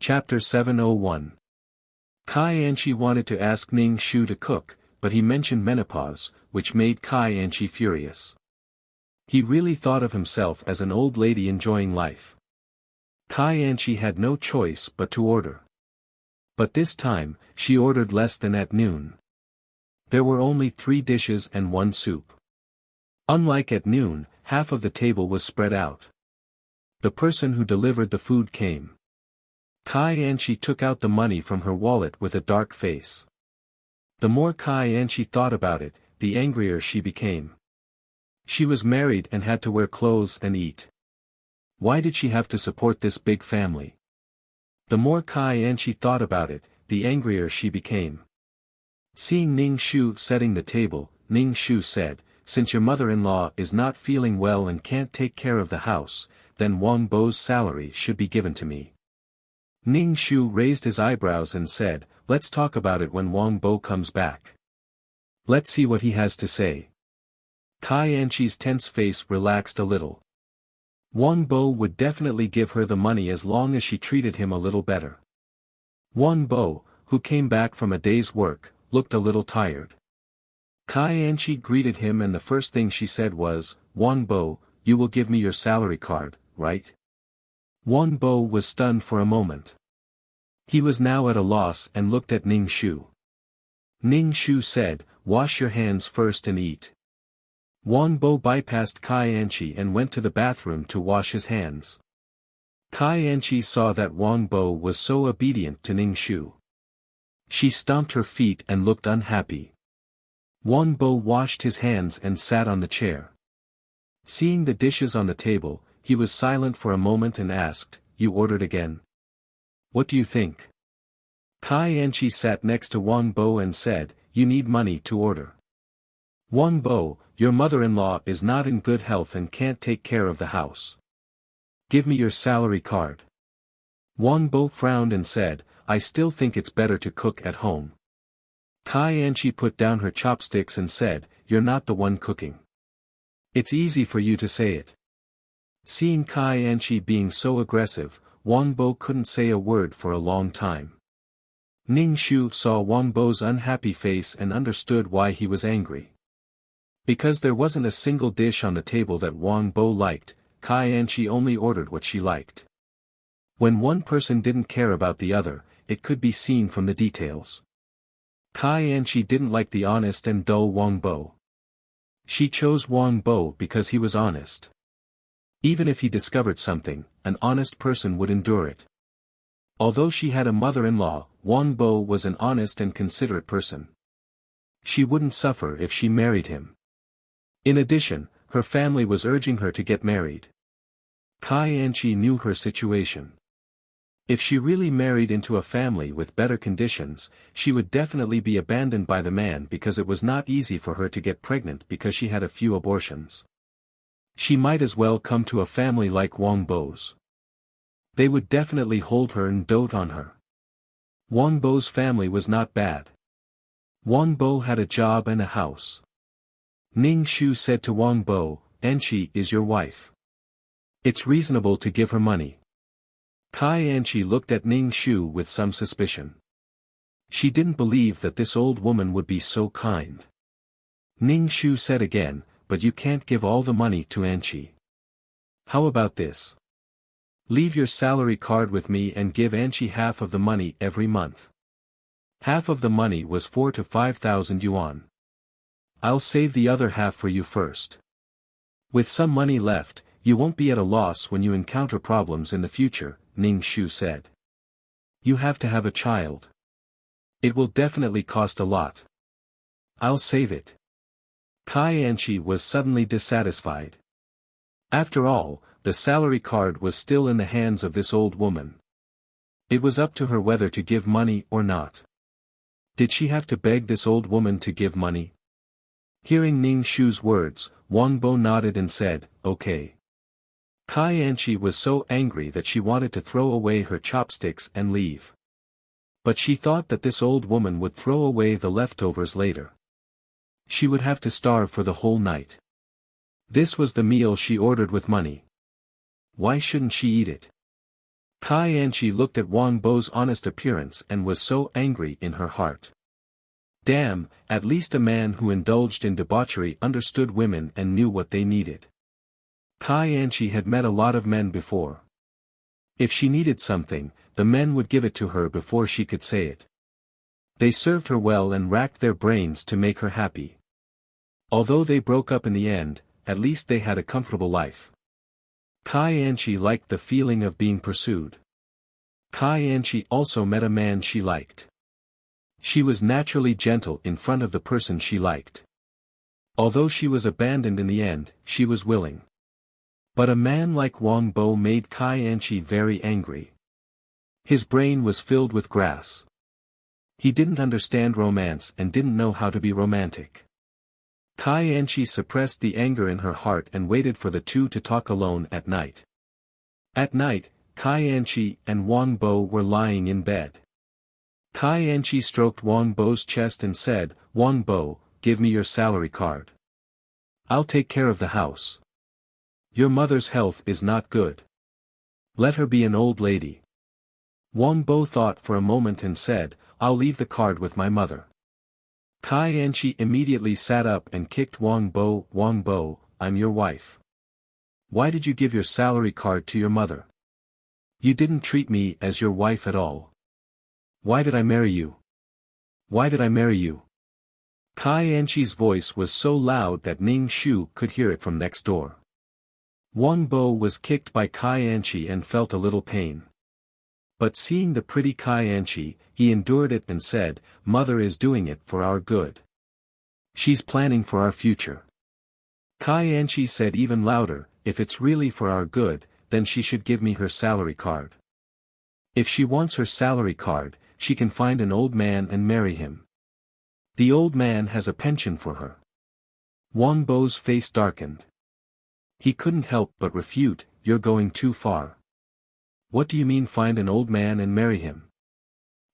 Chapter 701. Kai Anchi wanted to ask Ning Shu to cook, but he mentioned menopause, which made Kai Anchi furious. He really thought of himself as an old lady enjoying life. Kai Anchi had no choice but to order. But this time, she ordered less than at noon. There were only 3 dishes and 1 soup. Unlike at noon, half of the table was spread out. The person who delivered the food came. Kai Anchi took out the money from her wallet with a dark face. The more Kai Anchi thought about it, the angrier she became. She was married and had to wear clothes and eat. Why did she have to support this big family? The more Kai Anchi thought about it, the angrier she became. Seeing Ning Shu setting the table, Ning Shu said, "Since your mother-in-law is not feeling well and can't take care of the house, then Wang Bo's salary should be given to me." Ning Shu raised his eyebrows and said, "Let's talk about it when Wang Bo comes back. Let's see what he has to say." Kai Anchi's tense face relaxed a little. Wang Bo would definitely give her the money as long as she treated him a little better. Wang Bo, who came back from a day's work, looked a little tired. Kai Anchi greeted him and the first thing she said was, "Wang Bo, you will give me your salary card, right?" Wang Bo was stunned for a moment. He was now at a loss and looked at Ning Shu. Ning Shu said, "Wash your hands first and eat." Wang Bo bypassed Kai Anchi and went to the bathroom to wash his hands. Kai Anchi saw that Wang Bo was so obedient to Ning Shu. She stomped her feet and looked unhappy. Wang Bo washed his hands and sat on the chair. Seeing the dishes on the table, he was silent for a moment and asked, "You ordered again? What do you think?" Kai Anchi sat next to Wang Bo and said, "You need money to order. Wang Bo, your mother-in-law is not in good health and can't take care of the house. Give me your salary card." Wang Bo frowned and said, "I still think it's better to cook at home." Kai Anchi put down her chopsticks and said, "You're not the one cooking. It's easy for you to say it." Seeing Kai Anchi being so aggressive, Wang Bo couldn't say a word for a long time. Ning Shu saw Wang Bo's unhappy face and understood why he was angry. Because there wasn't a single dish on the table that Wang Bo liked, Kai Anchi only ordered what she liked. When one person didn't care about the other, it could be seen from the details. Kai Anchi didn't like the honest and dull Wang Bo. She chose Wang Bo because he was honest. Even if he discovered something, an honest person would endure it. Although she had a mother-in-law, Wang Bo was an honest and considerate person. She wouldn't suffer if she married him. In addition, her family was urging her to get married. Kai Anchi knew her situation. If she really married into a family with better conditions, she would definitely be abandoned by the man because it was not easy for her to get pregnant because she had a few abortions. She might as well come to a family like Wang Bo's. They would definitely hold her and dote on her. Wang Bo's family was not bad. Wang Bo had a job and a house. Ning Shu said to Wang Bo, "Anchi is your wife. It's reasonable to give her money." Kai Anchi looked at Ning Shu with some suspicion. She didn't believe that this old woman would be so kind. Ning Shu said again, "But you can't give all the money to Anchi. How about this? Leave your salary card with me and give Anchi half of the money every month." Half of the money was 4,000 to 5,000 yuan. "I'll save the other half for you first. With some money left, you won't be at a loss when you encounter problems in the future," Ning Shu said. "You have to have a child. It will definitely cost a lot. I'll save it." Kai Anchi was suddenly dissatisfied. After all, the salary card was still in the hands of this old woman. It was up to her whether to give money or not. Did she have to beg this old woman to give money? Hearing Ning Shu's words, Wang Bo nodded and said, "Okay." Kai Anchi was so angry that she wanted to throw away her chopsticks and leave. But she thought that this old woman would throw away the leftovers later. She would have to starve for the whole night. This was the meal she ordered with money. Why shouldn't she eat it? Kai Anchi looked at Wang Bo's honest appearance and was so angry in her heart. Damn, at least a man who indulged in debauchery understood women and knew what they needed. Kai Anchi had met a lot of men before. If she needed something, the men would give it to her before she could say it. They served her well and racked their brains to make her happy. Although they broke up in the end, at least they had a comfortable life. Kai Anchi liked the feeling of being pursued. Kai Anchi also met a man she liked. She was naturally gentle in front of the person she liked. Although she was abandoned in the end, she was willing. But a man like Wang Bo made Kai Anchi very angry. His brain was filled with grass. He didn't understand romance and didn't know how to be romantic. Kai Anchi suppressed the anger in her heart and waited for the two to talk alone at night. At night, Kai Anchi and Wang Bo were lying in bed. Kai Anchi stroked Wang Bo's chest and said, "Wang Bo, give me your salary card. I'll take care of the house. Your mother's health is not good. Let her be an old lady." Wang Bo thought for a moment and said, "I'll leave the card with my mother." Kai Anchi immediately sat up and kicked Wang Bo. "Wang Bo, I'm your wife. Why did you give your salary card to your mother? You didn't treat me as your wife at all. Why did I marry you? Why did I marry you?" Kai Anchi's voice was so loud that Ning Shu could hear it from next door. Wang Bo was kicked by Kai Anchi and felt a little pain. But seeing the pretty Kai Anchi, he endured it and said, "Mother is doing it for our good. She's planning for our future." Kai Anchi said even louder, "If it's really for our good, then she should give me her salary card. If she wants her salary card, she can find an old man and marry him. The old man has a pension for her." Wang Bo's face darkened. He couldn't help but refute, "You're going too far. What do you mean find an old man and marry him?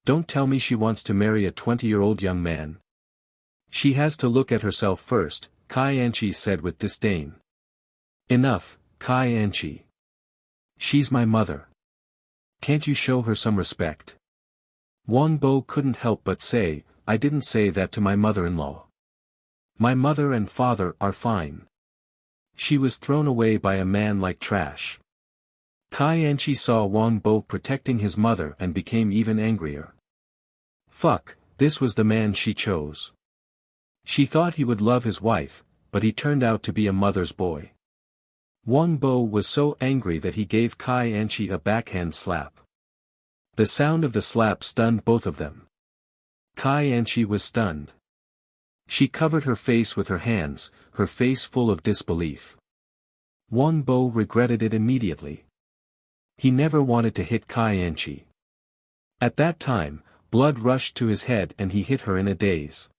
Don't tell me she wants to marry a 20-year-old young man. She has to look at herself first," Kai Anchi said with disdain. "Enough, Kai Anchi. She's my mother. Can't you show her some respect?" Wang Bo couldn't help but say, "I didn't say that to my mother-in-law. My mother and father are fine. She was thrown away by a man like trash." Kai Anchi saw Wang Bo protecting his mother and became even angrier. Fuck, this was the man she chose. She thought he would love his wife, but he turned out to be a mother's boy. Wang Bo was so angry that he gave Kai Anchi a backhand slap. The sound of the slap stunned both of them. Kai Anchi was stunned. She covered her face with her hands, her face full of disbelief. Wang Bo regretted it immediately. He never wanted to hit Kai Anchi. At that time, blood rushed to his head and he hit her in a daze.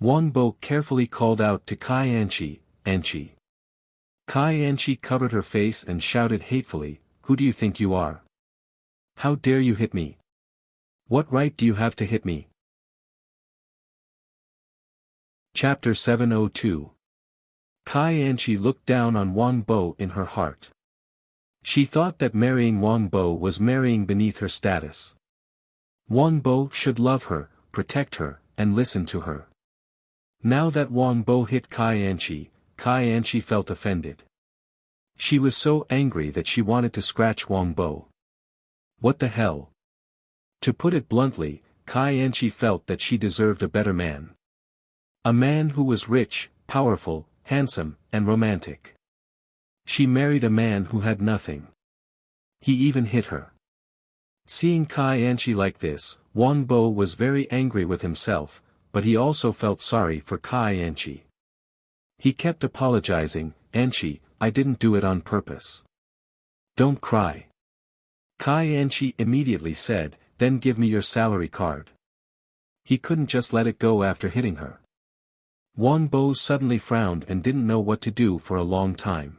Wang Bo carefully called out to Kai Anchi, "Anchi." Kai Anchi covered her face and shouted hatefully, "Who do you think you are? How dare you hit me? What right do you have to hit me?" Chapter 702. Kai Anchi looked down on Wang Bo in her heart. She thought that marrying Wang Bo was marrying beneath her status. Wang Bo should love her, protect her, and listen to her. Now that Wang Bo hit Kai Anchi felt offended. She was so angry that she wanted to scratch Wang Bo. What the hell? To put it bluntly, Kai Anchi felt that she deserved a better man. A man who was rich, powerful, handsome, and romantic. She married a man who had nothing. He even hit her. Seeing Kai Anchi like this, Wang Bo was very angry with himself, but he also felt sorry for Kai Anchi. He kept apologizing, "Anchi, I didn't do it on purpose. Don't cry." Kai Anchi immediately said, "Then give me your salary card." He couldn't just let it go after hitting her. Wang Bo suddenly frowned and didn't know what to do for a long time.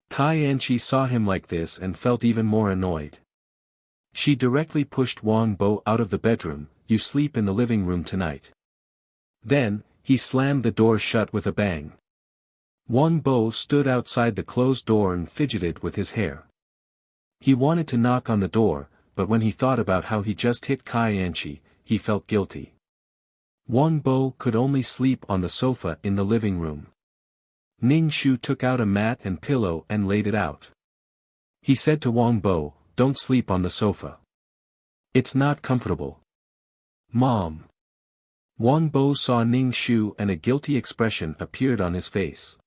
Kai Anchi saw him like this and felt even more annoyed. She directly pushed Wang Bo out of the bedroom, "You sleep in the living room tonight." Then, he slammed the door shut with a bang. Wang Bo stood outside the closed door and fidgeted with his hair. He wanted to knock on the door, but when he thought about how he just hit Kai Anchi, he felt guilty. Wang Bo could only sleep on the sofa in the living room. Ning Shu took out a mat and pillow and laid it out. He said to Wang Bo, "Don't sleep on the sofa. It's not comfortable." "Mom." Wang Bo saw Ning Shu and a guilty expression appeared on his face.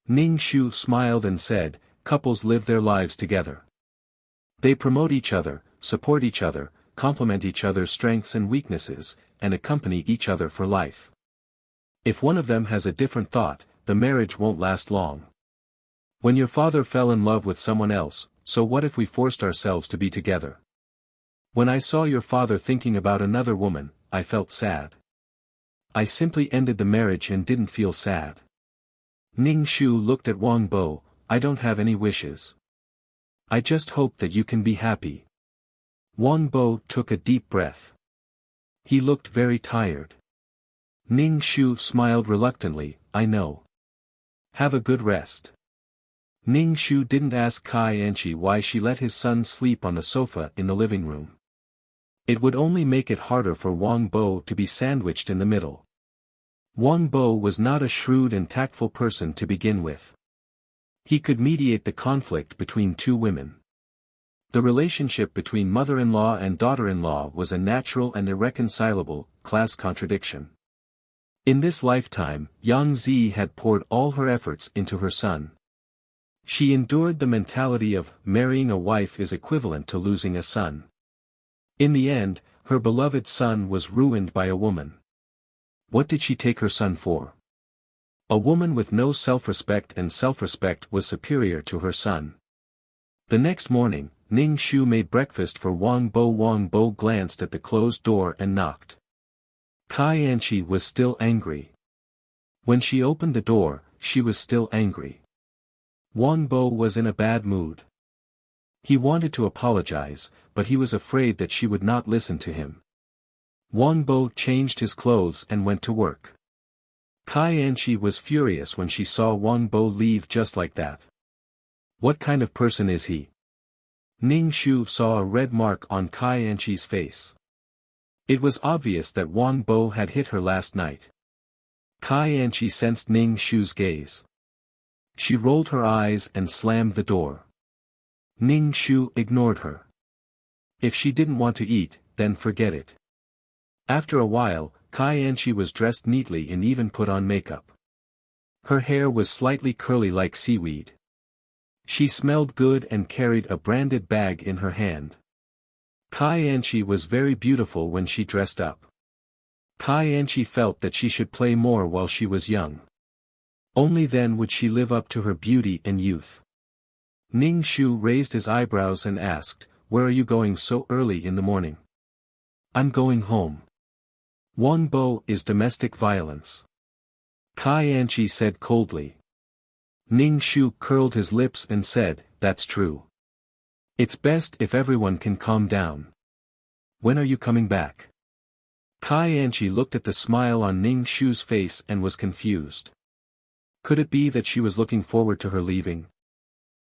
Ning Shu smiled and said, "Couples live their lives together. They promote each other, support each other, complement each other's strengths and weaknesses, and accompany each other for life. If one of them has a different thought, the marriage won't last long. When your father fell in love with someone else, so what if we forced ourselves to be together? When I saw your father thinking about another woman, I felt sad. I simply ended the marriage and didn't feel sad." Ning Shu looked at Wang Bo, "I don't have any wishes. I just hope that you can be happy." Wang Bo took a deep breath. He looked very tired. Ning Shu smiled reluctantly, "I know. Have a good rest." Ning Shu didn't ask Kai Anchi why she let his son sleep on the sofa in the living room. It would only make it harder for Wang Bo to be sandwiched in the middle. Wang Bo was not a shrewd and tactful person to begin with. He could mediate the conflict between two women. The relationship between mother-in-law and daughter-in-law was a natural and irreconcilable, class contradiction. In this lifetime, Yang Zi had poured all her efforts into her son. She endured the mentality of, marrying a wife is equivalent to losing a son. In the end, her beloved son was ruined by a woman. What did she take her son for? A woman with no self-respect, and self-respect was superior to her son. The next morning, Ning Shu made breakfast for Wang Bo. Wang Bo glanced at the closed door and knocked. Kai Anchi was still angry. When she opened the door, she was still angry. Wang Bo was in a bad mood. He wanted to apologize, but he was afraid that she would not listen to him. Wang Bo changed his clothes and went to work. Kai Anchi was furious when she saw Wang Bo leave just like that. What kind of person is he? Ning Shu saw a red mark on Kai Anchi's face. It was obvious that Wang Bo had hit her last night. Kai Anchi sensed Ning Shu's gaze. She rolled her eyes and slammed the door. Ning Shu ignored her. If she didn't want to eat, then forget it. After a while, Kai Anchi was dressed neatly and even put on makeup. Her hair was slightly curly like seaweed. She smelled good and carried a branded bag in her hand. Kai Anchi was very beautiful when she dressed up. Kai Anchi felt that she should play more while she was young. Only then would she live up to her beauty and youth. Ning Shu raised his eyebrows and asked, "Where are you going so early in the morning?" "I'm going home." Wang Bo is domestic violence. Kai Anchi said coldly. Ning Shu curled his lips and said, "That's true. It's best if everyone can calm down. When are you coming back?" Kai Anchi looked at the smile on Ning Shu's face and was confused. Could it be that she was looking forward to her leaving?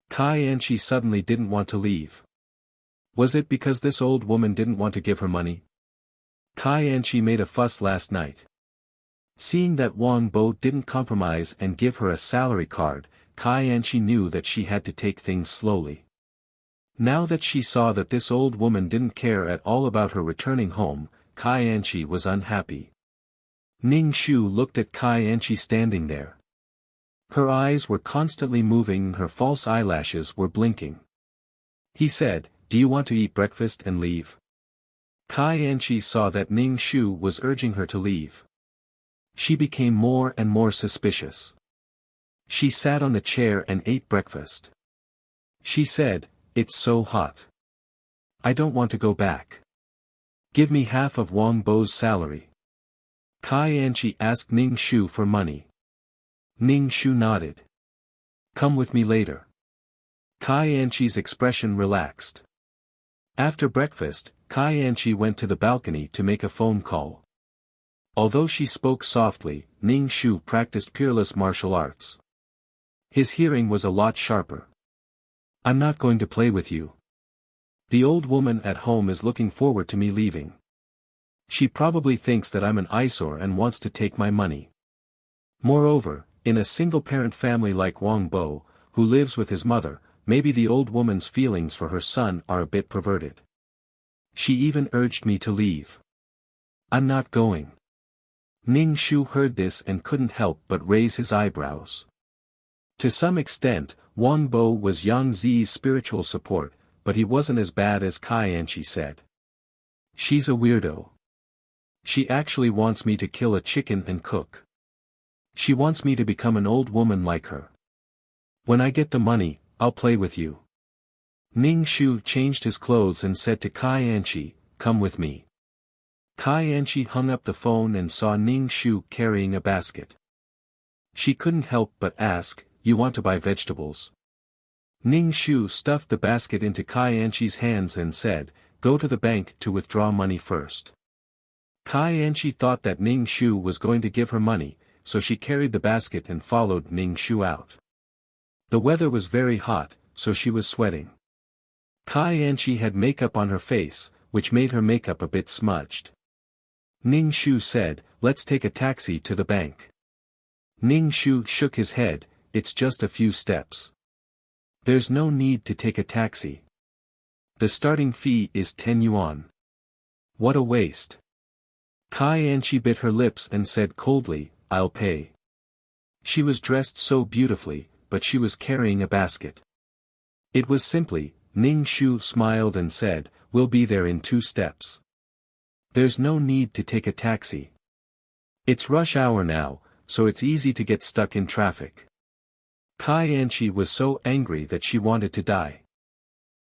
Kai Anchi suddenly didn't want to leave. Was it because this old woman didn't want to give her money? Kai Anchi made a fuss last night. Seeing that Wang Bo didn't compromise and give her a salary card, Kai Anchi knew that she had to take things slowly. Now that she saw that this old woman didn't care at all about her returning home, Kai Anchi was unhappy. Ning Shu looked at Kai Anchi standing there. Her eyes were constantly moving and her false eyelashes were blinking. He said, "Do you want to eat breakfast and leave?" Kai Anchi saw that Ning Shu was urging her to leave. She became more and more suspicious. She sat on the chair and ate breakfast. She said, "It's so hot. I don't want to go back. Give me half of Wang Bo's salary." Kai Anchi asked Ning Shu for money. Ning Shu nodded. "Come with me later." Kai Anchi's expression relaxed. After breakfast, Kai Anchi went to the balcony to make a phone call. Although she spoke softly, Ning Shu practiced peerless martial arts. His hearing was a lot sharper. I'm not going to play with you. The old woman at home is looking forward to me leaving. She probably thinks that I'm an eyesore and wants to take my money. Moreover, in a single-parent family like Wang Bo, who lives with his mother, maybe the old woman's feelings for her son are a bit perverted. She even urged me to leave. I'm not going. Ning Shu heard this and couldn't help but raise his eyebrows. To some extent, Wang Bo was Yang Zi's spiritual support, but he wasn't as bad as Kai Anchi said. She's a weirdo. She actually wants me to kill a chicken and cook. She wants me to become an old woman like her. When I get the money, I'll play with you. Ning Shu changed his clothes and said to Kai Anchi, come with me. Kai Anchi hung up the phone and saw Ning Shu carrying a basket. She couldn't help but ask, you want to buy vegetables? Ning Shu stuffed the basket into Kai Anchi's hands and said, go to the bank to withdraw money first. Kai Anchi thought that Ning Shu was going to give her money, so she carried the basket and followed Ning Shu out. The weather was very hot, so she was sweating. Kai Anchi had makeup on her face, which made her makeup a bit smudged. Ning Shu said, let's take a taxi to the bank. Ning Shu shook his head, it's just a few steps. There's no need to take a taxi. The starting fee is 10 yuan. What a waste. Kai Anchi bit her lips and said coldly, I'll pay. She was dressed so beautifully, but she was carrying a basket. It was simply, Ning Shu smiled and said, we'll be there in 2 steps. There's no need to take a taxi. It's rush hour now, so it's easy to get stuck in traffic. Kai Anchi was so angry that she wanted to die.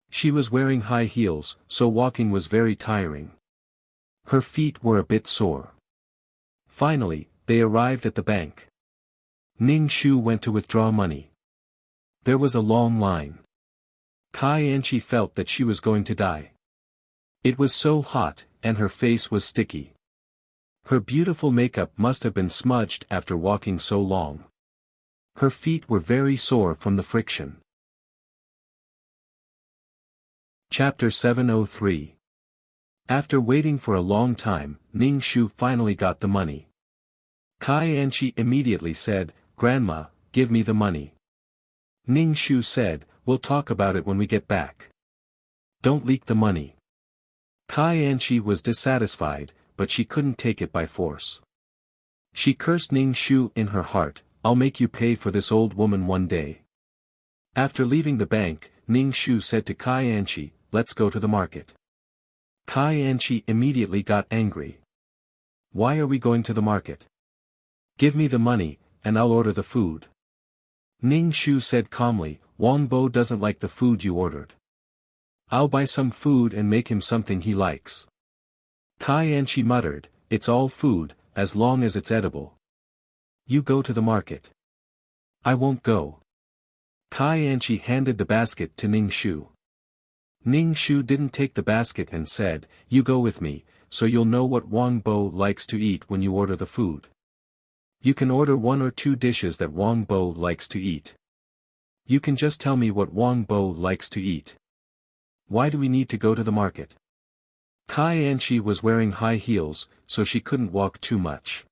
She was wearing high heels, so walking was very tiring. Her feet were a bit sore. Finally, they arrived at the bank. Ning Shu went to withdraw money. There was a long line. Kai Anchi felt that she was going to die. It was so hot, and her face was sticky. Her beautiful makeup must have been smudged after walking so long. Her feet were very sore from the friction. Chapter 703. After waiting for a long time, Ning Shu finally got the money. Kai Anchi immediately said, Grandma, give me the money. Ning Shu said, we'll talk about it when we get back. Don't leak the money. Kai Anchi was dissatisfied, but she couldn't take it by force. She cursed Ning Shu in her heart, I'll make you pay for this old woman one day. After leaving the bank, Ning Shu said to Kai Anchi, let's go to the market. Kai Anchi immediately got angry. Why are we going to the market? Give me the money, and I'll order the food. Ning Shu said calmly, Wang Bo doesn't like the food you ordered. I'll buy some food and make him something he likes. Kai Anchi muttered, it's all food, as long as it's edible. You go to the market. I won't go. Kai Anchi handed the basket to Ning Shu. Ning Shu didn't take the basket and said, you go with me, so you'll know what Wang Bo likes to eat when you order the food. You can order 1 or 2 dishes that Wang Bo likes to eat. You can just tell me what Wang Bo likes to eat. Why do we need to go to the market? Kai Anchi was wearing high heels, so she couldn't walk too much.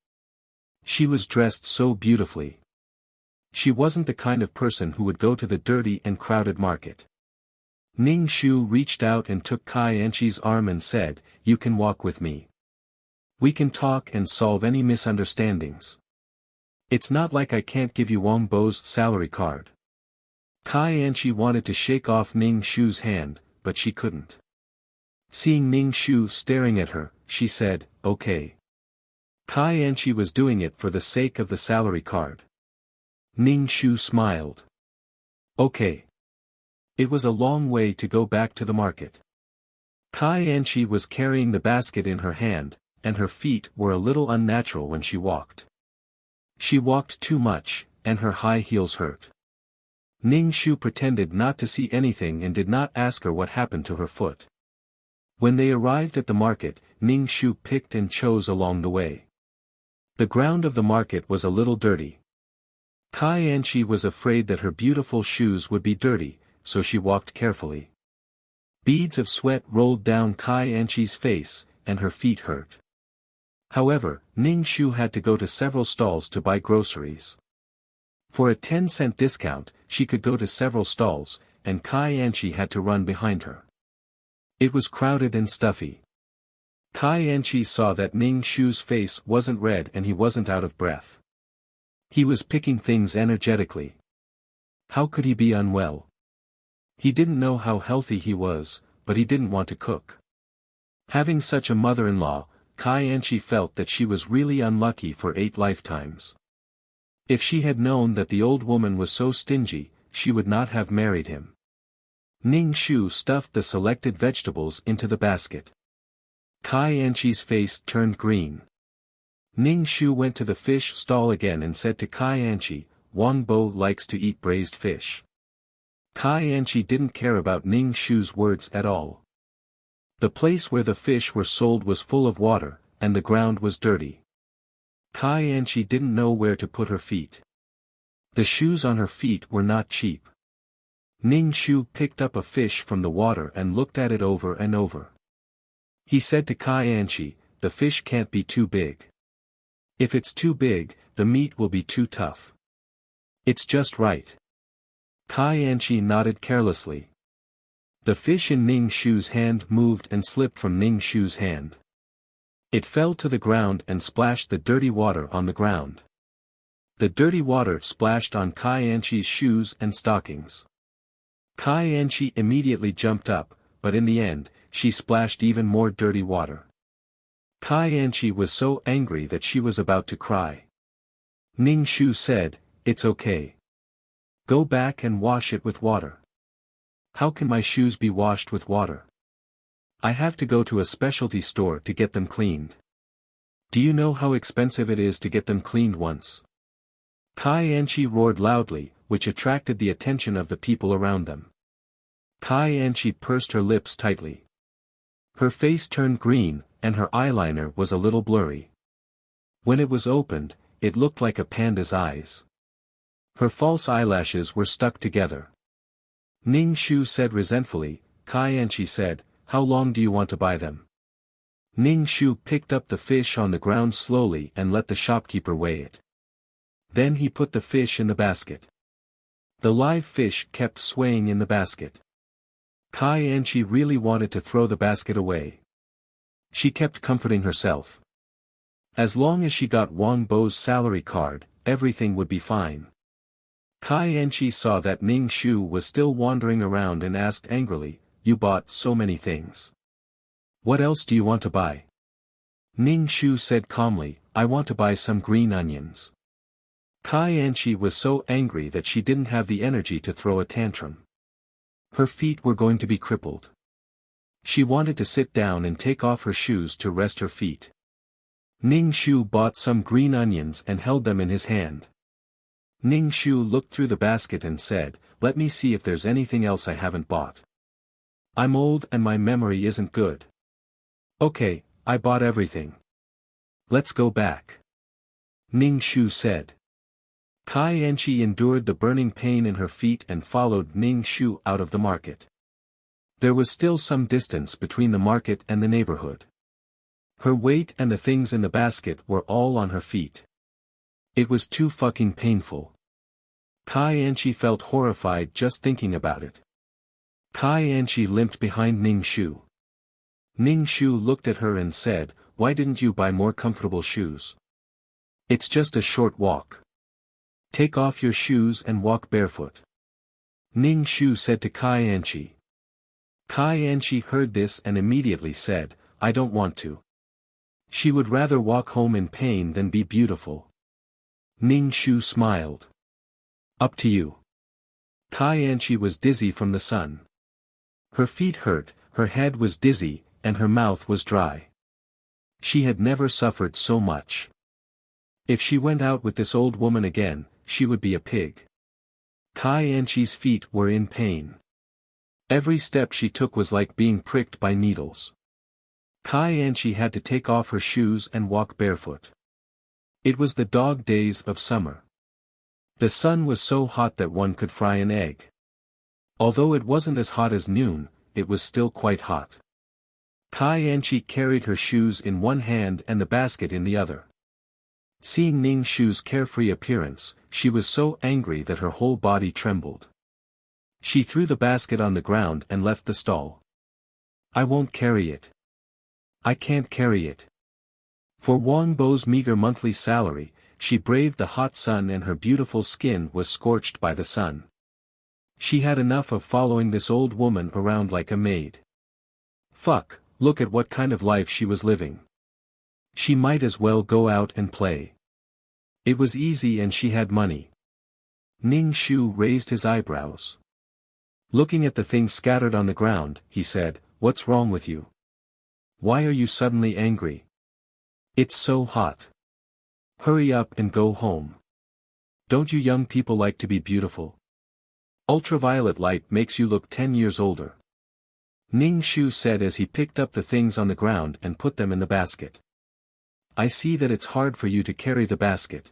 She was dressed so beautifully. She wasn't the kind of person who would go to the dirty and crowded market. Ning Shu reached out and took Kai Anchi's arm and said, you can walk with me. We can talk and solve any misunderstandings. It's not like I can't give you Wang Bo's salary card. Kai Anchi wanted to shake off Ning Shu's hand, but she couldn't. Seeing Ning Shu staring at her, she said, okay. Kai Anchi was doing it for the sake of the salary card. Ning Shu smiled. Okay. It was a long way to go back to the market. Kai Anchi was carrying the basket in her hand, and her feet were a little unnatural when she walked. She walked too much, and her high heels hurt. Ning Shu pretended not to see anything and did not ask her what happened to her foot. When they arrived at the market, Ning Shu picked and chose along the way. The ground of the market was a little dirty. Kai Anchi was afraid that her beautiful shoes would be dirty, so she walked carefully. Beads of sweat rolled down Kai Anchi's face, and her feet hurt. However, Ning Shu had to go to several stalls to buy groceries. For a 10-cent discount, she could go to several stalls, and Kai Anchi had to run behind her. It was crowded and stuffy. Kai Anchi saw that Ning Shu's face wasn't red and he wasn't out of breath. He was picking things energetically. How could he be unwell? He didn't know how healthy he was, but he didn't want to cook. Having such a mother-in-law, Kai Anchi felt that she was really unlucky for 8 lifetimes. If she had known that the old woman was so stingy, she would not have married him. Ning Shu stuffed the selected vegetables into the basket. Kai Anchi's face turned green. Ning Shu went to the fish stall again and said to Kai Anchi, "Wang Bo likes to eat braised fish." Kai Anchi didn't care about Ning Shu's words at all. The place where the fish were sold was full of water, and the ground was dirty. Kai Anchi didn't know where to put her feet. The shoes on her feet were not cheap. Ning Shu picked up a fish from the water and looked at it over and over. He said to Kai Anchi, "The fish can't be too big. If it's too big, the meat will be too tough. It's just right." Kai Anchi nodded carelessly. The fish in Ning Shu's hand moved and slipped from Ning Shu's hand. It fell to the ground and splashed the dirty water on the ground. The dirty water splashed on Kai Anchi's shoes and stockings. Kai Anchi immediately jumped up, but in the end, she splashed even more dirty water. Kai Anchi was so angry that she was about to cry. Ning Shu said, "It's okay. Go back and wash it with water." "How can my shoes be washed with water? I have to go to a specialty store to get them cleaned. Do you know how expensive it is to get them cleaned once?" Kai Anchi roared loudly, which attracted the attention of the people around them. Kai Anchi pursed her lips tightly. Her face turned green, and her eyeliner was a little blurry. When it was opened, it looked like a panda's eyes. Her false eyelashes were stuck together. Ning Shu said resentfully. Kai Anchi said, "How long do you want to buy them?" Ning Shu picked up the fish on the ground slowly and let the shopkeeper weigh it. Then he put the fish in the basket. The live fish kept swaying in the basket. Kai Anchi really wanted to throw the basket away. She kept comforting herself. As long as she got Wang Bo's salary card, everything would be fine. Kai Anchi saw that Ning Shu was still wandering around and asked angrily, "You bought so many things. What else do you want to buy?" Ning Shu said calmly, "I want to buy some green onions." Kai Anchi was so angry that she didn't have the energy to throw a tantrum. Her feet were going to be crippled. She wanted to sit down and take off her shoes to rest her feet. Ning Shu bought some green onions and held them in his hand. Ning Shu looked through the basket and said, "Let me see if there's anything else I haven't bought. I'm old and my memory isn't good." "Okay, I bought everything. Let's go back," Ning Shu said. Kai Anchi endured the burning pain in her feet and followed Ning Shu out of the market. There was still some distance between the market and the neighborhood. Her weight and the things in the basket were all on her feet. It was too fucking painful. Kai Anchi felt horrified just thinking about it. Kai Anchi limped behind Ning Shu. Ning Shu looked at her and said, "Why didn't you buy more comfortable shoes? It's just a short walk. Take off your shoes and walk barefoot." Ning Shu said to Kai Anchi. Kai Anchi heard this and immediately said, "I don't want to." She would rather walk home in pain than be beautiful. Ning Shu smiled. "Up to you." Kai Anchi was dizzy from the sun. Her feet hurt, her head was dizzy, and her mouth was dry. She had never suffered so much. If she went out with this old woman again, she would be a pig. Kai Anchi's feet were in pain. Every step she took was like being pricked by needles. Kai Anchi had to take off her shoes and walk barefoot. It was the dog days of summer. The sun was so hot that one could fry an egg. Although it wasn't as hot as noon, it was still quite hot. Kai Anchi carried her shoes in one hand and the basket in the other. Seeing Ning Shu's carefree appearance, she was so angry that her whole body trembled. She threw the basket on the ground and left the stall. I won't carry it. I can't carry it. For Wang Bo's meager monthly salary, she braved the hot sun and her beautiful skin was scorched by the sun. She had enough of following this old woman around like a maid. Fuck, look at what kind of life she was living. She might as well go out and play. It was easy and she had money. Ning Shu raised his eyebrows. Looking at the things scattered on the ground, he said, "What's wrong with you? Why are you suddenly angry? It's so hot. Hurry up and go home. Don't you young people like to be beautiful? Ultraviolet light makes you look 10 years older." Ning Shu said as he picked up the things on the ground and put them in the basket. I see that it's hard for you to carry the basket.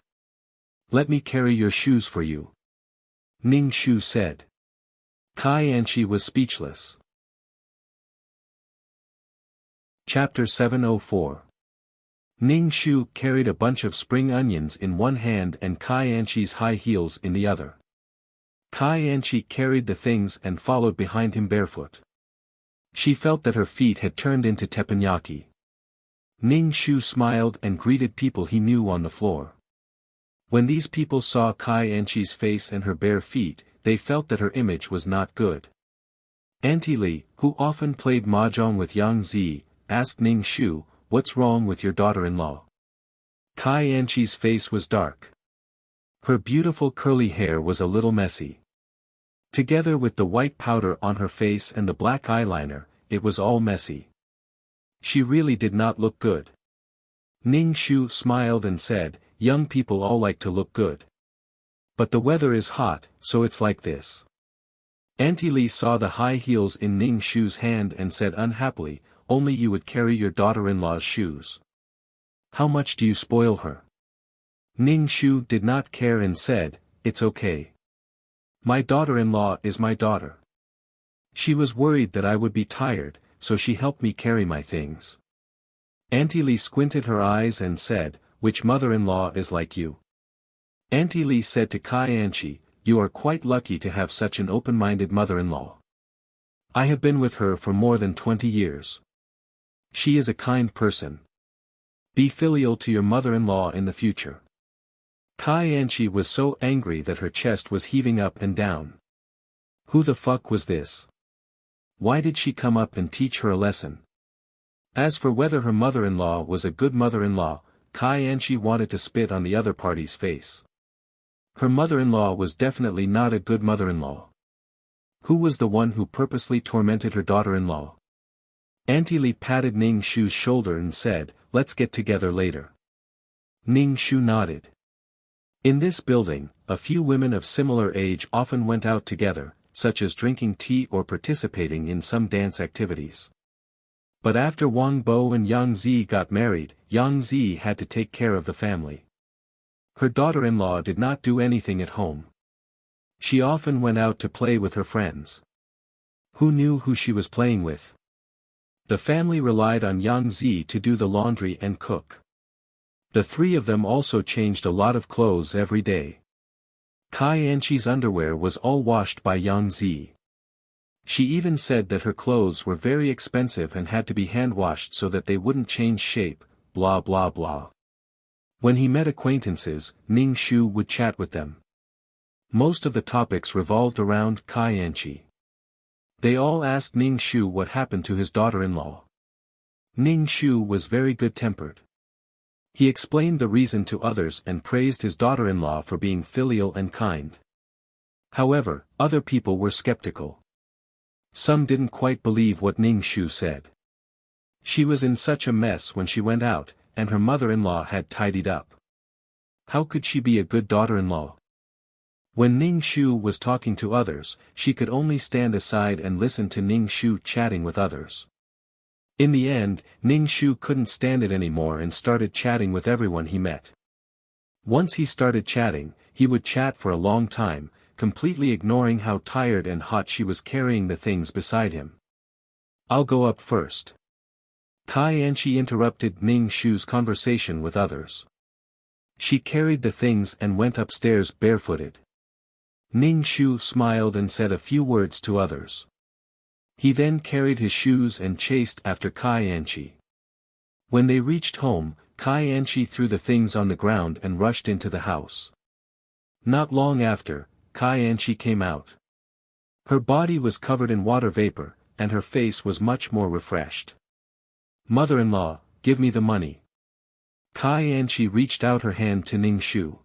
Let me carry your shoes for you. Ning Shu said. Kai Anchi was speechless. Chapter 704. Ning Shu carried a bunch of spring onions in one hand and Kai Anchi's high heels in the other. Kai Anchi carried the things and followed behind him barefoot. She felt that her feet had turned into teppanyaki. Ning Shu smiled and greeted people he knew on the floor. When these people saw Kai Anchi's face and her bare feet, they felt that her image was not good. Auntie Li, who often played mahjong with Yang Zi, asked Ning Shu, "What's wrong with your daughter-in-law?" Kai Anchi's face was dark. Her beautiful curly hair was a little messy. Together with the white powder on her face and the black eyeliner, it was all messy. She really did not look good. Ning Shu smiled and said, "Young people all like to look good. But the weather is hot, so it's like this." Auntie Li saw the high heels in Ning Shu's hand and said unhappily, "Only you would carry your daughter-in-law's shoes. How much do you spoil her?" Ning Shu did not care and said, "It's okay. My daughter-in-law is my daughter. She was worried that I would be tired, so she helped me carry my things." Auntie Li squinted her eyes and said, "Which mother-in-law is like you?" Auntie Li said to Kai Anchi, "You are quite lucky to have such an open-minded mother-in-law. I have been with her for more than 20 years. She is a kind person. Be filial to your mother-in-law in the future." Kai Anchi was so angry that her chest was heaving up and down. Who the fuck was this? Why did she come up and teach her a lesson? As for whether her mother-in-law was a good mother-in-law, Kai Anchi wanted to spit on the other party's face. Her mother-in-law was definitely not a good mother-in-law. Who was the one who purposely tormented her daughter-in-law? Auntie Li patted Ning Shu's shoulder and said, "Let's get together later." Ning Shu nodded. In this building, a few women of similar age often went out together, such as drinking tea or participating in some dance activities. But after Wang Bo and Yang Zi got married, Yang Zi had to take care of the family. Her daughter-in-law did not do anything at home. She often went out to play with her friends. Who knew who she was playing with? The family relied on Yang Zi to do the laundry and cook. The three of them also changed a lot of clothes every day. Kai Anchi's underwear was all washed by Yang Zi. She even said that her clothes were very expensive and had to be hand-washed so that they wouldn't change shape, blah blah blah. When he met acquaintances, Ning Shu would chat with them. Most of the topics revolved around Kai Anchi. They all asked Ning Shu what happened to his daughter-in-law. Ning Shu was very good-tempered. He explained the reason to others and praised his daughter-in-law for being filial and kind. However, other people were skeptical. Some didn't quite believe what Ning Shu said. She was in such a mess when she went out, and her mother-in-law had tidied up. How could she be a good daughter-in-law? When Ning Shu was talking to others, she could only stand aside and listen to Ning Shu chatting with others. In the end, Ning Shu couldn't stand it anymore and started chatting with everyone he met. Once he started chatting, he would chat for a long time, completely ignoring how tired and hot she was carrying the things beside him. "I'll go up first." Kai Anchi interrupted Ning Shu's conversation with others. She carried the things and went upstairs barefooted. Ning Shu smiled and said a few words to others. He then carried his shoes and chased after Kai Anchi. When they reached home, Kai Anchi threw the things on the ground and rushed into the house. Not long after, Kai Anchi came out. Her body was covered in water vapor, and her face was much more refreshed. "Mother-in-law, give me the money." Kai Anchi reached out her hand to Ning Shu.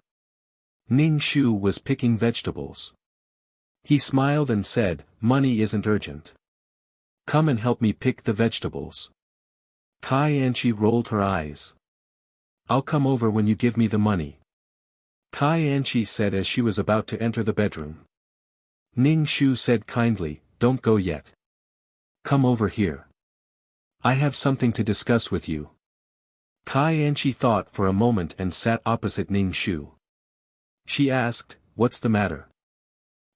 Ning Shu was picking vegetables. He smiled and said, "Money isn't urgent. Come and help me pick the vegetables." Kai Anchi rolled her eyes. "I'll come over when you give me the money," Kai Anchi said as she was about to enter the bedroom. Ning Shu said kindly, "Don't go yet. Come over here. I have something to discuss with you." Kai Anchi thought for a moment and sat opposite Ning Shu. She asked, "What's the matter?"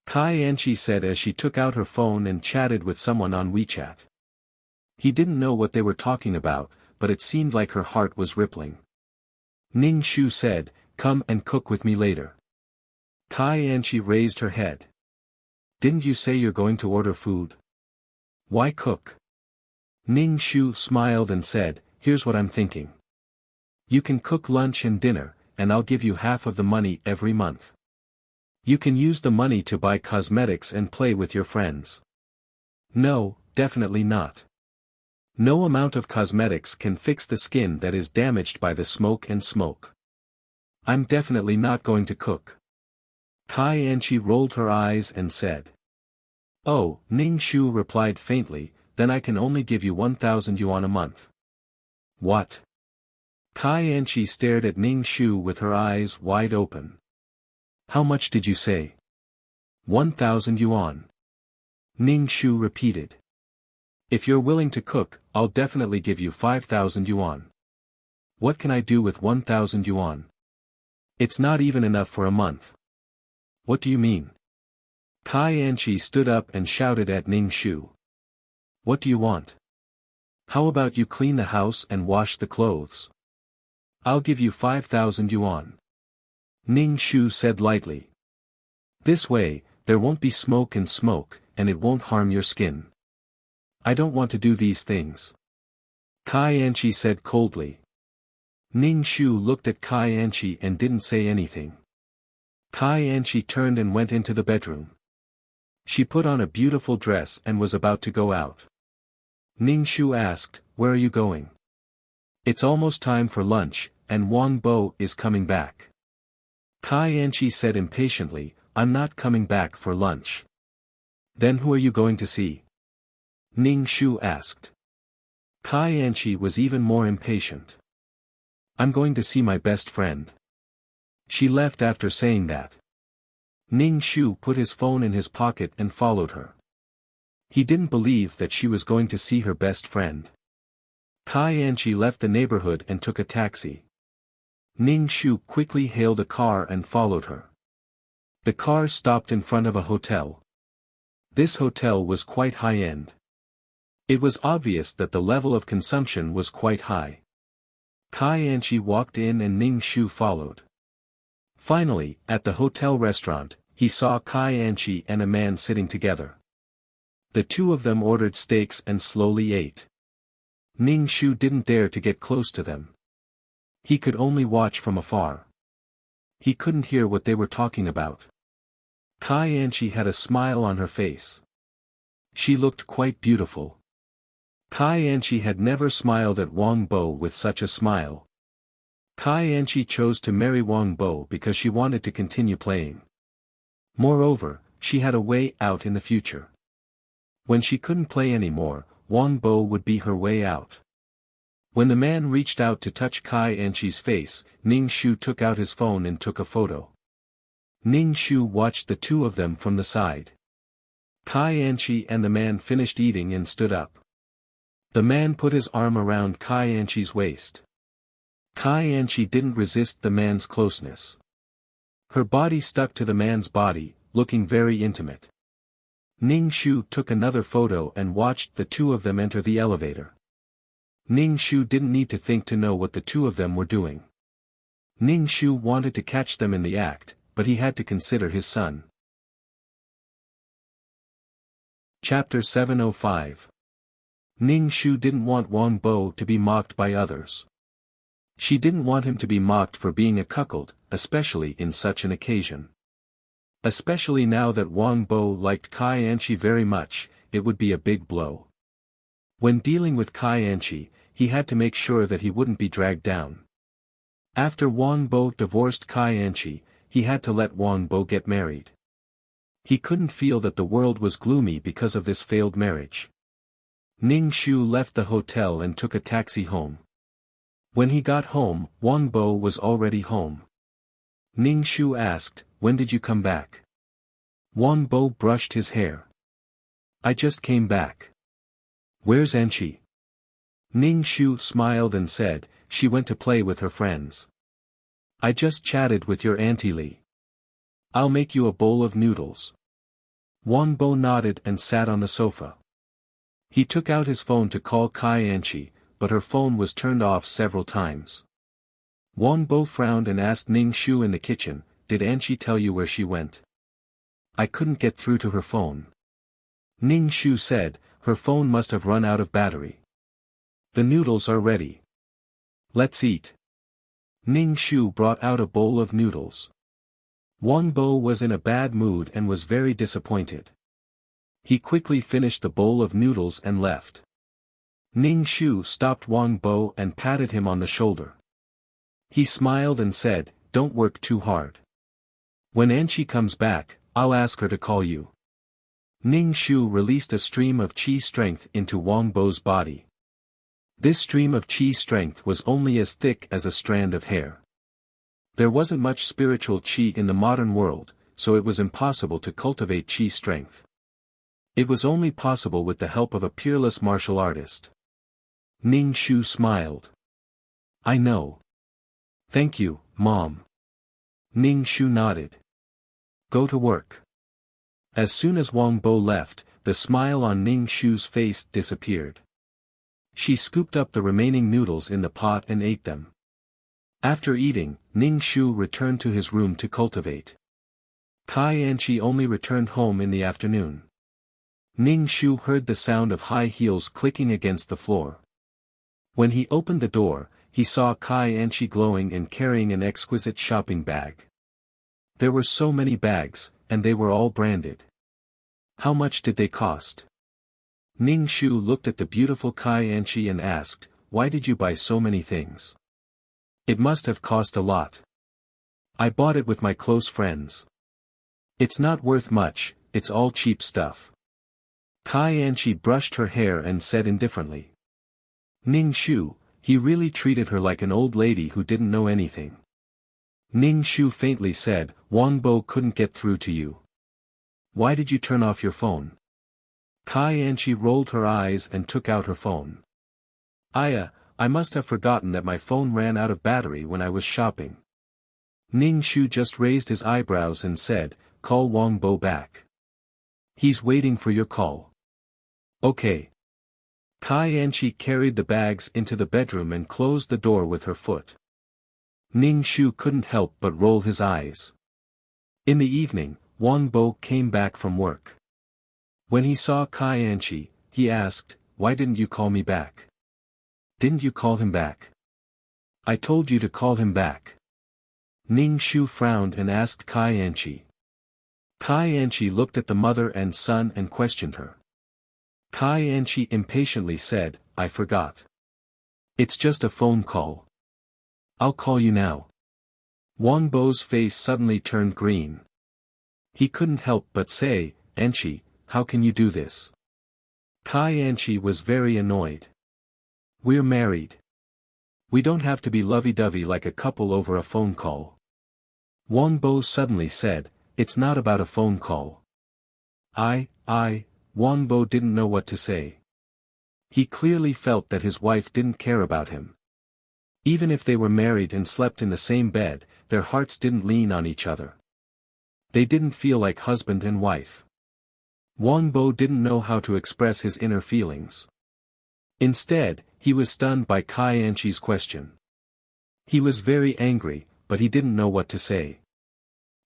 Kai Anchi said as she took out her phone and chatted with someone on WeChat. He didn't know what they were talking about, but it seemed like her heart was rippling. Ning Shu said, "Come and cook with me later." Kai Anchi raised her head. "Didn't you say you're going to order food? Why cook?" Ning Shu smiled and said, "Here's what I'm thinking. You can cook lunch and dinner, and I'll give you half of the money every month. You can use the money to buy cosmetics and play with your friends." "No, definitely not. No amount of cosmetics can fix the skin that is damaged by the smoke and smoke. I'm definitely not going to cook." Kai Anchi rolled her eyes and said. "Oh," Ning Shu replied faintly, "then I can only give you 1,000 yuan a month." "What?" Kai Anchi stared at Ning Shu with her eyes wide open. "How much did you say?" 1,000 yuan. Ning Shu repeated. "If you're willing to cook, I'll definitely give you 5,000 yuan. What can I do with 1,000 yuan? It's not even enough for a month." "What do you mean?" Kai Anchi stood up and shouted at Ning Shu. "What do you want? How about you clean the house and wash the clothes? I'll give you 5,000 yuan. Ning Shu said lightly. "This way, there won't be smoke and smoke, and it won't harm your skin." "I don't want to do these things," Kai Anchi said coldly. Ning Shu looked at Kai Anchi and didn't say anything. Kai Anchi turned and went into the bedroom. She put on a beautiful dress and was about to go out. Ning Shu asked, "Where are you going?" "It's almost time for lunch, and Wang Bo is coming back." Kai Anchi said impatiently, "I'm not coming back for lunch." "Then who are you going to see?" Ning Shu asked. Kai Anchi was even more impatient. "I'm going to see my best friend." She left after saying that. Ning Shu put his phone in his pocket and followed her. He didn't believe that she was going to see her best friend. Kai Anchi left the neighborhood and took a taxi. Ning Shu quickly hailed a car and followed her. The car stopped in front of a hotel. This hotel was quite high-end. It was obvious that the level of consumption was quite high. Kai Anchi walked in and Ning Shu followed. Finally, at the hotel restaurant, he saw Kai Anchi and a man sitting together. The two of them ordered steaks and slowly ate. Ning Shu didn't dare to get close to them. He could only watch from afar. He couldn't hear what they were talking about. Kai Anchi had a smile on her face. She looked quite beautiful. Kai Anchi had never smiled at Wang Bo with such a smile. Kai Anchi chose to marry Wang Bo because she wanted to continue playing. Moreover, she had a way out in the future. When she couldn't play anymore, Wang Bo would be her way out. When the man reached out to touch Kai Anchi's face, Ning Shu took out his phone and took a photo. Ning Shu watched the two of them from the side. Kai Anchi and the man finished eating and stood up. The man put his arm around Kai Anchi's waist. Kai Anchi didn't resist the man's closeness. Her body stuck to the man's body, looking very intimate. Ning Shu took another photo and watched the two of them enter the elevator. Ning Shu didn't need to think to know what the two of them were doing. Ning Shu wanted to catch them in the act, but he had to consider his son. Chapter 705. Ning Shu didn't want Wang Bo to be mocked by others. She didn't want him to be mocked for being a cuckold, especially in such an occasion. Especially now that Wang Bo liked Kai Anchi very much, it would be a big blow. When dealing with Kai Anchi, he had to make sure that he wouldn't be dragged down. After Wang Bo divorced Kai Anchi, he had to let Wang Bo get married. He couldn't feel that the world was gloomy because of this failed marriage. Ning Shu left the hotel and took a taxi home. When he got home, Wang Bo was already home. Ning Shu asked, "When did you come back?" Wang Bo brushed his hair. "I just came back." "Where's Anchi?" Ning Shu smiled and said, "She went to play with her friends." "I just chatted with your Auntie Li. I'll make you a bowl of noodles." Wang Bo nodded and sat on the sofa. He took out his phone to call Kai Anchi, but her phone was turned off several times. Wang Bo frowned and asked Ning Shu in the kitchen, "Did Anchi tell you where she went?" "I couldn't get through to her phone." Ning Shu said, "Her phone must have run out of battery." "The noodles are ready. Let's eat." Ning Shu brought out a bowl of noodles. Wang Bo was in a bad mood and was very disappointed. He quickly finished the bowl of noodles and left. Ning Shu stopped Wang Bo and patted him on the shoulder. He smiled and said, "Don't work too hard. When Anchi comes back, I'll ask her to call you." Ning Shu released a stream of chi strength into Wang Bo's body. This stream of chi strength was only as thick as a strand of hair. There wasn't much spiritual chi in the modern world, so it was impossible to cultivate chi strength. It was only possible with the help of a peerless martial artist. Ning Shu smiled. "I know. Thank you, Mom." Ning Shu nodded. "Go to work." As soon as Wang Bo left, the smile on Ning Shu's face disappeared. She scooped up the remaining noodles in the pot and ate them. After eating, Ning Shu returned to his room to cultivate. Kai Anchi only returned home in the afternoon. Ning Shu heard the sound of high heels clicking against the floor. When he opened the door, he saw Kai Anchi glowing and carrying an exquisite shopping bag. There were so many bags, and they were all branded. How much did they cost? Ning Shu looked at the beautiful Kai Anchi and asked, "Why did you buy so many things?" "It must have cost a lot. I bought it with my close friends. It's not worth much, it's all cheap stuff." Kai Anchi brushed her hair and said indifferently. "Ning Shu, he really treated her like an old lady who didn't know anything." Ning Shu faintly said, "Wang Bo couldn't get through to you. Why did you turn off your phone?" Kai Anchi rolled her eyes and took out her phone. I must have forgotten that my phone ran out of battery when I was shopping." Ning Shu just raised his eyebrows and said, "Call Wang Bo back. He's waiting for your call." "Okay." Kai Anchi carried the bags into the bedroom and closed the door with her foot. Ning Shu couldn't help but roll his eyes. In the evening, Wang Bo came back from work. When he saw Kai Anchi, he asked, "Why didn't you call me back?" "Didn't you call him back?" "I told you to call him back." Ning Shu frowned and asked Kai Anchi. Kai Anchi looked at the mother and son and questioned her. Kai Anchi impatiently said, "I forgot. It's just a phone call. I'll call you now." Wang Bo's face suddenly turned green. He couldn't help but say, "Anchi, how can you do this?" Kai Anchi was very annoyed. "We're married. We don't have to be lovey-dovey like a couple over a phone call." Wang Bo suddenly said, "It's not about a phone call." Wang Bo didn't know what to say. He clearly felt that his wife didn't care about him. Even if they were married and slept in the same bed, their hearts didn't lean on each other. They didn't feel like husband and wife. Wang Bo didn't know how to express his inner feelings. Instead, he was stunned by Kai Anchi's question. He was very angry, but he didn't know what to say.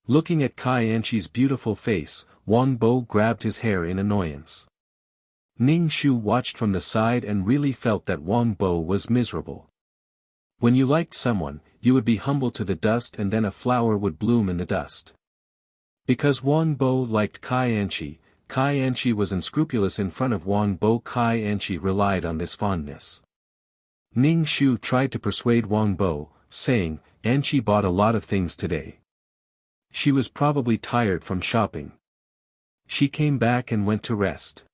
Looking at Kai Anchi's beautiful face, Wang Bo grabbed his hair in annoyance. Ning Shu watched from the side and really felt that Wang Bo was miserable. When you liked someone, you would be humble to the dust and then a flower would bloom in the dust. Because Wang Bo liked Kai Anchi was unscrupulous in front of Wang Bo. Kai Anchi relied on this fondness. Ning Shu tried to persuade Wang Bo, saying, Anchi bought a lot of things today. She was probably tired from shopping. She came back and went to rest.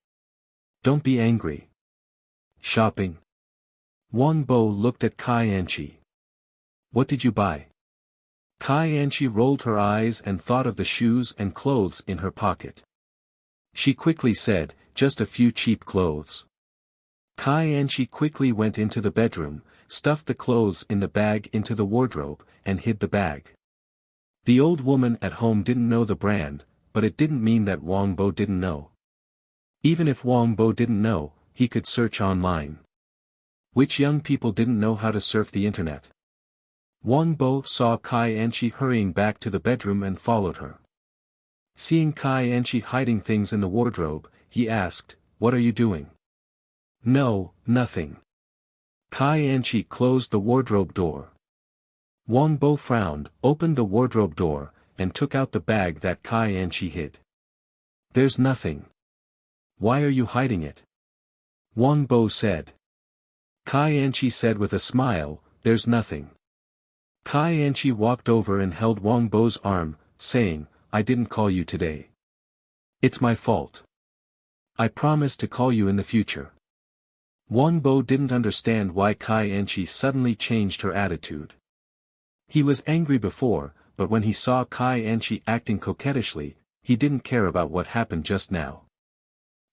Don't be angry. Shopping? Wang Bo looked at Kai Anchi. What did you buy? Kai Anchi rolled her eyes and thought of the shoes and clothes in her pocket. She quickly said, just a few cheap clothes. Kai Anchi quickly went into the bedroom, stuffed the clothes in the bag into the wardrobe, and hid the bag. The old woman at home didn't know the brand, but it didn't mean that Wang Bo didn't know. Even if Wang Bo didn't know, he could search online. Which young people didn't know how to surf the internet? Wang Bo saw Kai Anchi hurrying back to the bedroom and followed her. Seeing Kai Anchi hiding things in the wardrobe, he asked, What are you doing? No, nothing. Kai Anchi closed the wardrobe door. Wang Bo frowned, opened the wardrobe door, and took out the bag that Kai Anchi hid. There's nothing. Why are you hiding it? Wang Bo said. Kai Anchi said with a smile, There's nothing. Kai Anchi walked over and held Wang Bo's arm, saying, I didn't call you today. It's my fault. I promise to call you in the future. Wang Bo didn't understand why Kai Anchi suddenly changed her attitude. He was angry before, but when he saw Kai Anchi acting coquettishly, he didn't care about what happened just now.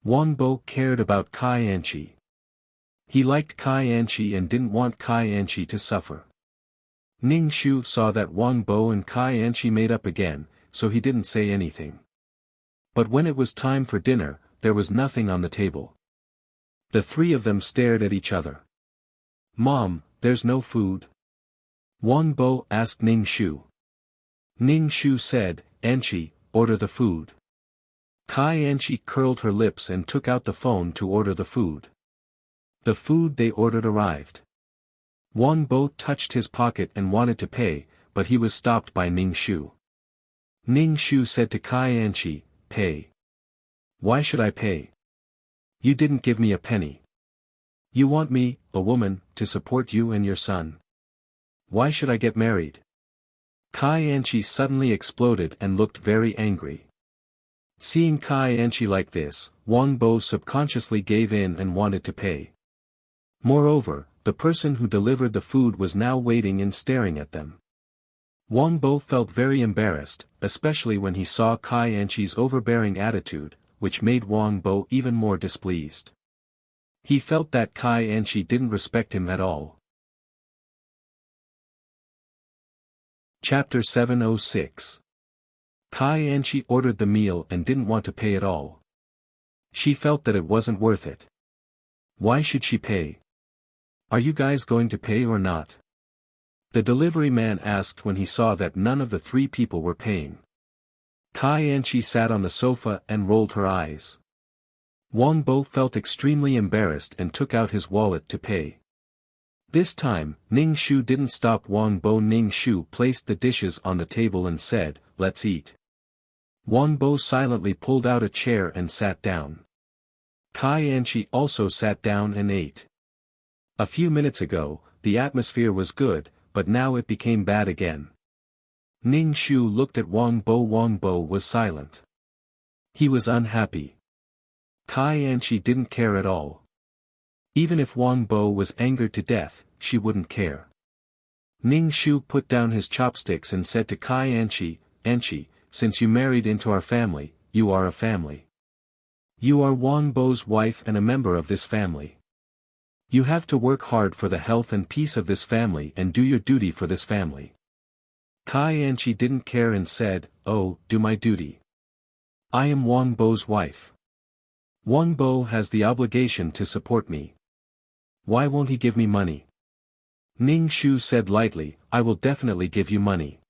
Wang Bo cared about Kai Anchi. He liked Kai Anchi and didn't want Kai Anchi to suffer. Ning Shu saw that Wang Bo and Kai Anchi made up again, so he didn't say anything. But when it was time for dinner, there was nothing on the table. The three of them stared at each other. Mom, there's no food? Wang Bo asked Ning Shu. Ning Shu said, Anchi, order the food. Kai Anchi curled her lips and took out the phone to order the food. The food they ordered arrived. Wang Bo touched his pocket and wanted to pay, but he was stopped by Ning Shu. Ning Shu said to Kai Anchi, Pay. Why should I pay? You didn't give me a penny. You want me, a woman, to support you and your son. Why should I get married? Kai Anchi suddenly exploded and looked very angry. Seeing Kai Anchi like this, Wang Bo subconsciously gave in and wanted to pay. Moreover, the person who delivered the food was now waiting and staring at them. Wang Bo felt very embarrassed, especially when he saw Kai Anchi's overbearing attitude, which made Wang Bo even more displeased. He felt that Kai Anchi didn't respect him at all. Chapter 706. Kai Anchi ordered the meal and didn't want to pay at all. She felt that it wasn't worth it. Why should she pay? Are you guys going to pay or not? The delivery man asked when he saw that none of the three people were paying. Kai Anchi sat on the sofa and rolled her eyes. Wang Bo felt extremely embarrassed and took out his wallet to pay. This time, Ning Shu didn't stop Wang Bo. Ning Shu placed the dishes on the table and said, Let's eat. Wang Bo silently pulled out a chair and sat down. Kai Anchi also sat down and ate. A few minutes ago, the atmosphere was good, but now it became bad again. Ning Shu looked at Wang Bo. Wang Bo was silent. He was unhappy. Kai Anchi didn't care at all. Even if Wang Bo was angered to death, she wouldn't care. Ning Shu put down his chopsticks and said to Kai Anchi, Anchi, since you married into our family, you are a family. You are Wang Bo's wife and a member of this family. You have to work hard for the health and peace of this family and do your duty for this family. Kai Anchi didn't care and said, "Oh, do my duty. I am Wang Bo's wife. Wang Bo has the obligation to support me. Why won't he give me money?" Ning Shu said lightly, "I will definitely give you money.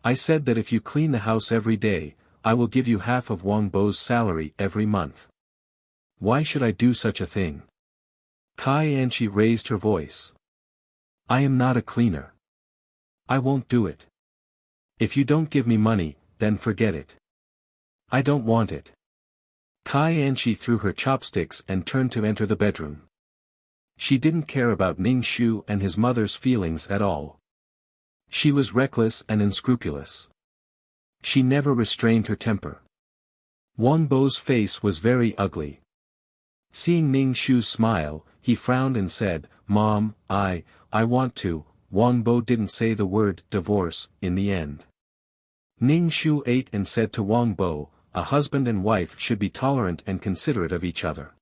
I said that if you clean the house every day, I will give you half of Wang Bo's salary every month. Why should I do such a thing?" Kai Anchi raised her voice. "I am not a cleaner. I won't do it. If you don't give me money, then forget it. I don't want it." Kai Anchi threw her chopsticks and turned to enter the bedroom. She didn't care about Ning Shu and his mother's feelings at all. She was reckless and unscrupulous. She never restrained her temper. Wang Bo's face was very ugly. Seeing Ning Shu's smile, he frowned and said, "Mom, I want to." Wang Bo didn't say the word divorce in the end. Ning Shu ate and said to Wang Bo, "A husband and wife should be tolerant and considerate of each other."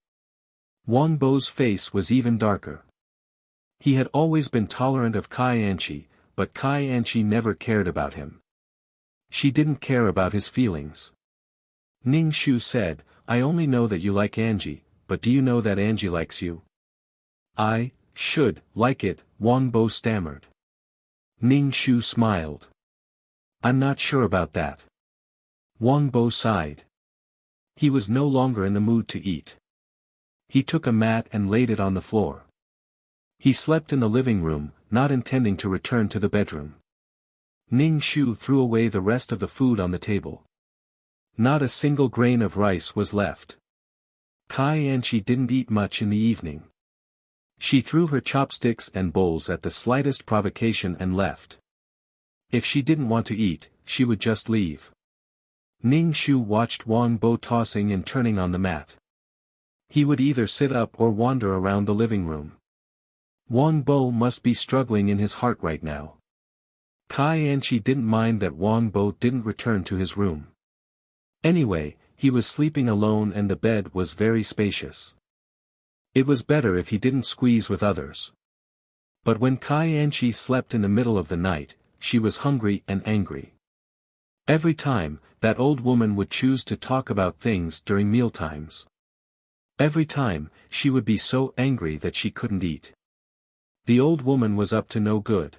Wang Bo's face was even darker. He had always been tolerant of Kai Anchi, but Kai Anchi never cared about him. She didn't care about his feelings. Ning Shu said, "I only know that you like Angie, but do you know that Angie likes you?" "I should like it," Wang Bo stammered. Ning Shu smiled. "I'm not sure about that." Wang Bo sighed. He was no longer in the mood to eat. He took a mat and laid it on the floor. He slept in the living room, not intending to return to the bedroom. Ning Shu threw away the rest of the food on the table. Not a single grain of rice was left. Kai Anchi didn't eat much in the evening. She threw her chopsticks and bowls at the slightest provocation and left. If she didn't want to eat, she would just leave. Ning Shu watched Wang Bo tossing and turning on the mat. He would either sit up or wander around the living room. Wang Bo must be struggling in his heart right now. Kai Anchi didn't mind that Wang Bo didn't return to his room. Anyway, he was sleeping alone and the bed was very spacious. It was better if he didn't squeeze with others. But when Kai Anchi slept in the middle of the night, she was hungry and angry. Every time, that old woman would choose to talk about things during mealtimes. Every time, she would be so angry that she couldn't eat. The old woman was up to no good.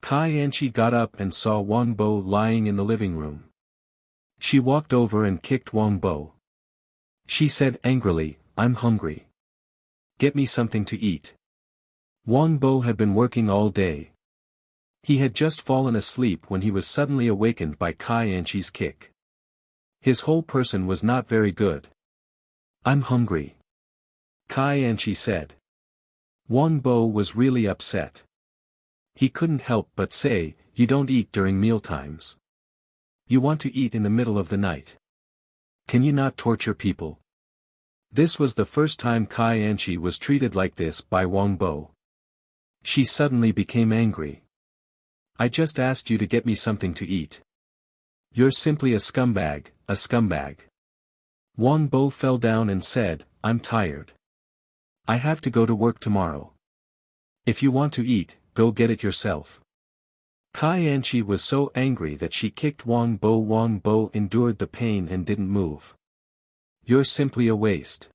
Kai Anchi got up and saw Wang Bo lying in the living room. She walked over and kicked Wang Bo. She said angrily, "I'm hungry. Get me something to eat." Wang Bo had been working all day. He had just fallen asleep when he was suddenly awakened by Kai Anchi's kick. His whole person was not very good. "I'm hungry," Kai Anchi said. Wang Bo was really upset. He couldn't help but say, "You don't eat during mealtimes. You want to eat in the middle of the night. Can you not torture people?" This was the first time Kai Anchi was treated like this by Wang Bo. She suddenly became angry. "I just asked you to get me something to eat. You're simply a scumbag, a scumbag." Wang Bo fell down and said, "I'm tired. I have to go to work tomorrow. If you want to eat, go get it yourself." Kai Anchi was so angry that she kicked Wang Bo. Wang Bo endured the pain and didn't move. "You're simply a waste."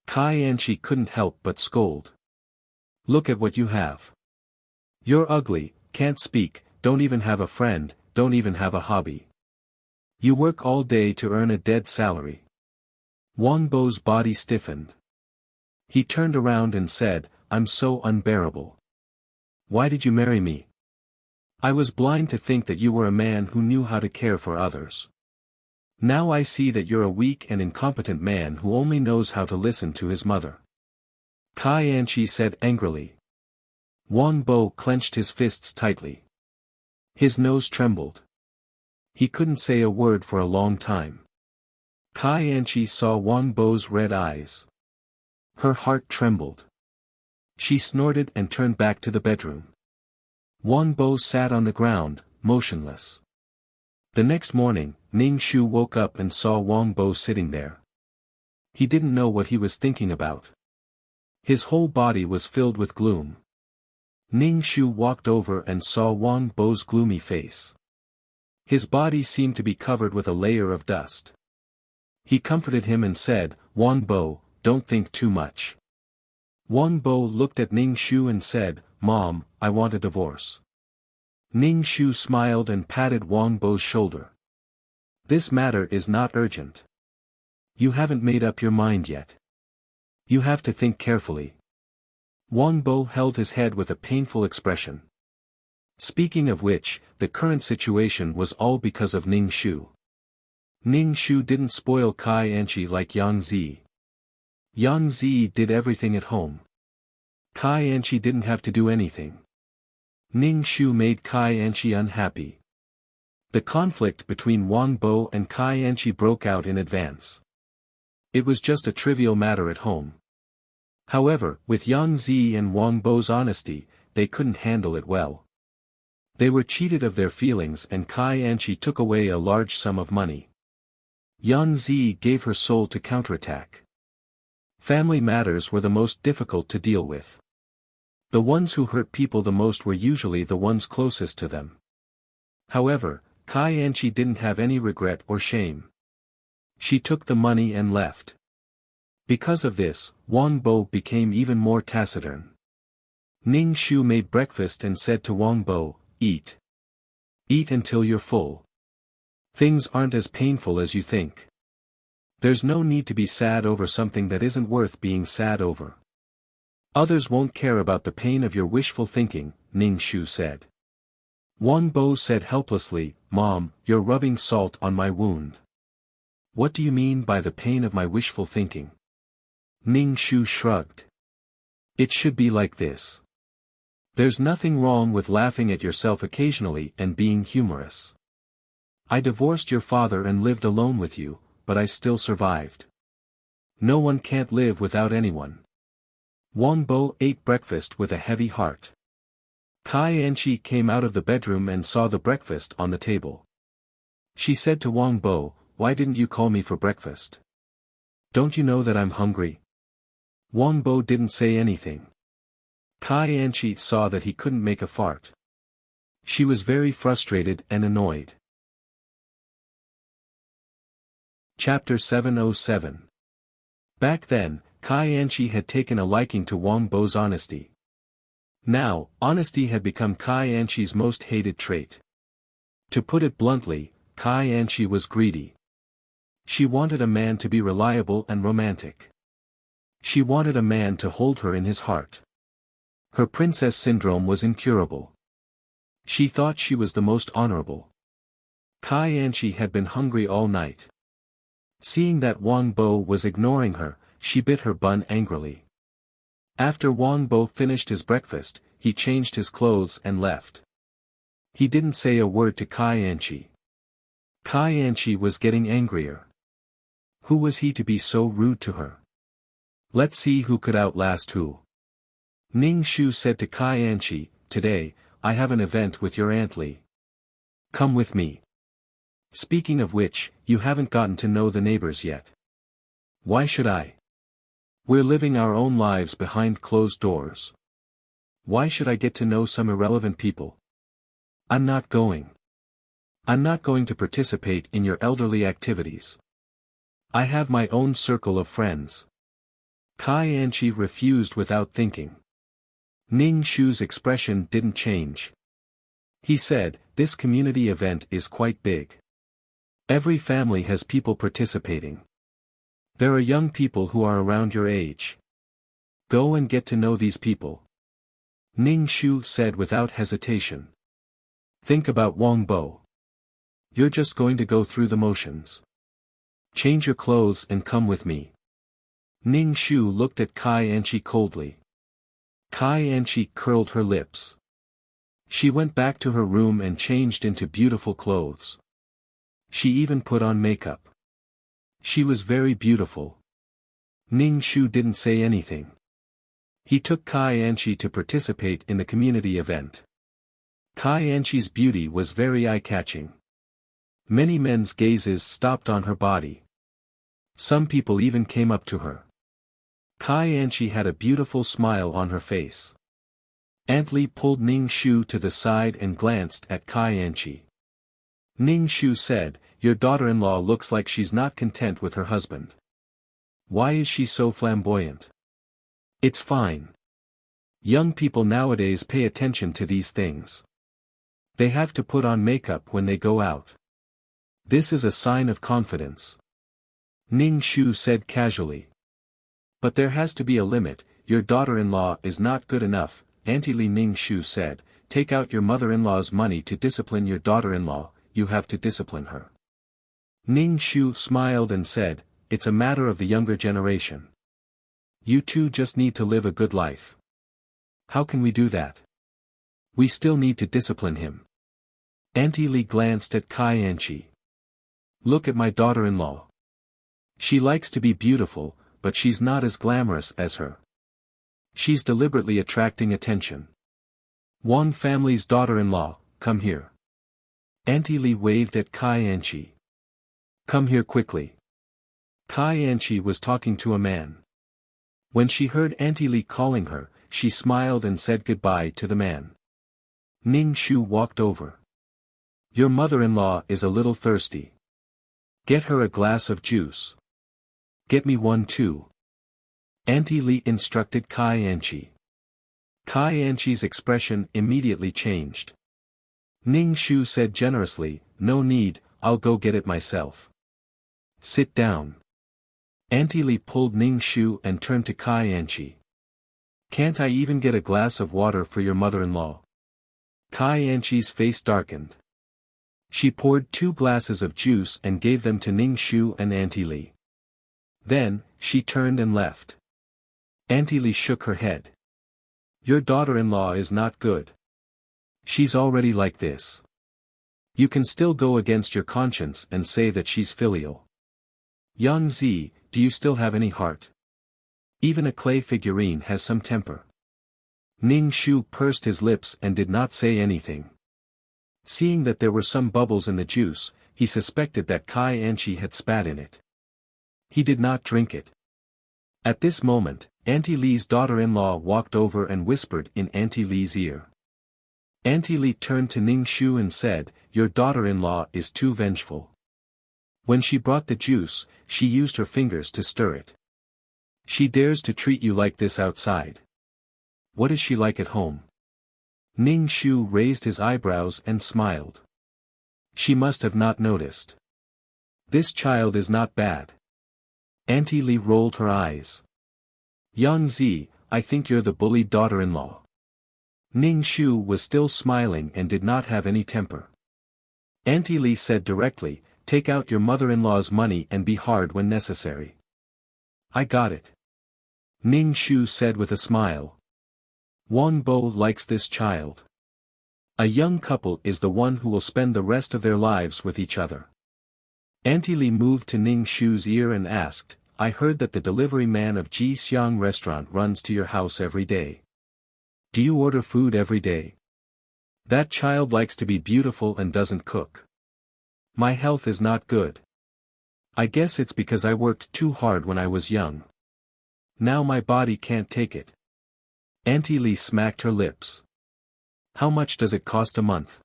Kai Anchi couldn't help but scold. "Look at what you have. You're ugly, can't speak, don't even have a friend, don't even have a hobby. You work all day to earn a dead salary." Wang Bo's body stiffened. He turned around and said, "I'm so unbearable. Why did you marry me? I was blind to think that you were a man who knew how to care for others. Now I see that you're a weak and incompetent man who only knows how to listen to his mother." Kai Anchi said angrily. Wang Bo clenched his fists tightly. His nose trembled. He couldn't say a word for a long time. Kai Anchi saw Wang Bo's red eyes. Her heart trembled. She snorted and turned back to the bedroom. Wang Bo sat on the ground, motionless. The next morning, Ning Shu woke up and saw Wang Bo sitting there. He didn't know what he was thinking about. His whole body was filled with gloom. Ning Shu walked over and saw Wang Bo's gloomy face. His body seemed to be covered with a layer of dust. He comforted him and said, "Wang Bo, don't think too much." Wang Bo looked at Ning Shu and said, "Mom, I want a divorce." Ning Shu smiled and patted Wang Bo's shoulder. "This matter is not urgent. You haven't made up your mind yet. You have to think carefully." Wang Bo held his head with a painful expression. Speaking of which, the current situation was all because of Ning Shu. Ning Shu didn't spoil Kai Anchi like Yang Zi. Yang Zi did everything at home. Kai Anchi didn't have to do anything. Ning Shu made Kai Anchi unhappy. The conflict between Wang Bo and Kai Anchi broke out in advance. It was just a trivial matter at home. However, with Yang Zi and Wang Bo's honesty, they couldn't handle it well. They were cheated of their feelings and Kai Anchi took away a large sum of money. Yang Zi gave her soul to counterattack. Family matters were the most difficult to deal with. The ones who hurt people the most were usually the ones closest to them. However, Kai Anchi didn't have any regret or shame. She took the money and left. Because of this, Wang Bo became even more taciturn. Ning Shu made breakfast and said to Wang Bo, "Eat. Eat until you're full. Things aren't as painful as you think. There's no need to be sad over something that isn't worth being sad over. Others won't care about the pain of your wishful thinking," Ning Shu said. Wang Bo said helplessly, "Mom, you're rubbing salt on my wound." "What do you mean by the pain of my wishful thinking?" Ning Shu shrugged. "It should be like this. There's nothing wrong with laughing at yourself occasionally and being humorous. I divorced your father and lived alone with you, but I still survived. No one can't live without anyone." Wang Bo ate breakfast with a heavy heart. Kai Anchi came out of the bedroom and saw the breakfast on the table. She said to Wang Bo, "Why didn't you call me for breakfast? Don't you know that I'm hungry?" Wang Bo didn't say anything. Kai Anchi saw that he couldn't make a fart. She was very frustrated and annoyed. Chapter 707. Back then, Kai Anchi had taken a liking to Wang Bo's honesty. Now, honesty had become Kai Anchi's most hated trait. To put it bluntly, Kai Anchi was greedy. She wanted a man to be reliable and romantic. She wanted a man to hold her in his heart. Her princess syndrome was incurable. She thought she was the most honorable. Kai Anchi had been hungry all night. Seeing that Wang Bo was ignoring her, she bit her bun angrily. After Wang Bo finished his breakfast, he changed his clothes and left. He didn't say a word to Kai Anchi. Kai Anchi was getting angrier. Who was he to be so rude to her? Let's see who could outlast who. Ning Shu said to Kai Anchi, "Today, I have an event with your Aunt Li. Come with me. Speaking of which, you haven't gotten to know the neighbors yet." "Why should I? We're living our own lives behind closed doors. Why should I get to know some irrelevant people? I'm not going. I'm not going to participate in your elderly activities. I have my own circle of friends." Kai Anchi refused without thinking. Ning Shu's expression didn't change. He said, "This community event is quite big. Every family has people participating. There are young people who are around your age. Go and get to know these people." Ning Shu said without hesitation. "Think about Wang Bo. You're just going to go through the motions. Change your clothes and come with me." Ning Shu looked at Kai Anchi coldly. Kai Anchi curled her lips. She went back to her room and changed into beautiful clothes. She even put on makeup. She was very beautiful. Ning Shu didn't say anything. He took Kai Anchi to participate in the community event. Kai Anchi's beauty was very eye-catching. Many men's gazes stopped on her body. Some people even came up to her. Kai Anchi had a beautiful smile on her face. Aunt Li pulled Ning Shu to the side and glanced at Kai Anchi. Ning Shu said, "Your daughter-in-law looks like she's not content with her husband. Why is she so flamboyant?" "It's fine. Young people nowadays pay attention to these things. They have to put on makeup when they go out. This is a sign of confidence," Ning Shu said casually. "But there has to be a limit. Your daughter-in-law is not good enough," Auntie Li Ning Shu said. "Take out your mother-in-law's money to discipline your daughter-in-law, you have to discipline her." Ning Shu smiled and said, "It's a matter of the younger generation. You two just need to live a good life." "How can we do that?" "We still need to discipline him." Auntie Li glanced at Kai Anchi. "Look at my daughter-in-law. She likes to be beautiful, but she's not as glamorous as her. She's deliberately attracting attention. Wang family's daughter-in-law, come here." Auntie Li waved at Kai Anchi. "Come here quickly." Kai Anchi was talking to a man. When she heard Auntie Li calling her, she smiled and said goodbye to the man. Ning Shu walked over. "Your mother-in-law is a little thirsty. Get her a glass of juice." "Get me one too," Auntie Li instructed Kai Anchi. Kai Anchi's expression immediately changed. Ning Shu said generously, "No need, I'll go get it myself." "Sit down." Auntie Li pulled Ning Shu and turned to Kai Anchi. "Can't I even get a glass of water for your mother-in-law?" Kai Anchi's face darkened. She poured 2 glasses of juice and gave them to Ning Shu and Auntie Li. Then, she turned and left. Auntie Li shook her head. "Your daughter-in-law is not good. She's already like this. You can still go against your conscience and say that she's filial. Yang Zi, do you still have any heart? Even a clay figurine has some temper." Ning Shu pursed his lips and did not say anything. Seeing that there were some bubbles in the juice, he suspected that Kai Anchi had spat in it. He did not drink it. At this moment, Auntie Li's daughter-in-law walked over and whispered in Auntie Li's ear. Auntie Li turned to Ning Shu and said, "Your daughter-in-law is too vengeful. When she brought the juice, she used her fingers to stir it. She dares to treat you like this outside. What is she like at home?" Ning Shu raised his eyebrows and smiled. "She must have not noticed. This child is not bad." Auntie Li rolled her eyes. "Yang Zi, I think you're the bullied daughter-in-law." Ning Shu was still smiling and did not have any temper. Auntie Li said directly, "Take out your mother-in-law's money and be hard when necessary." "I got it," Ning Shu said with a smile. "Wang Bo likes this child. A young couple is the one who will spend the rest of their lives with each other." Auntie Li moved to Ning Shu's ear and asked, "I heard that the delivery man of Ji Xiang restaurant runs to your house every day. Do you order food every day? That child likes to be beautiful and doesn't cook. My health is not good. I guess it's because I worked too hard when I was young. Now my body can't take it." Auntie Li smacked her lips. "How much does it cost a month?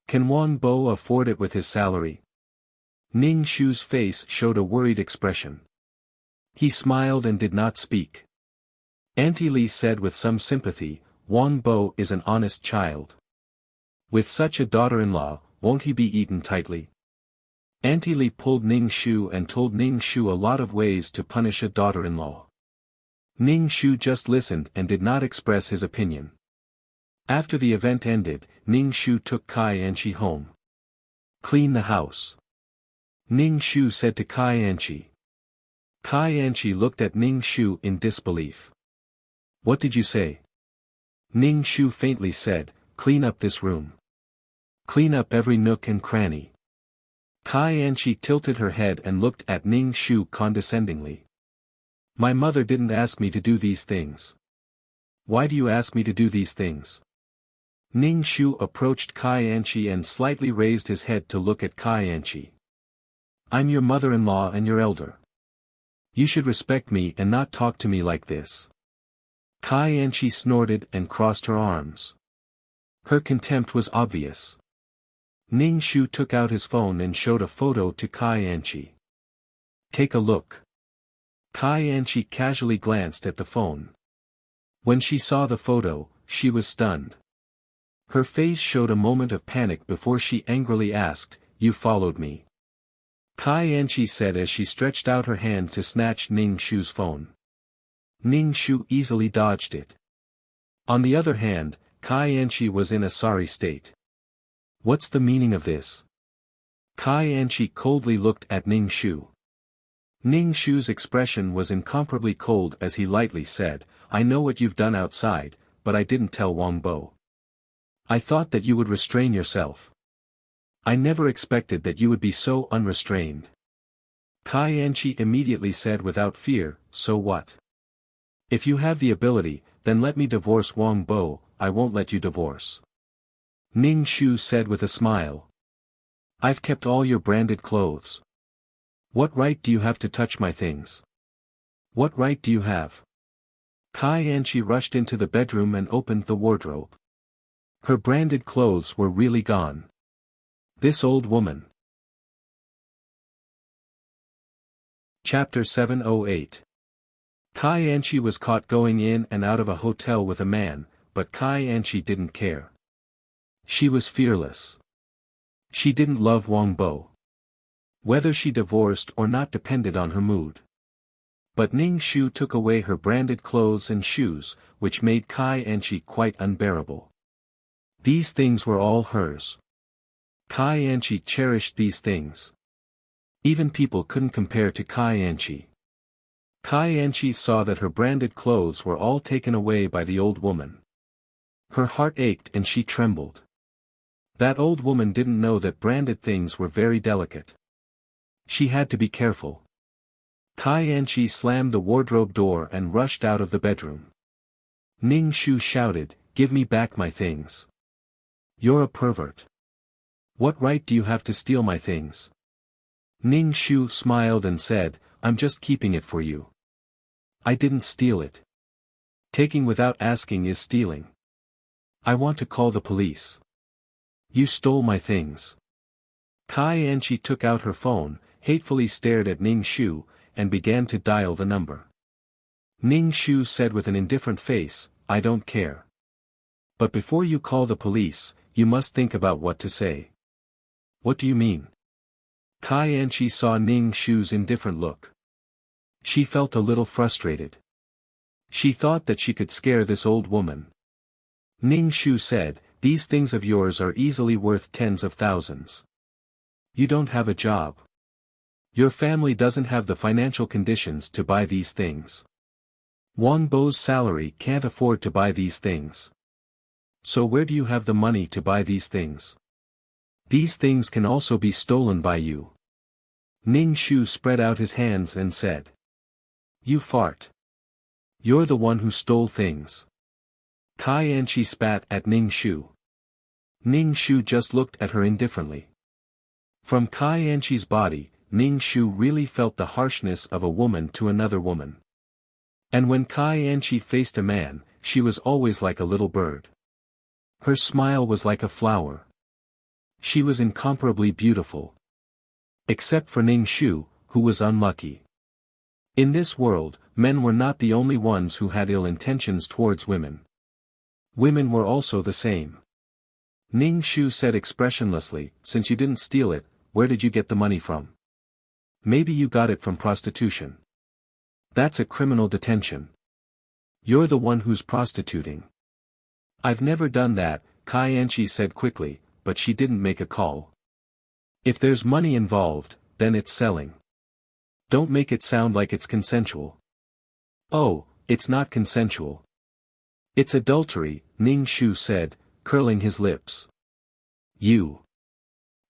Can Wang Bo afford it with his salary?" Ning Shu's face showed a worried expression. He smiled and did not speak. Auntie Li said with some sympathy, "Wang Bo is an honest child. With such a daughter-in-law, won't he be eaten tightly?" Auntie Li pulled Ning Shu and told Ning Shu a lot of ways to punish a daughter-in-law. Ning Shu just listened and did not express his opinion. After the event ended, Ning Shu took Kai Anchi home. "Clean the house," Ning Shu said to Kai Anchi. Kai Anchi looked at Ning Shu in disbelief. "What did you say?" Ning Shu faintly said, "Clean up this room. Clean up every nook and cranny." Kai Anchi tilted her head and looked at Ning Shu condescendingly. "My mother didn't ask me to do these things. Why do you ask me to do these things?" Ning Shu approached Kai Anchi and slightly raised his head to look at Kai Anchi. "I'm your mother-in-law and your elder. You should respect me and not talk to me like this." Kai Anchi snorted and crossed her arms. Her contempt was obvious. Ning Shu took out his phone and showed a photo to Kai Anchi. Take a look. Kai Anchi casually glanced at the phone. When she saw the photo, she was stunned. Her face showed a moment of panic before she angrily asked, "You followed me?" Kai Anchi said as she stretched out her hand to snatch Ning Shu's phone. Ning Shu easily dodged it. On the other hand, Kai Anchi was in a sorry state. What's the meaning of this? Kai Anchi coldly looked at Ning Shu. Ning Shu's expression was incomparably cold as he lightly said, "I know what you've done outside, but I didn't tell Wang Bo. I thought that you would restrain yourself. I never expected that you would be so unrestrained." Kai Anchi immediately said without fear, "So what? If you have the ability, then let me divorce Wang Bo, I won't let you divorce." Ning Shu said with a smile. "I've kept all your branded clothes. What right do you have to touch my things? What right do you have?" Kai Anchi rushed into the bedroom and opened the wardrobe. Her branded clothes were really gone. This old woman. Chapter 708. Kai Anchi was caught going in and out of a hotel with a man, but Kai Anchi didn't care. She was fearless. She didn't love Wang Bo. Whether she divorced or not depended on her mood. But Ning Shu took away her branded clothes and shoes, which made Kai Anchi quite unbearable. These things were all hers. Kai Anchi cherished these things. Even people couldn't compare to Kai Anchi. Kai Anchi saw that her branded clothes were all taken away by the old woman. Her heart ached and she trembled. That old woman didn't know that branded things were very delicate. She had to be careful. Kai Anchi slammed the wardrobe door and rushed out of the bedroom. Ning Shu shouted, "Give me back my things. You're a pervert. What right do you have to steal my things?" Ning Shu smiled and said, "I'm just keeping it for you. I didn't steal it. Taking without asking is stealing. I want to call the police. You stole my things." Kai Anchi took out her phone, hatefully stared at Ning Shu, and began to dial the number. Ning Shu said with an indifferent face, "I don't care. But before you call the police, you must think about what to say." "What do you mean?" Kai Anchi saw Ning Shu's indifferent look. She felt a little frustrated. She thought that she could scare this old woman. Ning Shu said, "These things of yours are easily worth tens of thousands. You don't have a job. Your family doesn't have the financial conditions to buy these things. Wang Bo's salary can't afford to buy these things. So where do you have the money to buy these things? These things can also be stolen by you." Ning Shu spread out his hands and said, "You fart. You're the one who stole things." Kai Anchi spat at Ning Shu. Ning Shu just looked at her indifferently. From Kai Anchi's body, Ning Shu really felt the harshness of a woman to another woman. And when Kai Anchi faced a man, she was always like a little bird. Her smile was like a flower. She was incomparably beautiful. Except for Ning Shu, who was unlucky. In this world, men were not the only ones who had ill intentions towards women. Women were also the same. Ning Shu said expressionlessly, "Since you didn't steal it, where did you get the money from? Maybe you got it from prostitution. That's a criminal detention. You're the one who's prostituting." "I've never done that," Kai Anchi said quickly, but she didn't make a call. If there's money involved, then it's selling. Don't make it sound like it's consensual. "Oh, it's not consensual. It's adultery," Ning Shu said, curling his lips. "You."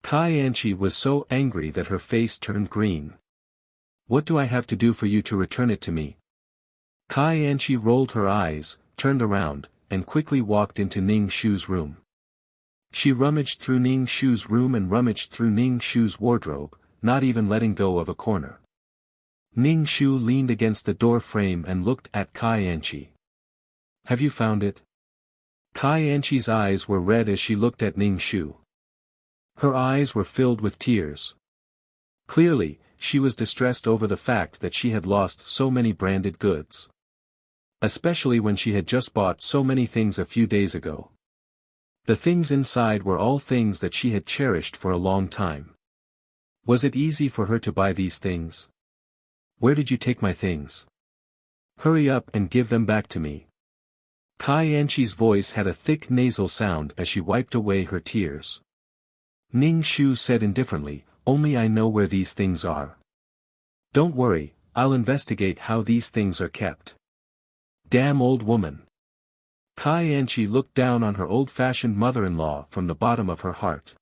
Kai Anchi was so angry that her face turned green. "What do I have to do for you to return it to me?" Kai Anchi rolled her eyes, turned around, and quickly walked into Ning Shu's room. She rummaged through Ning Shu's room and rummaged through Ning Shu's wardrobe, not even letting go of a corner. Ning Shu leaned against the door frame and looked at Kai Anchi. Have you found it? Kai Anchi's eyes were red as she looked at Ning Shu. Her eyes were filled with tears. Clearly, she was distressed over the fact that she had lost so many branded goods. Especially when she had just bought so many things a few days ago. The things inside were all things that she had cherished for a long time. Was it easy for her to buy these things? Where did you take my things? Hurry up and give them back to me. Kai Anchi's voice had a thick nasal sound as she wiped away her tears. Ning Shu said indifferently, only I know where these things are. Don't worry, I'll investigate how these things are kept. Damn old woman. Kai Anchi looked down on her old-fashioned mother-in-law from the bottom of her heart.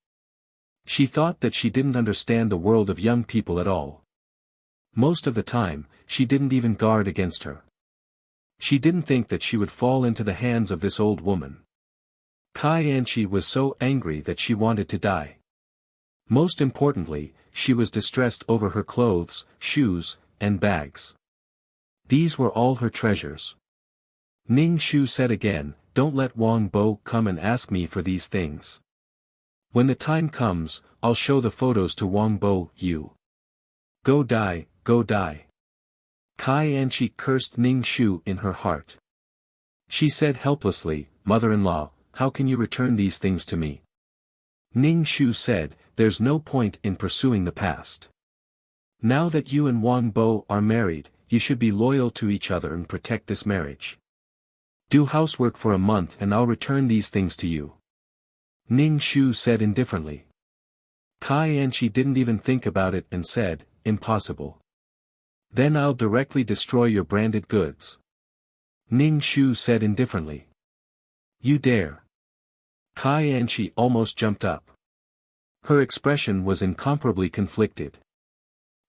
She thought that she didn't understand the world of young people at all. Most of the time, she didn't even guard against her. She didn't think that she would fall into the hands of this old woman. Kai Anchi was so angry that she wanted to die. Most importantly, she was distressed over her clothes, shoes, and bags. These were all her treasures. Ning Shu said again, don't let Wang Bo come and ask me for these things. When the time comes, I'll show the photos to Wang Bo, you. Go die, go die. Kai Anchi cursed Ning Shu in her heart. She said helplessly, mother-in-law, how can you return these things to me? Ning Shu said, there's no point in pursuing the past. Now that you and Wang Bo are married, you should be loyal to each other and protect this marriage. Do housework for a month and I'll return these things to you. Ning Shu said indifferently. Kai Anchi didn't even think about it and said, impossible. Then I'll directly destroy your branded goods. Ning Shu said indifferently. You dare. Kai Anchi almost jumped up. Her expression was incomparably conflicted.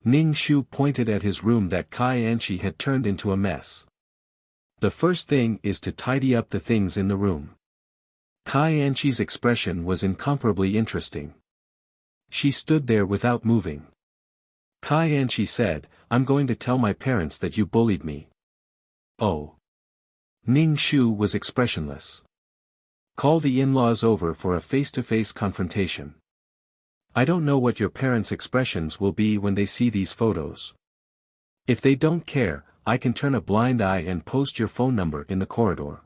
Ning Shu pointed at his room that Kai Anchi had turned into a mess. The first thing is to tidy up the things in the room. Kai Anchi's expression was incomparably interesting. She stood there without moving. Kai Anchi said, I'm going to tell my parents that you bullied me. Oh. Ning Shu was expressionless. Call the in-laws over for a face-to-face confrontation. I don't know what your parents' expressions will be when they see these photos. If they don't care, I can turn a blind eye and post your phone number in the corridor.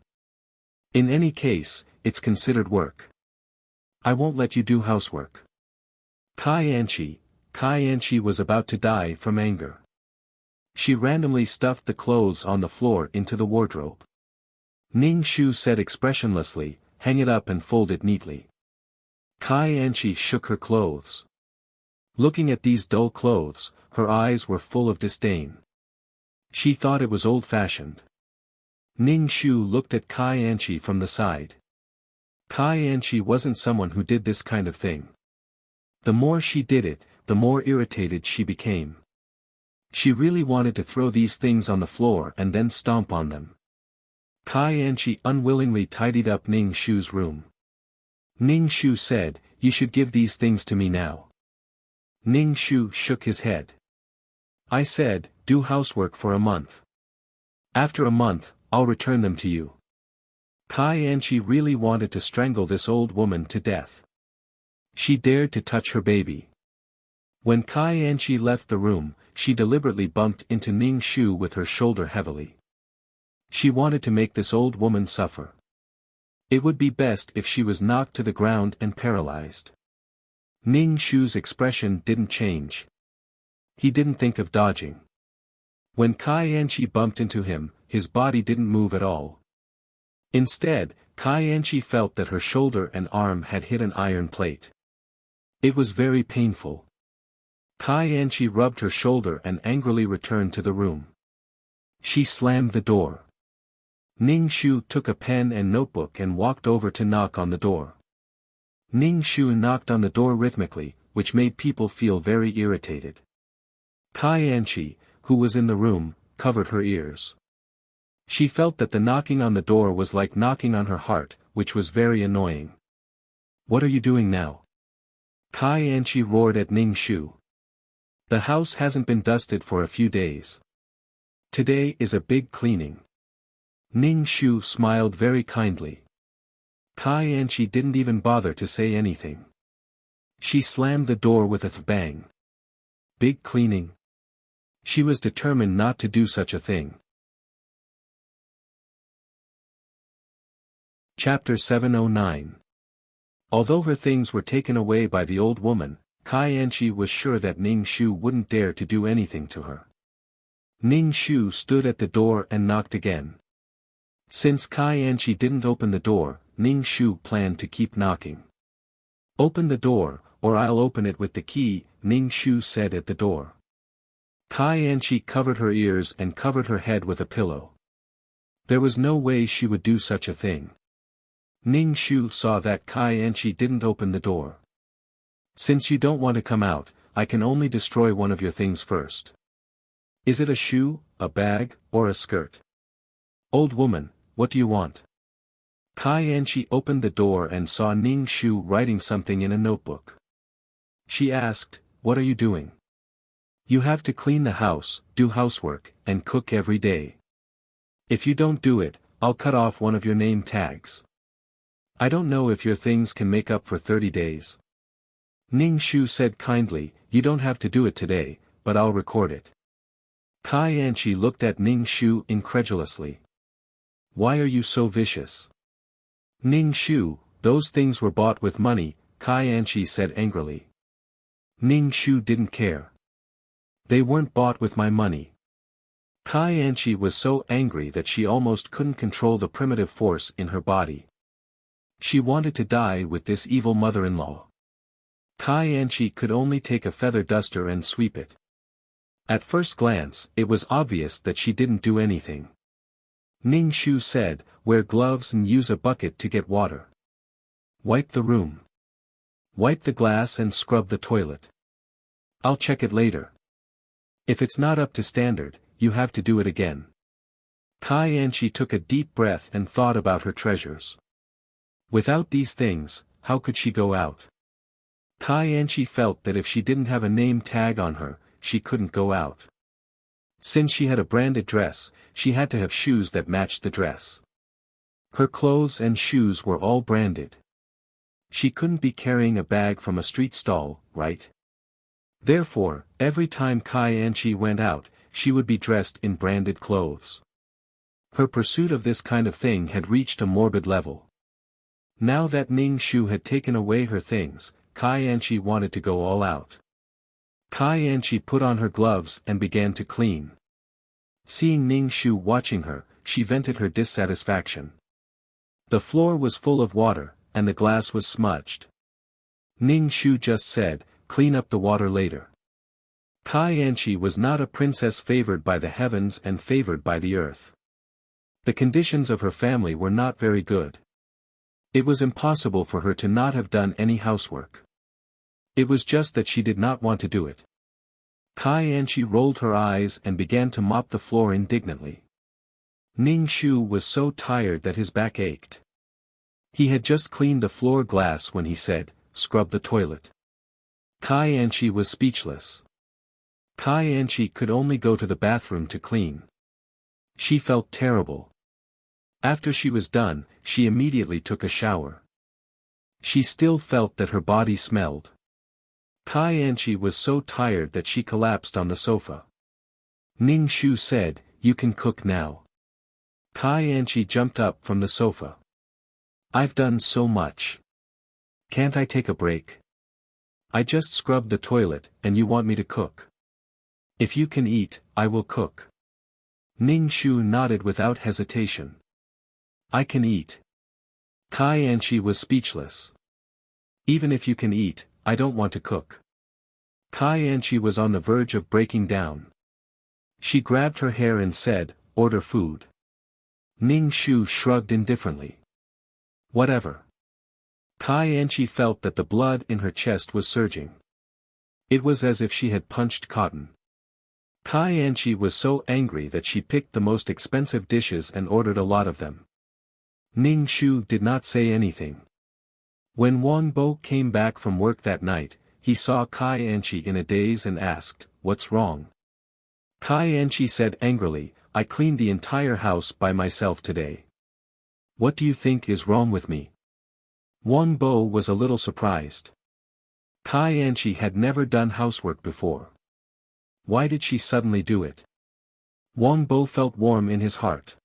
In any case, it's considered work. I won't let you do housework. Kai Anchi was about to die from anger. She randomly stuffed the clothes on the floor into the wardrobe. Ning Shu said expressionlessly, hang it up and fold it neatly. Kai Anchi shook her clothes. Looking at these dull clothes, her eyes were full of disdain. She thought it was old-fashioned. Ning Shu looked at Kai Anchi from the side. Kai Anchi wasn't someone who did this kind of thing. The more she did it, the more irritated she became. She really wanted to throw these things on the floor and then stomp on them. Kai Anchi unwillingly tidied up Ning Shu's room. Ning Shu said, you should give these things to me now. Ning Shu shook his head. I said, do housework for a month. After a month, I'll return them to you. Kai Anchi really wanted to strangle this old woman to death. She dared to touch her baby. When Kai Anchi left the room, she deliberately bumped into Ning Shu with her shoulder heavily. She wanted to make this old woman suffer. It would be best if she was knocked to the ground and paralyzed. Ning Shu's expression didn't change. He didn't think of dodging. When Kai Anchi bumped into him, his body didn't move at all. Instead, Kai Anchi felt that her shoulder and arm had hit an iron plate. It was very painful. Kai Anchi rubbed her shoulder and angrily returned to the room. She slammed the door. Ning Shu took a pen and notebook and walked over to knock on the door. Ning Shu knocked on the door rhythmically, which made people feel very irritated. Kai Anchi, who was in the room, covered her ears. She felt that the knocking on the door was like knocking on her heart, which was very annoying. What are you doing now? Kai Anchi roared at Ning Shu. The house hasn't been dusted for a few days. Today is a big cleaning. Ning Shu smiled very kindly. Kai Anchi didn't even bother to say anything. She slammed the door with a bang. Big cleaning. She was determined not to do such a thing. Chapter 709. Although her things were taken away by the old woman, Kai Anchi was sure that Ning Shu wouldn't dare to do anything to her. Ning Shu stood at the door and knocked again. Since Kai Anchi didn't open the door, Ning Shu planned to keep knocking. "Open the door, or I'll open it with the key," Ning Shu said at the door. Kai Anchi covered her ears and covered her head with a pillow. There was no way she would do such a thing. Ning Shu saw that Kai Anchi didn't open the door. "Since you don't want to come out, I can only destroy one of your things first. Is it a shoe, a bag, or a skirt? Old woman, what do you want?" Kai Anchi opened the door and saw Ning Shu writing something in a notebook. She asked, "What are you doing?" "You have to clean the house, do housework, and cook every day. If you don't do it, I'll cut off one of your name tags. I don't know if your things can make up for 30 days. Ning Shu said kindly, "You don't have to do it today, but I'll record it." Kai Anchi looked at Ning Shu incredulously. "Why are you so vicious?" "Ning Shu, those things were bought with money," Kai Anchi said angrily. Ning Shu didn't care. "They weren't bought with my money." Kai Anchi was so angry that she almost couldn't control the primitive force in her body. She wanted to die with this evil mother-in-law. Kai Anchi could only take a feather duster and sweep it. At first glance, it was obvious that she didn't do anything. Ning Shu said, "Wear gloves and use a bucket to get water. Wipe the room. Wipe the glass and scrub the toilet. I'll check it later. If it's not up to standard, you have to do it again." Kai Anchi took a deep breath and thought about her treasures. Without these things, how could she go out? Kai Anchi felt that if she didn't have a name tag on her, she couldn't go out. Since she had a branded dress, she had to have shoes that matched the dress. Her clothes and shoes were all branded. She couldn't be carrying a bag from a street stall, right? Therefore, every time Kai Anchi went out, she would be dressed in branded clothes. Her pursuit of this kind of thing had reached a morbid level. Now that Ning Shu had taken away her things, Kai Anchi wanted to go all out. Kai Anchi put on her gloves and began to clean. Seeing Ning Shu watching her, she vented her dissatisfaction. The floor was full of water, and the glass was smudged. Ning Shu just said, "Clean up the water later." Kai Anchi was not a princess favored by the heavens and favored by the earth. The conditions of her family were not very good. It was impossible for her to not have done any housework. It was just that she did not want to do it. Kai Anchi rolled her eyes and began to mop the floor indignantly. Ning Shu was so tired that his back ached. He had just cleaned the floor glass when he said, "Scrub the toilet." Kai Anchi was speechless. Kai Anchi could only go to the bathroom to clean. She felt terrible. After she was done, she immediately took a shower. She still felt that her body smelled. Kai Anchi was so tired that she collapsed on the sofa. Ning Shu said, "You can cook now." Kai Anchi jumped up from the sofa. "I've done so much. Can't I take a break? I just scrubbed the toilet, and you want me to cook? If you can eat, I will cook." Ning Shu nodded without hesitation. "I can eat." Kai Anchi was speechless. "Even if you can eat, I don't want to cook." Kai Anchi was on the verge of breaking down. She grabbed her hair and said, "Order food." Ning Shu shrugged indifferently. "Whatever." Kai Anchi felt that the blood in her chest was surging. It was as if she had punched cotton. Kai Anchi was so angry that she picked the most expensive dishes and ordered a lot of them. Ning Shu did not say anything. When Wang Bo came back from work that night, he saw Kai Anchi in a daze and asked, "What's wrong?" Kai Anchi said angrily, I cleaned the entire house by myself today. What do you think is wrong with me? Wang Bo was a little surprised. Kai Anchi had never done housework before. Why did she suddenly do it? Wang Bo felt warm in his heart.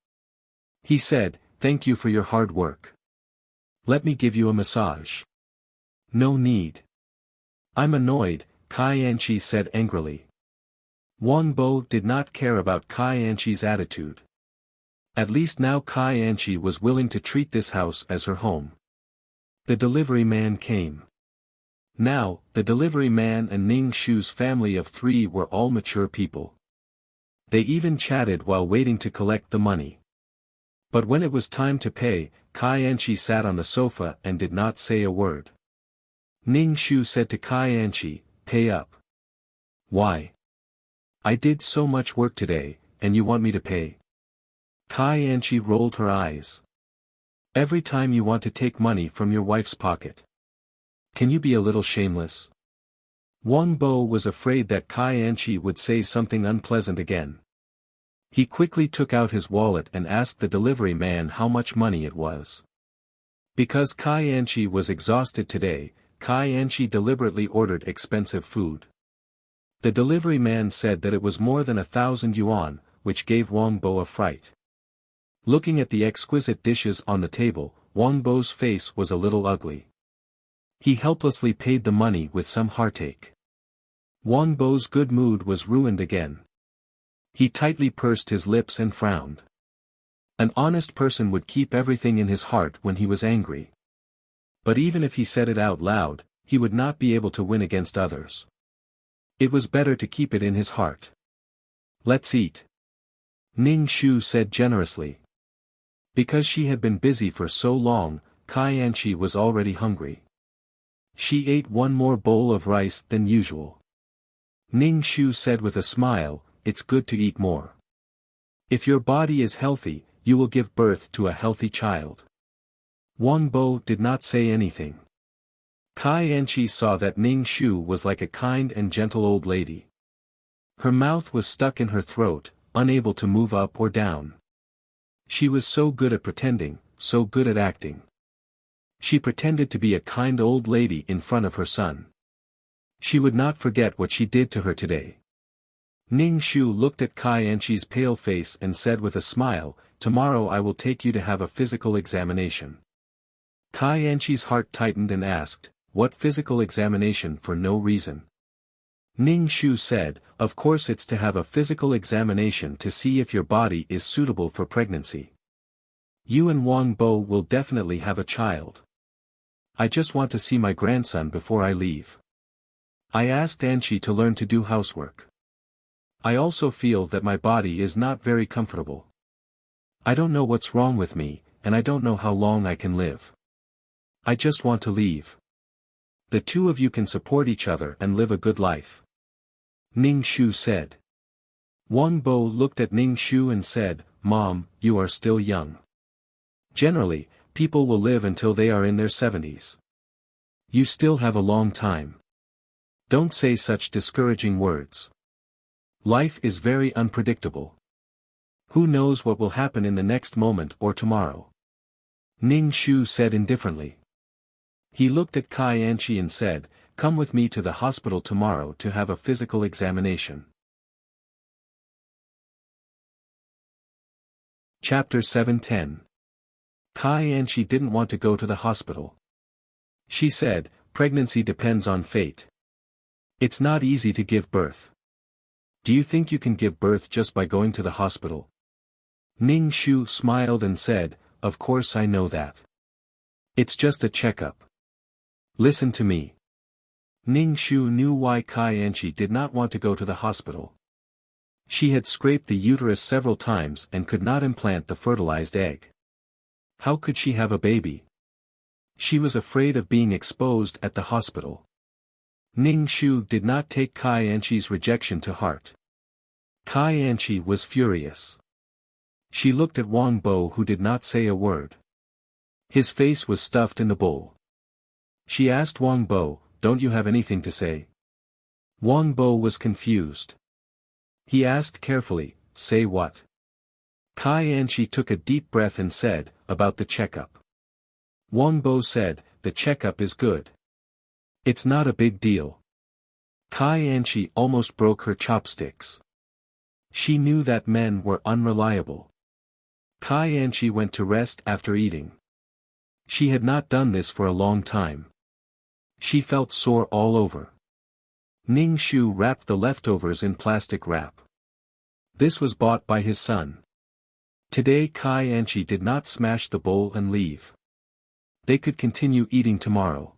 He said, "Thank you for your hard work. Let me give you a massage." "No need. I'm annoyed," Kai Anchi said angrily. Wang Bo did not care about Kai Anchi's attitude. At least now Kai Anchi was willing to treat this house as her home. The delivery man came. Now, the delivery man and Ning Shu's family of 3 were all mature people. They even chatted while waiting to collect the money. But when it was time to pay, Kai Anchi sat on the sofa and did not say a word. Ning Shu said to Kai Anchi, "Pay up." "Why? I did so much work today, and you want me to pay?" Kai Anchi rolled her eyes. "Every time you want to take money from your wife's pocket. Can you be a little shameless?" Wang Bo was afraid that Kai Anchi would say something unpleasant again. He quickly took out his wallet and asked the delivery man how much money it was. Because Kai Anchi was exhausted today, Kai Anchi deliberately ordered expensive food. The delivery man said that it was more than 1,000 yuan, which gave Wang Bo a fright. Looking at the exquisite dishes on the table, Wang Bo's face was a little ugly. He helplessly paid the money with some heartache. Wang Bo's good mood was ruined again. He tightly pursed his lips and frowned. An honest person would keep everything in his heart when he was angry. But even if he said it out loud, he would not be able to win against others. It was better to keep it in his heart. "Let's eat," Ning Shu said generously. Because she had been busy for so long, Kai Anchi was already hungry. She ate one more bowl of rice than usual. Ning Shu said with a smile, "It's good to eat more. If your body is healthy, you will give birth to a healthy child." Wang Bo did not say anything. Kai Anchi saw that Ning Shu was like a kind and gentle old lady. Her mouth was stuck in her throat, unable to move up or down. She was so good at pretending, so good at acting. She pretended to be a kind old lady in front of her son. She would not forget what she did to her today. Ning Shu looked at Kai Anchi's pale face and said with a smile, "Tomorrow I will take you to have a physical examination." Kai Anchi's heart tightened and asked, "What physical examination for no reason?" Ning Shu said, "Of course it's to have a physical examination to see if your body is suitable for pregnancy. You and Wang Bo will definitely have a child. I just want to see my grandson before I leave. I asked Anchi to learn to do housework. I also feel that my body is not very comfortable. I don't know what's wrong with me, and I don't know how long I can live. I just want to leave. The two of you can support each other and live a good life." Ning Shu said. Wang Bo looked at Ning Shu and said, "Mom, you are still young. Generally, people will live until they are in their 70s. You still have a long time. Don't say such discouraging words. Life is very unpredictable. Who knows what will happen in the next moment or tomorrow?" Ning Shu said indifferently. He looked at Kai Anchi and said, "Come with me to the hospital tomorrow to have a physical examination." Chapter 7:10. Kai Anchi didn't want to go to the hospital. She said, "Pregnancy depends on fate. It's not easy to give birth. Do you think you can give birth just by going to the hospital?" Ning Shu smiled and said, "Of course I know that. It's just a checkup. Listen to me." Ning Shu knew why Kai Anchi did not want to go to the hospital. She had scraped the uterus several times and could not implant the fertilized egg. How could she have a baby? She was afraid of being exposed at the hospital. Ning Shu did not take Kai Anchi's rejection to heart. Kai Anchi was furious. She looked at Wang Bo, who did not say a word. His face was stuffed in the bowl. She asked Wang Bo, "Don't you have anything to say?" Wang Bo was confused. He asked carefully, "Say what?" Kai Anchi took a deep breath and said, about the checkup. Wang Bo said, the checkup is good. It's not a big deal. Kai Anchi almost broke her chopsticks. She knew that men were unreliable. Kai Anchi went to rest after eating. She had not done this for a long time. She felt sore all over. Ning Shu wrapped the leftovers in plastic wrap. This was bought by his son. Today Kai Anchi did not smash the bowl and leave. They could continue eating tomorrow.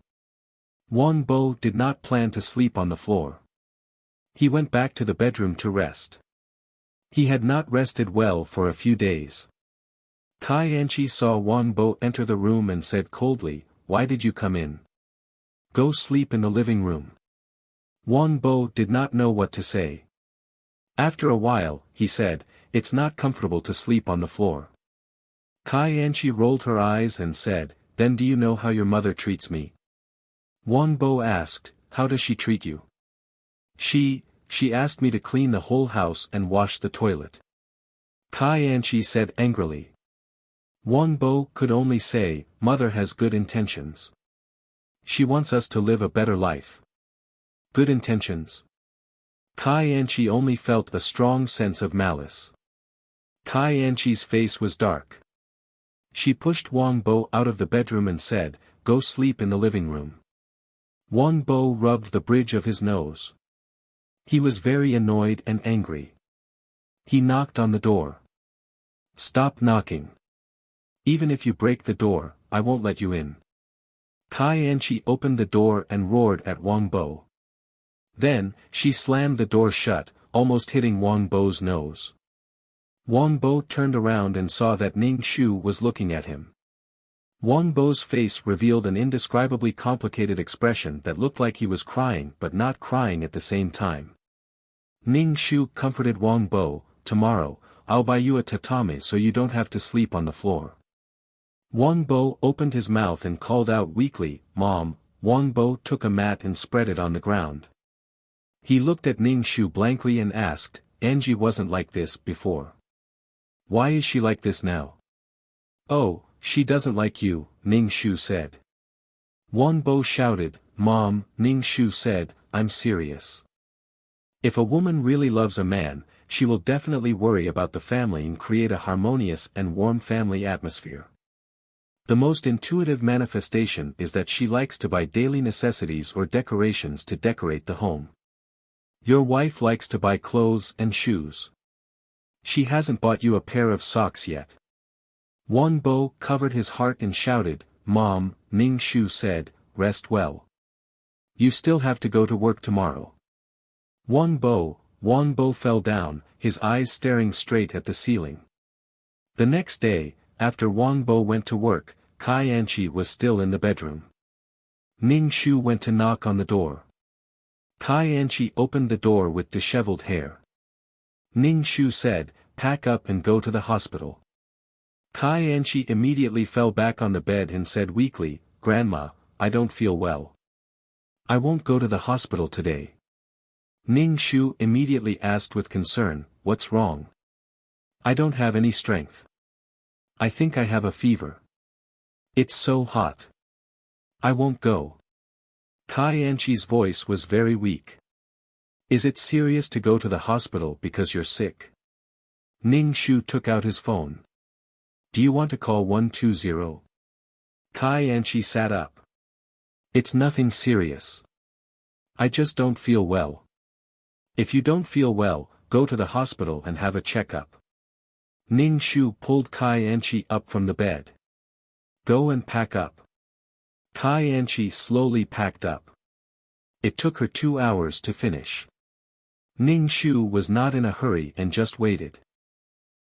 Wang Bo did not plan to sleep on the floor. He went back to the bedroom to rest. He had not rested well for a few days. Kai Anchi saw Wang Bo enter the room and said coldly, "Why did you come in? Go sleep in the living room." Wang Bo did not know what to say. After a while, he said, "It's not comfortable to sleep on the floor." Kai Anchi rolled her eyes and said, "Then do you know how your mother treats me?" Wang Bo asked, "How does she treat you?" She asked me to clean the whole house and wash the toilet." Kai Anchi said angrily. Wang Bo could only say, "Mother has good intentions. She wants us to live a better life." Good intentions? Kai Anchi only felt a strong sense of malice. Kai Anchi's face was dark. She pushed Wang Bo out of the bedroom and said, "Go sleep in the living room." Wang Bo rubbed the bridge of his nose. He was very annoyed and angry. He knocked on the door. "Stop knocking. Even if you break the door, I won't let you in." Kai Anchi opened the door and roared at Wang Bo. Then, she slammed the door shut, almost hitting Wang Bo's nose. Wang Bo turned around and saw that Ning Shu was looking at him. Wang Bo's face revealed an indescribably complicated expression that looked like he was crying but not crying at the same time. Ning Shu comforted Wang Bo, "Tomorrow, I'll buy you a tatami so you don't have to sleep on the floor." Wang Bo opened his mouth and called out weakly, "Mom." Wang Bo took a mat and spread it on the ground. He looked at Ning Shu blankly and asked, "Angie wasn't like this before. Why is she like this now?" "Oh, she doesn't like you," Ning Shu said. Wang Bo shouted, "Mom," Ning Shu said, "I'm serious. If a woman really loves a man, she will definitely worry about the family and create a harmonious and warm family atmosphere. The most intuitive manifestation is that she likes to buy daily necessities or decorations to decorate the home. Your wife likes to buy clothes and shoes. She hasn't bought you a pair of socks yet." Wang Bo covered his heart and shouted, "Mom," Ning Shu said, "Rest well. You still have to go to work tomorrow." Wang Bo fell down, his eyes staring straight at the ceiling. The next day, after Wang Bo went to work, Kai Anchi was still in the bedroom. Ning Shu went to knock on the door. Kai Anchi opened the door with disheveled hair. Ning Shu said, "Pack up and go to the hospital." Kai Anchi immediately fell back on the bed and said weakly, "Grandma, I don't feel well. I won't go to the hospital today." Ning Shu immediately asked with concern, "What's wrong?" "I don't have any strength. I think I have a fever. It's so hot. I won't go." Kai Anchi's voice was very weak. "Is it serious to go to the hospital because you're sick?" Ning Shu took out his phone. "Do you want to call 120? Kai Anchi sat up. "It's nothing serious. I just don't feel well." "If you don't feel well, go to the hospital and have a checkup." Ning Shu pulled Kai Anchi up from the bed. "Go and pack up." Kai Anchi slowly packed up. It took her 2 hours to finish. Ning Shu was not in a hurry and just waited.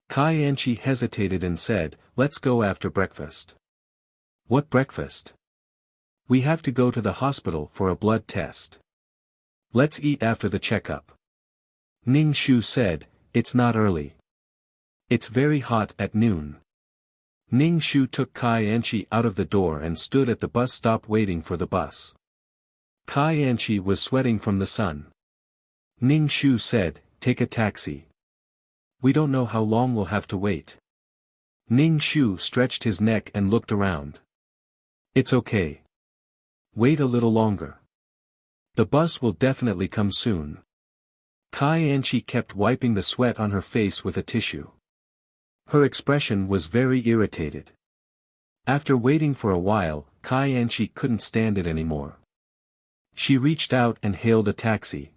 Kai Anchi hesitated and said, "Let's go after breakfast." "What breakfast?" "We have to go to the hospital for a blood test." "Let's eat after the checkup." Ning Shu said, "It's not early. It's very hot at noon." Ning Shu took Kai Anchi out of the door and stood at the bus stop waiting for the bus. Kai Anchi was sweating from the sun. Ning Shu said, "Take a taxi. We don't know how long we'll have to wait." Ning Shu stretched his neck and looked around. It's okay. Wait a little longer. The bus will definitely come soon. Kai Anchi kept wiping the sweat on her face with a tissue. Her expression was very irritated. After waiting for a while, Kai Anchi couldn't stand it anymore. She reached out and hailed a taxi.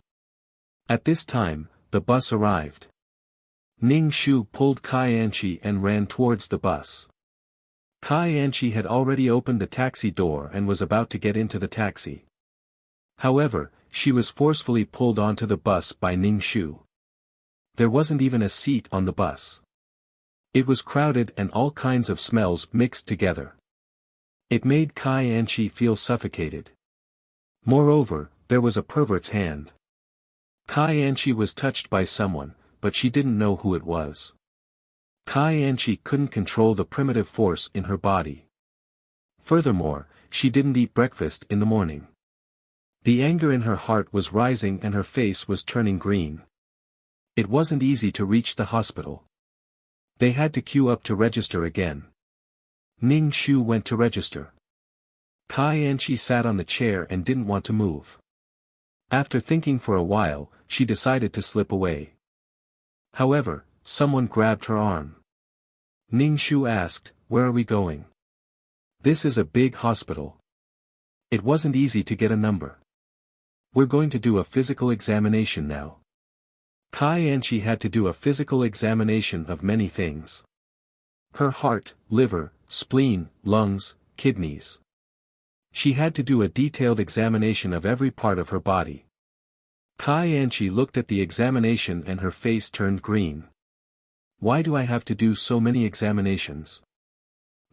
At this time, the bus arrived. Ning Shu pulled Kai Anchi and ran towards the bus. Kai Anchi had already opened the taxi door and was about to get into the taxi. However, she was forcefully pulled onto the bus by Ning Shu. There wasn't even a seat on the bus. It was crowded and all kinds of smells mixed together. It made Kai Anchi feel suffocated. Moreover, there was a pervert's hand. Kai Anchi was touched by someone, but she didn't know who it was. Kai Anchi couldn't control the primitive force in her body. Furthermore, she didn't eat breakfast in the morning. The anger in her heart was rising and her face was turning green. It wasn't easy to reach the hospital. They had to queue up to register again. Ning Shu went to register. Kai Anchi sat on the chair and didn't want to move. After thinking for a while, she decided to slip away. However, someone grabbed her arm. Ning Shu asked, "Where are we going?" "This is a big hospital. It wasn't easy to get a number. We're going to do a physical examination now." Kai Anchi had to do a physical examination of many things. Her heart, liver, spleen, lungs, kidneys. She had to do a detailed examination of every part of her body. Kai Anchi looked at the examination and her face turned green. "Why do I have to do so many examinations?"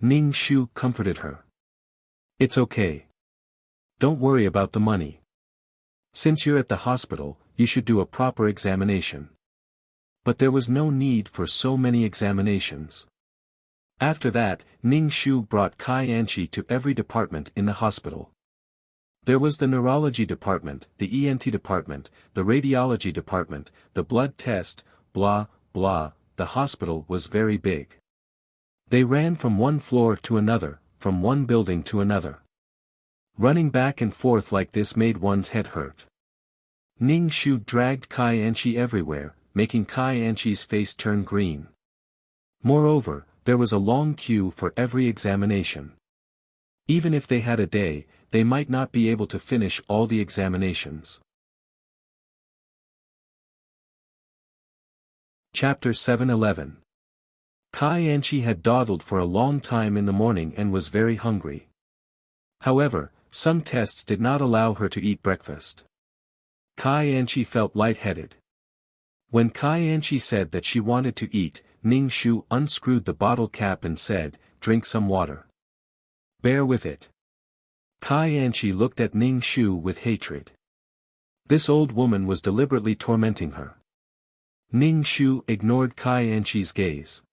Ning Shu comforted her. "It's okay. Don't worry about the money. Since you're at the hospital, you should do a proper examination." But there was no need for so many examinations. After that, Ning Shu brought Kai Anchi to every department in the hospital. There was the neurology department, the ENT department, the radiology department, the blood test, blah, blah. The hospital was very big. They ran from one floor to another, from one building to another. Running back and forth like this made one's head hurt. Ning Shu dragged Kai Anchi everywhere, making Kai Anchi's face turn green. Moreover, there was a long queue for every examination. Even if they had a day, they might not be able to finish all the examinations. Chapter 7:11. Kai Anchi had dawdled for a long time in the morning and was very hungry. However, some tests did not allow her to eat breakfast. Kai Anchi felt lightheaded. When Kai Anchi said that she wanted to eat, Ning Shu unscrewed the bottle cap and said, "Drink some water. Bear with it." Kai Anchi looked at Ning Shu with hatred. This old woman was deliberately tormenting her. Ning Shu ignored Kai Anchi's gaze.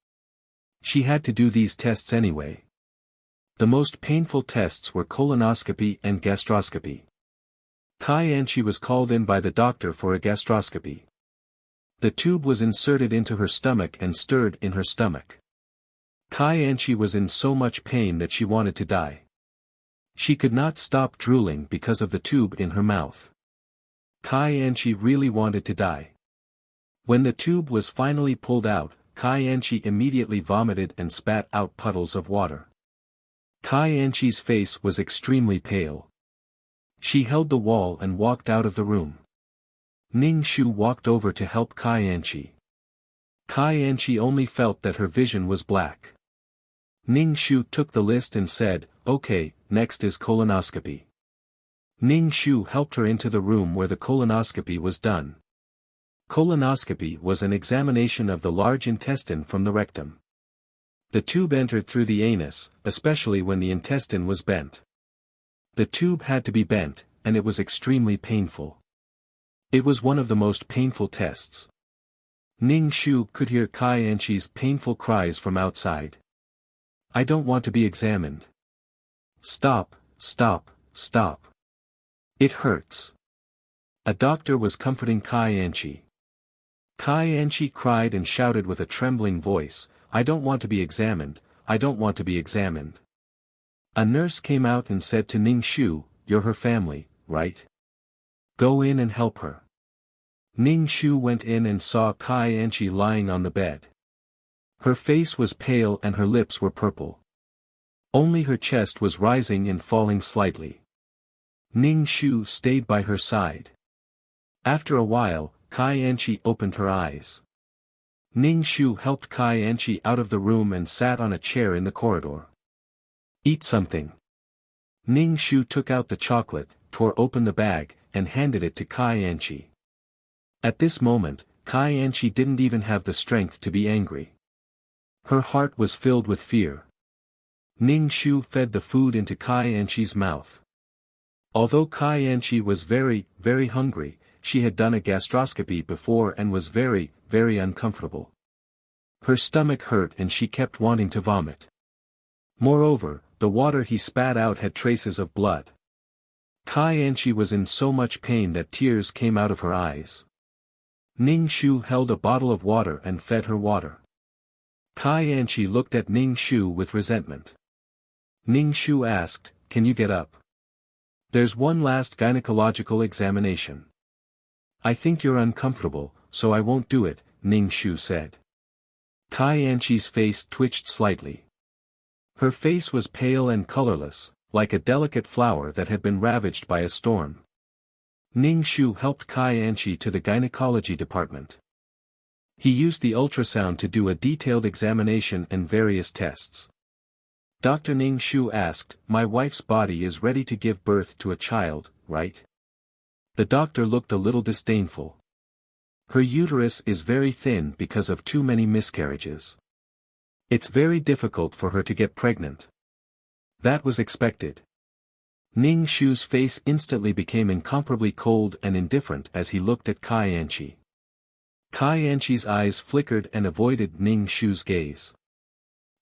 She had to do these tests anyway. The most painful tests were colonoscopy and gastroscopy. Kai Anchi was called in by the doctor for a gastroscopy. The tube was inserted into her stomach and stirred in her stomach. Kai Anchi was in so much pain that she wanted to die. She could not stop drooling because of the tube in her mouth. Kai Anchi really wanted to die. When the tube was finally pulled out, Kai Anchi immediately vomited and spat out puddles of water. Kai Anchi's face was extremely pale. She held the wall and walked out of the room. Ning Shu walked over to help Kai Anchi. Kai Anchi only felt that her vision was black. Ning Shu took the list and said, "Okay, next is colonoscopy." Ning Shu helped her into the room where the colonoscopy was done. Colonoscopy was an examination of the large intestine from the rectum. The tube entered through the anus, especially when the intestine was bent. The tube had to be bent, and it was extremely painful. It was one of the most painful tests. Ning Shu could hear Kai Anchi's painful cries from outside. "I don't want to be examined. Stop, stop, stop. It hurts." A doctor was comforting Kai Anchi. Kai Anchi cried and shouted with a trembling voice, I don't want to be examined, I don't want to be examined. A nurse came out and said to Ning Shu, you're her family, right? Go in and help her. Ning Shu went in and saw Kai Anchi lying on the bed. Her face was pale and her lips were purple. Only her chest was rising and falling slightly. Ning Shu stayed by her side. After a while, Kai Anchi opened her eyes. Ning Shu helped Kai Anchi out of the room and sat on a chair in the corridor. Eat something. Ning Shu took out the chocolate, tore open the bag, and handed it to Kai Anchi. At this moment, Kai Anchi didn't even have the strength to be angry. Her heart was filled with fear. Ning Shu fed the food into Kai Anchi's mouth. Although Kai Anchi was very, very hungry, she had done a gastroscopy before and was very, very uncomfortable. Her stomach hurt and she kept wanting to vomit. Moreover, the water he spat out had traces of blood. Kai Anchi was in so much pain that tears came out of her eyes. Ning Shu held a bottle of water and fed her water. Kai Anchi looked at Ning Shu with resentment. Ning Shu asked, can you get up? There's one last gynecological examination. I think you're uncomfortable, so I won't do it, Ning Shu said. Kai Anchi's face twitched slightly. Her face was pale and colorless, like a delicate flower that had been ravaged by a storm. Ning Shu helped Kai Anchi to the gynecology department. He used the ultrasound to do a detailed examination and various tests. Dr. Ning Shu asked, my wife's body is ready to give birth to a child, right? The doctor looked a little disdainful. Her uterus is very thin because of too many miscarriages. It's very difficult for her to get pregnant. That was expected. Ning Shu's face instantly became incomparably cold and indifferent as he looked at Kai Anchi. Kai Anchi's eyes flickered and avoided Ning Shu's gaze.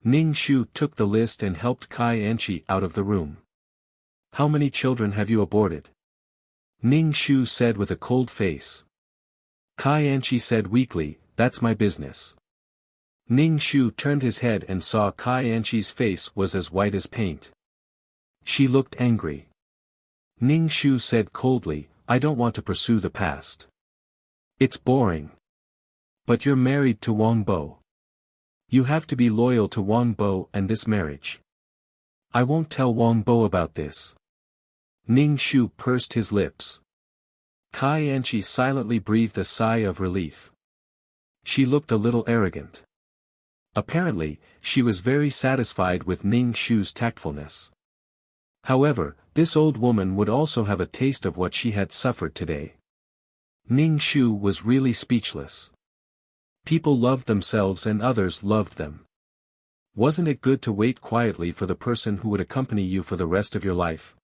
Ning Shu took the list and helped Kai Anchi out of the room. How many children have you aborted? Ning Shu said with a cold face. Kai Anchi said weakly, that's my business. Ning Shu turned his head and saw Kai Anchi's face was as white as paint. She looked angry. Ning Shu said coldly, I don't want to pursue the past. It's boring. But you're married to Wang Bo. You have to be loyal to Wang Bo and this marriage. I won't tell Wang Bo about this. Ning Shu pursed his lips. Kai Anchi silently breathed a sigh of relief. She looked a little arrogant. Apparently, she was very satisfied with Ning Shu's tactfulness. However, this old woman would also have a taste of what she had suffered today. Ning Shu was really speechless. People loved themselves and others loved them. Wasn't it good to wait quietly for the person who would accompany you for the rest of your life?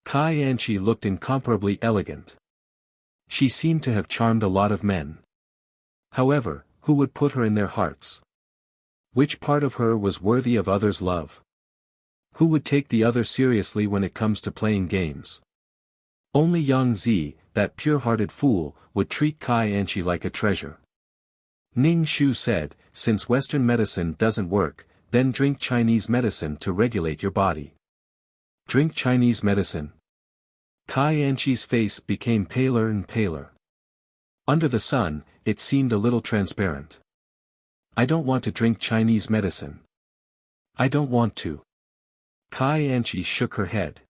Kai Anchi looked incomparably elegant. She seemed to have charmed a lot of men. However, who would put her in their hearts? Which part of her was worthy of others' love? Who would take the other seriously when it comes to playing games? Only Yang Zi, that pure-hearted fool, would treat Kai Anchi like a treasure. Ning Shu said, since Western medicine doesn't work, then drink Chinese medicine to regulate your body. Drink Chinese medicine. Kai Anchi's face became paler and paler. Under the sun, it seemed a little transparent. I don't want to drink Chinese medicine. I don't want to. Kai Anchi shook her head.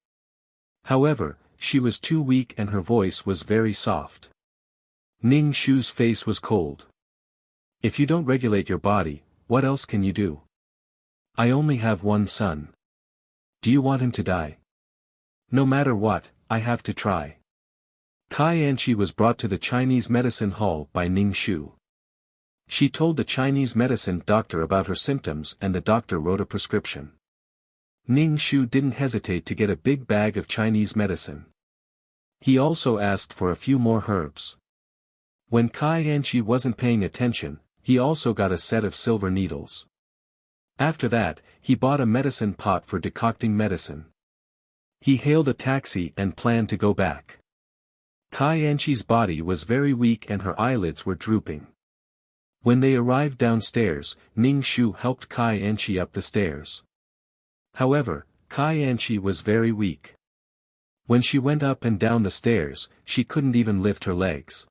However, she was too weak and her voice was very soft. Ning Shu's face was cold. If you don't regulate your body, what else can you do? I only have one son. Do you want him to die? No matter what, I have to try. Kai Anchi was brought to the Chinese medicine hall by Ning Shu. She told the Chinese medicine doctor about her symptoms and the doctor wrote a prescription. Ning Shu didn't hesitate to get a big bag of Chinese medicine. He also asked for a few more herbs. When Kai Anchi wasn't paying attention, he also got a set of silver needles. After that, he bought a medicine pot for decocting medicine. He hailed a taxi and planned to go back. Kai Anchi's body was very weak and her eyelids were drooping. When they arrived downstairs, Ning Shu helped Kai Anchi up the stairs. However, Kai Anchi was very weak. When she went up and down the stairs, she couldn't even lift her legs.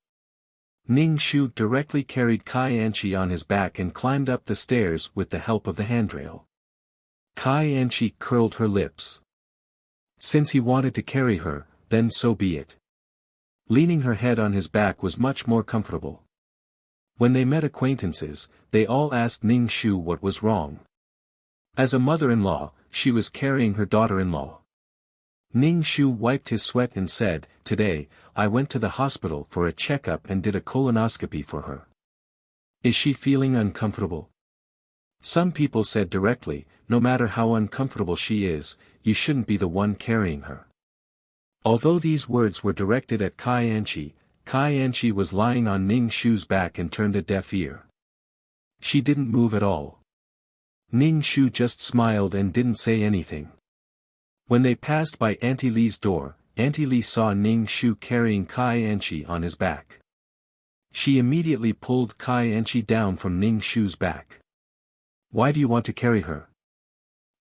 Ning Shu directly carried Kai Anchi on his back and climbed up the stairs with the help of the handrail. Kai Anchi curled her lips. Since he wanted to carry her, then so be it. Leaning her head on his back was much more comfortable. When they met acquaintances, they all asked Ning Shu what was wrong. As a mother-in-law, she was carrying her daughter-in-law. Ning Shu wiped his sweat and said, "Today, I went to the hospital for a checkup and did a colonoscopy for her. Is she feeling uncomfortable?" Some people said directly, "No matter how uncomfortable she is, you shouldn't be the one carrying her." Although these words were directed at Kai Anchi was lying on Ning Shu's back and turned a deaf ear. She didn't move at all. Ning Shu just smiled and didn't say anything. When they passed by Auntie Li's door, Auntie Li saw Ning Shu carrying Kai Anchi on his back. She immediately pulled Kai Anchi down from Ning Shu's back. "Why do you want to carry her?"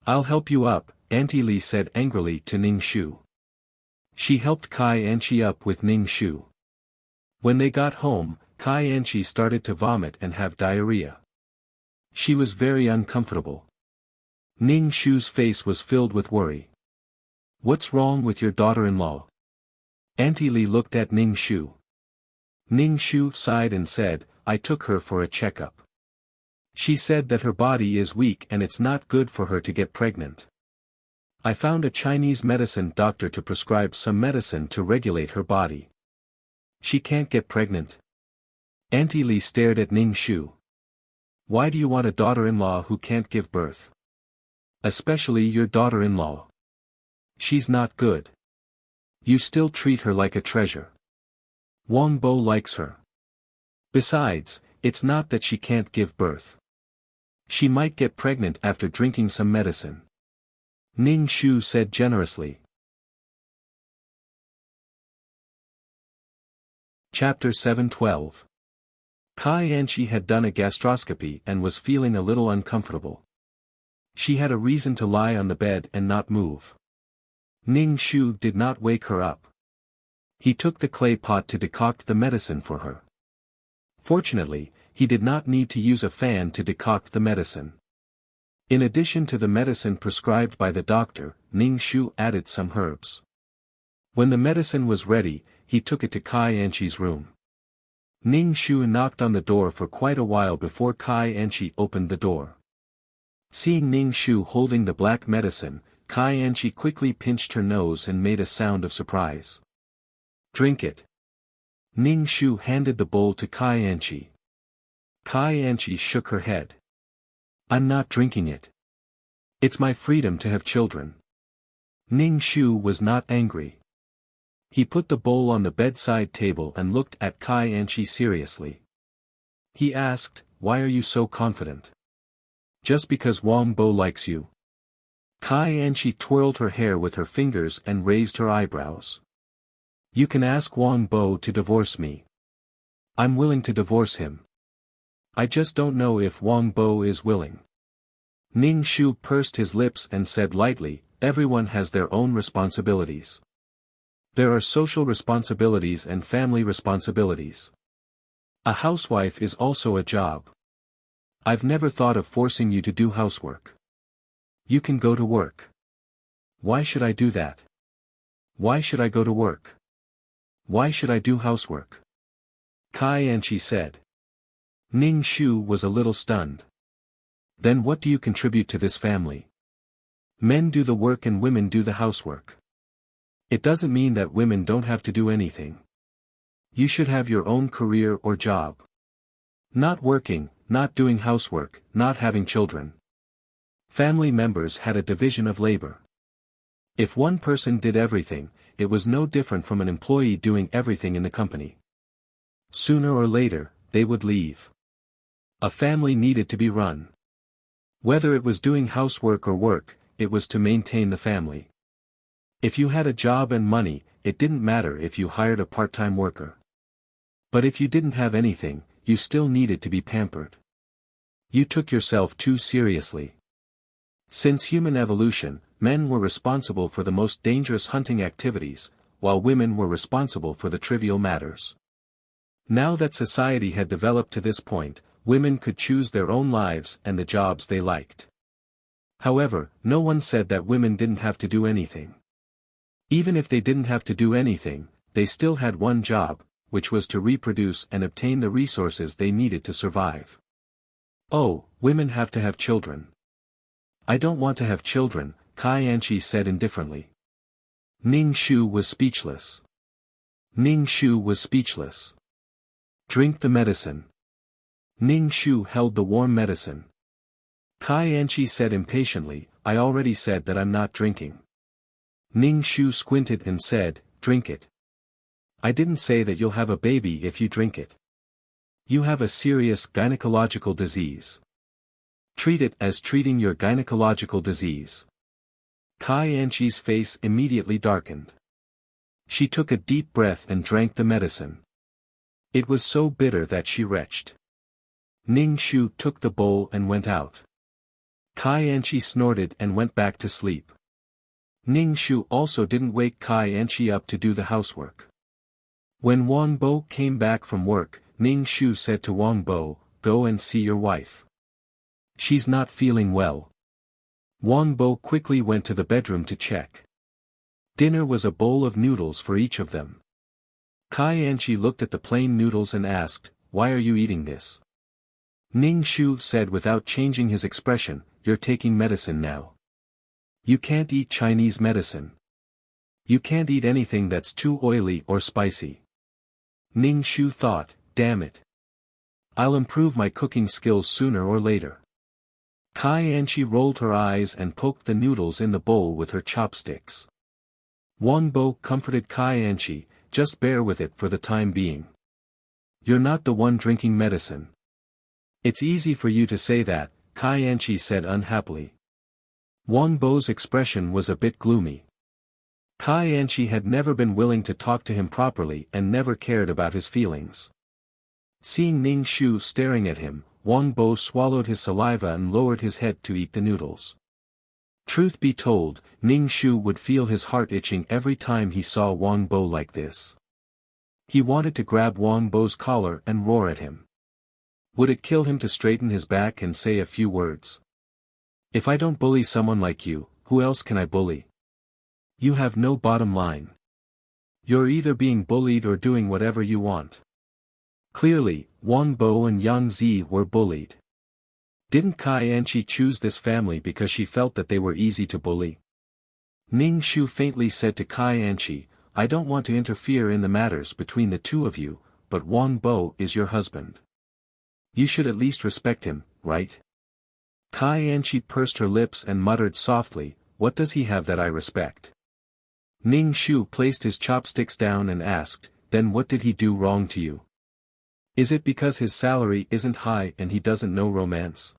"I'll help you up," Auntie Li said angrily to Ning Shu. She helped Kai Anchi up with Ning Shu. When they got home, Kai Anchi started to vomit and have diarrhea. She was very uncomfortable. Ning Shu's face was filled with worry. "What's wrong with your daughter-in-law?" Auntie Li looked at Ning Shu. Ning Shu sighed and said, "I took her for a checkup. She said that her body is weak and it's not good for her to get pregnant. I found a Chinese medicine doctor to prescribe some medicine to regulate her body. She can't get pregnant." Auntie Li stared at Ning Shu. "Why do you want a daughter-in-law who can't give birth? Especially your daughter-in-law. She's not good. You still treat her like a treasure. Wang Bo likes her. Besides, it's not that she can't give birth. She might get pregnant after drinking some medicine," Ning Shu said generously. Chapter 7:12. Kai Anchi had done a gastroscopy and was feeling a little uncomfortable. She had a reason to lie on the bed and not move. Ning Shu did not wake her up. He took the clay pot to decoct the medicine for her. Fortunately, he did not need to use a fan to decoct the medicine. In addition to the medicine prescribed by the doctor, Ning Shu added some herbs. When the medicine was ready, he took it to Kai Anchi's room. Ning Shu knocked on the door for quite a while before Kai Anchi opened the door. Seeing Ning Shu holding the black medicine, Kai Anchi quickly pinched her nose and made a sound of surprise. "Drink it." Ning Shu handed the bowl to Kai Anchi. Kai Anchi shook her head. "I'm not drinking it. It's my freedom to have children." Ning Shu was not angry. He put the bowl on the bedside table and looked at Kai Anchi seriously. He asked, "Why are you so confident? Just because Wang Bo likes you?" Kai Anchi twirled her hair with her fingers and raised her eyebrows. "You can ask Wang Bo to divorce me. I'm willing to divorce him. I just don't know if Wang Bo is willing." Ning Shu pursed his lips and said lightly, "Everyone has their own responsibilities. There are social responsibilities and family responsibilities. A housewife is also a job. I've never thought of forcing you to do housework. You can go to work." "Why should I do that? Why should I go to work? Why should I do housework?" Kai Anchi said. Ning Shu was a little stunned. "Then what do you contribute to this family? Men do the work and women do the housework. It doesn't mean that women don't have to do anything. You should have your own career or job. Not working, not doing housework, not having children." Family members had a division of labor. If one person did everything, it was no different from an employee doing everything in the company. Sooner or later, they would leave. A family needed to be run. Whether it was doing housework or work, it was to maintain the family. If you had a job and money, it didn't matter if you hired a part-time worker. But if you didn't have anything, you still needed to be pampered. You took yourself too seriously. Since human evolution, men were responsible for the most dangerous hunting activities, while women were responsible for the trivial matters. Now that society had developed to this point, women could choose their own lives and the jobs they liked. However, no one said that women didn't have to do anything. Even if they didn't have to do anything, they still had one job, which was to reproduce and obtain the resources they needed to survive. Oh, women have to have children. I don't want to have children, Kai Anchi said indifferently. Ning Shu was speechless. Ning Shu was speechless. Drink the medicine. Ning Shu held the warm medicine. Kai Anchi said impatiently, I already said that I'm not drinking. Ning Shu squinted and said, drink it. I didn't say that you'll have a baby if you drink it. You have a serious gynecological disease. Treat it as treating your gynecological disease. Kai Anchi's face immediately darkened. She took a deep breath and drank the medicine. It was so bitter that she retched. Ning Shu took the bowl and went out. Kai Anchi snorted and went back to sleep. Ning Shu also didn't wake Kai Anchi up to do the housework. When Wang Bo came back from work, Ning Shu said to Wang Bo, go and see your wife. She's not feeling well. Wang Bo quickly went to the bedroom to check. Dinner was a bowl of noodles for each of them. Kai Anchi looked at the plain noodles and asked, why are you eating this? Ning Shu said without changing his expression, you're taking medicine now. You can't eat Chinese medicine. You can't eat anything that's too oily or spicy. Ning Shu thought, damn it. I'll improve my cooking skills sooner or later. Kai Anchi rolled her eyes and poked the noodles in the bowl with her chopsticks. Wang Bo comforted Kai Anchi, just bear with it for the time being. You're not the one drinking medicine. It's easy for you to say that, Kai Anchi said unhappily. Wang Bo's expression was a bit gloomy. Kai Anchi had never been willing to talk to him properly and never cared about his feelings. Seeing Ning Shu staring at him, Wang Bo swallowed his saliva and lowered his head to eat the noodles. Truth be told, Ning Shu would feel his heart itching every time he saw Wang Bo like this. He wanted to grab Wang Bo's collar and roar at him. Would it kill him to straighten his back and say a few words? If I don't bully someone like you, who else can I bully? You have no bottom line. You're either being bullied or doing whatever you want. Clearly, Wang Bo and Yang Zi were bullied. Didn't Kai Anchi choose this family because she felt that they were easy to bully? Ning Shu faintly said to Kai Anchi, I don't want to interfere in the matters between the two of you, but Wang Bo is your husband. You should at least respect him, right? Kai Anchi pursed her lips and muttered softly, what does he have that I respect? Ning Shu placed his chopsticks down and asked, then what did he do wrong to you? Is it because his salary isn't high and he doesn't know romance?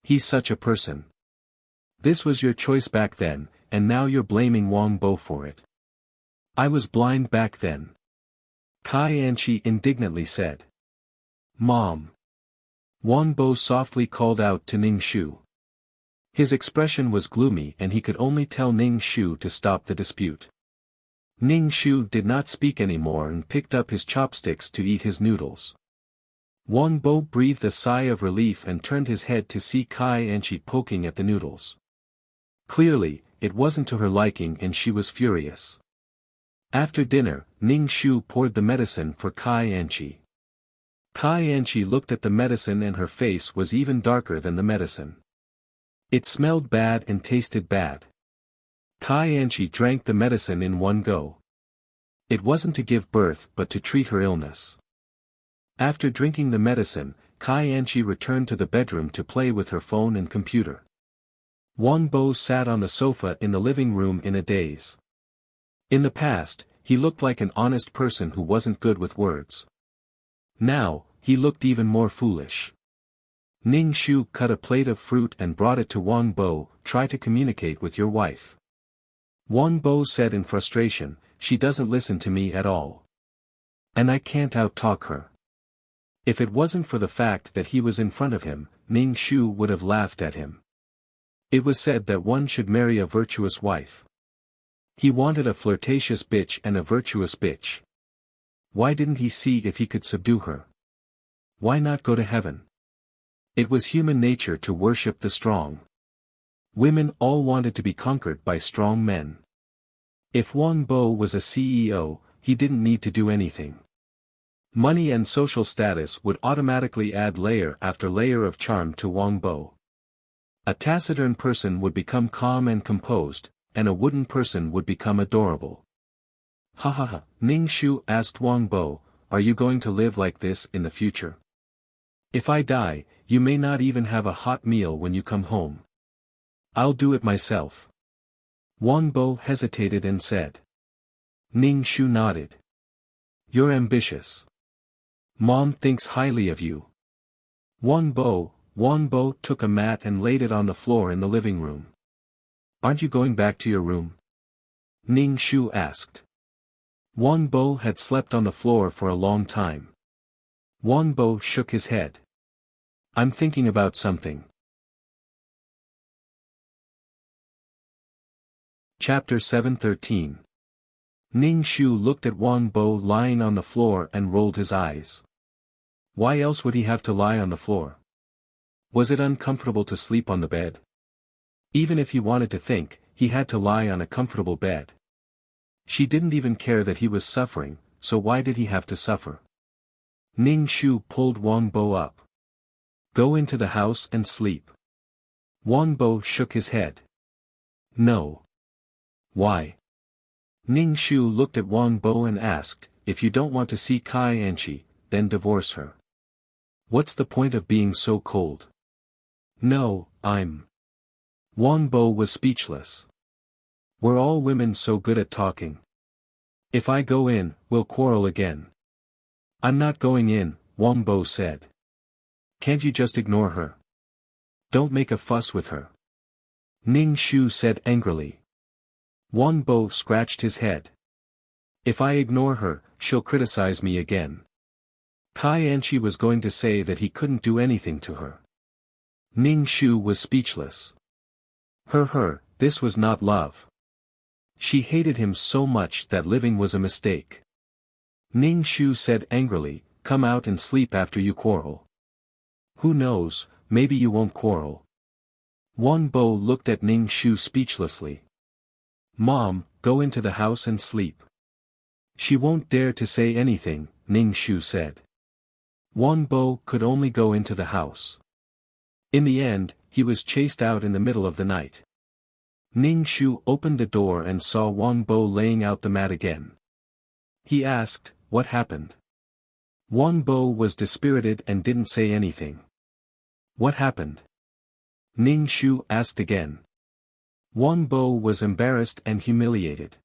He's such a person. This was your choice back then, and now you're blaming Wang Bo for it. I was blind back then. Kai Anchi indignantly said. Mom. Wang Bo softly called out to Ning Shu. His expression was gloomy and he could only tell Ning Shu to stop the dispute. Ning Shu did not speak anymore and picked up his chopsticks to eat his noodles. Wang Bo breathed a sigh of relief and turned his head to see Kai Anchi poking at the noodles. Clearly, it wasn't to her liking and she was furious. After dinner, Ning Shu poured the medicine for Kai Anchi. Kai Anchi looked at the medicine and her face was even darker than the medicine. It smelled bad and tasted bad. Kai Anchi drank the medicine in one go. It wasn't to give birth but to treat her illness. After drinking the medicine, Kai Anchi returned to the bedroom to play with her phone and computer. Wang Bo sat on the sofa in the living room in a daze. In the past, he looked like an honest person who wasn't good with words. Now, he looked even more foolish. Ning Shu cut a plate of fruit and brought it to Wang Bo, try to communicate with your wife. Wang Bo said in frustration, she doesn't listen to me at all. And I can't out-talk her. If it wasn't for the fact that he was in front of him, Ning Shu would have laughed at him. It was said that one should marry a virtuous wife. He wanted a flirtatious bitch and a virtuous bitch. Why didn't he see if he could subdue her? Why not go to heaven? It was human nature to worship the strong. Women all wanted to be conquered by strong men. If Wang Bo was a CEO, he didn't need to do anything. Money and social status would automatically add layer after layer of charm to Wang Bo. A taciturn person would become calm and composed, and a wooden person would become adorable. Ha ha ha, Ning Shu asked Wang Bo, are you going to live like this in the future? If I die, you may not even have a hot meal when you come home. I'll do it myself. Wang Bo hesitated and said. Ning Shu nodded. You're ambitious. Mom thinks highly of you. Wang Bo took a mat and laid it on the floor in the living room. Aren't you going back to your room? Ning Shu asked. Wang Bo had slept on the floor for a long time. Wang Bo shook his head. I'm thinking about something. Chapter 7:13. Ning Shu looked at Wang Bo lying on the floor and rolled his eyes. Why else would he have to lie on the floor? Was it uncomfortable to sleep on the bed? Even if he wanted to think, he had to lie on a comfortable bed. She didn't even care that he was suffering, so why did he have to suffer? Ning Shu pulled Wang Bo up. Go into the house and sleep. Wang Bo shook his head. No. Why? Ning Shu looked at Wang Bo and asked, if you don't want to see Kai Anchi, then divorce her. What's the point of being so cold? No, Wang Bo was speechless. Were all women so good at talking? If I go in, we'll quarrel again. I'm not going in, Wang Bo said. Can't you just ignore her? Don't make a fuss with her. Ning Shu said angrily. Wang Bo scratched his head. If I ignore her, she'll criticize me again. Kai Anchi was going to say that he couldn't do anything to her. Ning Shu was speechless. This was not love. She hated him so much that living was a mistake. Ning Shu said angrily, come out and sleep after you quarrel. Who knows, maybe you won't quarrel. Wang Bo looked at Ning Shu speechlessly. Mom, go into the house and sleep. She won't dare to say anything, Ning Shu said. Wang Bo could only go into the house. In the end, he was chased out in the middle of the night. Ning Shu opened the door and saw Wang Bo laying out the mat again. He asked, what happened? Wang Bo was dispirited and didn't say anything. What happened? Ning Shu asked again. Wang Bo was embarrassed and humiliated.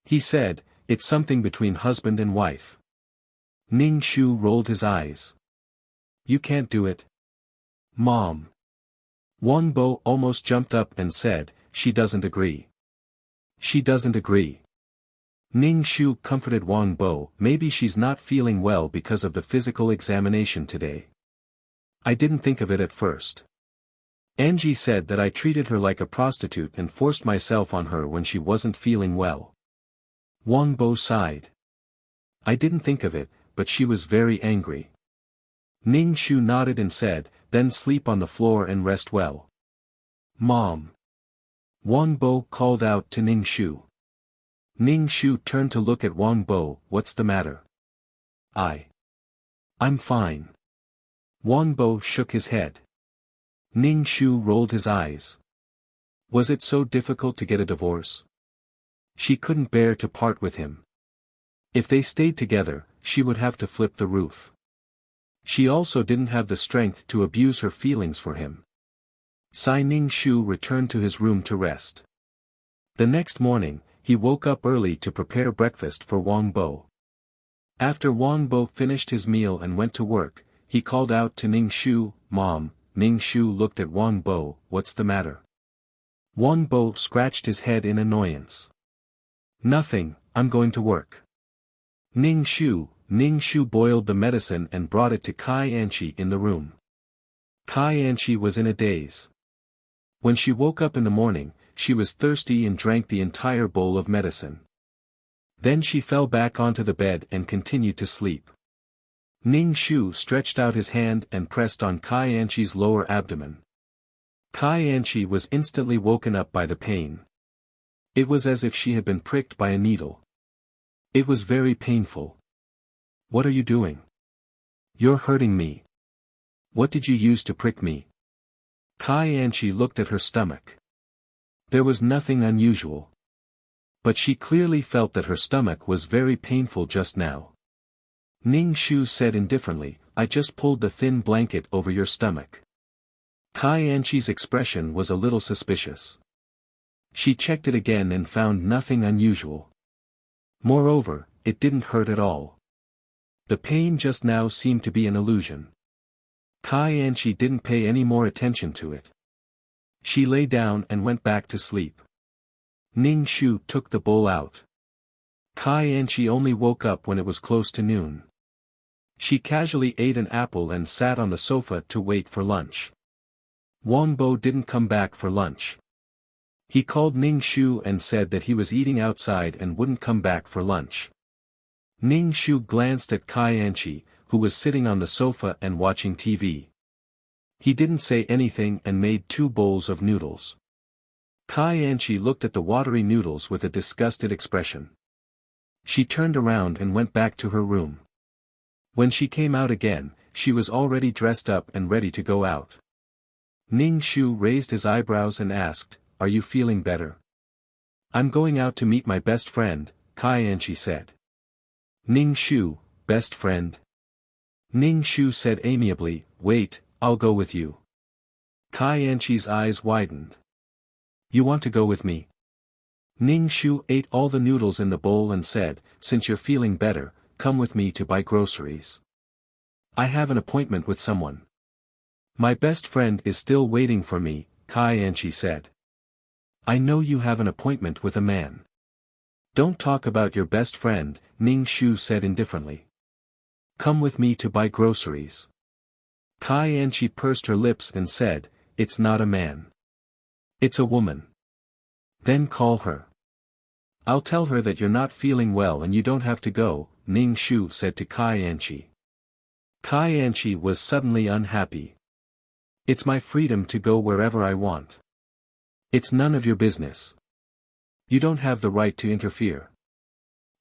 He said, it's something between husband and wife. Ning Shu rolled his eyes. You can't do it. Mom. Wang Bo almost jumped up and said, she doesn't agree. She doesn't agree. Ning Shu comforted Wang Bo, maybe she's not feeling well because of the physical examination today. I didn't think of it at first. Angie said that I treated her like a prostitute and forced myself on her when she wasn't feeling well. Wang Bo sighed. I didn't think of it, but she was very angry. Ning Shu nodded and said, then sleep on the floor and rest well. Mom. Wang Bo called out to Ning Shu. Ning Shu turned to look at Wang Bo, what's the matter? I'm fine. Wang Bo shook his head. Ning Shu rolled his eyes. Was it so difficult to get a divorce? She couldn't bear to part with him. If they stayed together, she would have to flip the roof. She also didn't have the strength to abuse her feelings for him. Ning Shu returned to his room to rest. The next morning, he woke up early to prepare breakfast for Wang Bo. After Wang Bo finished his meal and went to work, he called out to Ning Shu, Mom. Ning Shu looked at Wang Bo, what's the matter? Wang Bo scratched his head in annoyance. Nothing, I'm going to work. Ning Shu, Ning Shu boiled the medicine and brought it to Kai Anchi in the room. Kai Anchi was in a daze. When she woke up in the morning, she was thirsty and drank the entire bowl of medicine. Then she fell back onto the bed and continued to sleep. Ning Shu stretched out his hand and pressed on Kai Anchi's lower abdomen. Kai Anchi was instantly woken up by the pain. It was as if she had been pricked by a needle. It was very painful. What are you doing? You're hurting me. What did you use to prick me? Kai Anchi looked at her stomach. There was nothing unusual. But she clearly felt that her stomach was very painful just now. Ning Shu said indifferently, I just pulled the thin blanket over your stomach. Kai Anchi's expression was a little suspicious. She checked it again and found nothing unusual. Moreover, it didn't hurt at all. The pain just now seemed to be an illusion. Kai Anchi didn't pay any more attention to it. She lay down and went back to sleep. Ning Shu took the bowl out. Kai Anchi only woke up when it was close to noon. She casually ate an apple and sat on the sofa to wait for lunch. Wang Bo didn't come back for lunch. He called Ning Shu and said that he was eating outside and wouldn't come back for lunch. Ning Shu glanced at Kai Anchi, who was sitting on the sofa and watching TV. He didn't say anything and made 2 bowls of noodles. Kai Anchi looked at the watery noodles with a disgusted expression. She turned around and went back to her room. When she came out again, she was already dressed up and ready to go out. Ning Shu raised his eyebrows and asked, Are you feeling better? I'm going out to meet my best friend, Kai Anchi said. Ning Shu, best friend? Ning Shu said amiably, Wait, I'll go with you. Kai Anchi's eyes widened. You want to go with me? Ning Shu ate all the noodles in the bowl and said, Since you're feeling better, come with me to buy groceries. I have an appointment with someone. My best friend is still waiting for me, Kai Anchi said. I know you have an appointment with a man. Don't talk about your best friend, Ning Shu said indifferently. Come with me to buy groceries. Kai Anchi pursed her lips and said, It's not a man. It's a woman. Then call her. I'll tell her that you're not feeling well and you don't have to go, Ning Shu said to Kai Anchi. Kai Anchi was suddenly unhappy. It's my freedom to go wherever I want. It's none of your business. You don't have the right to interfere.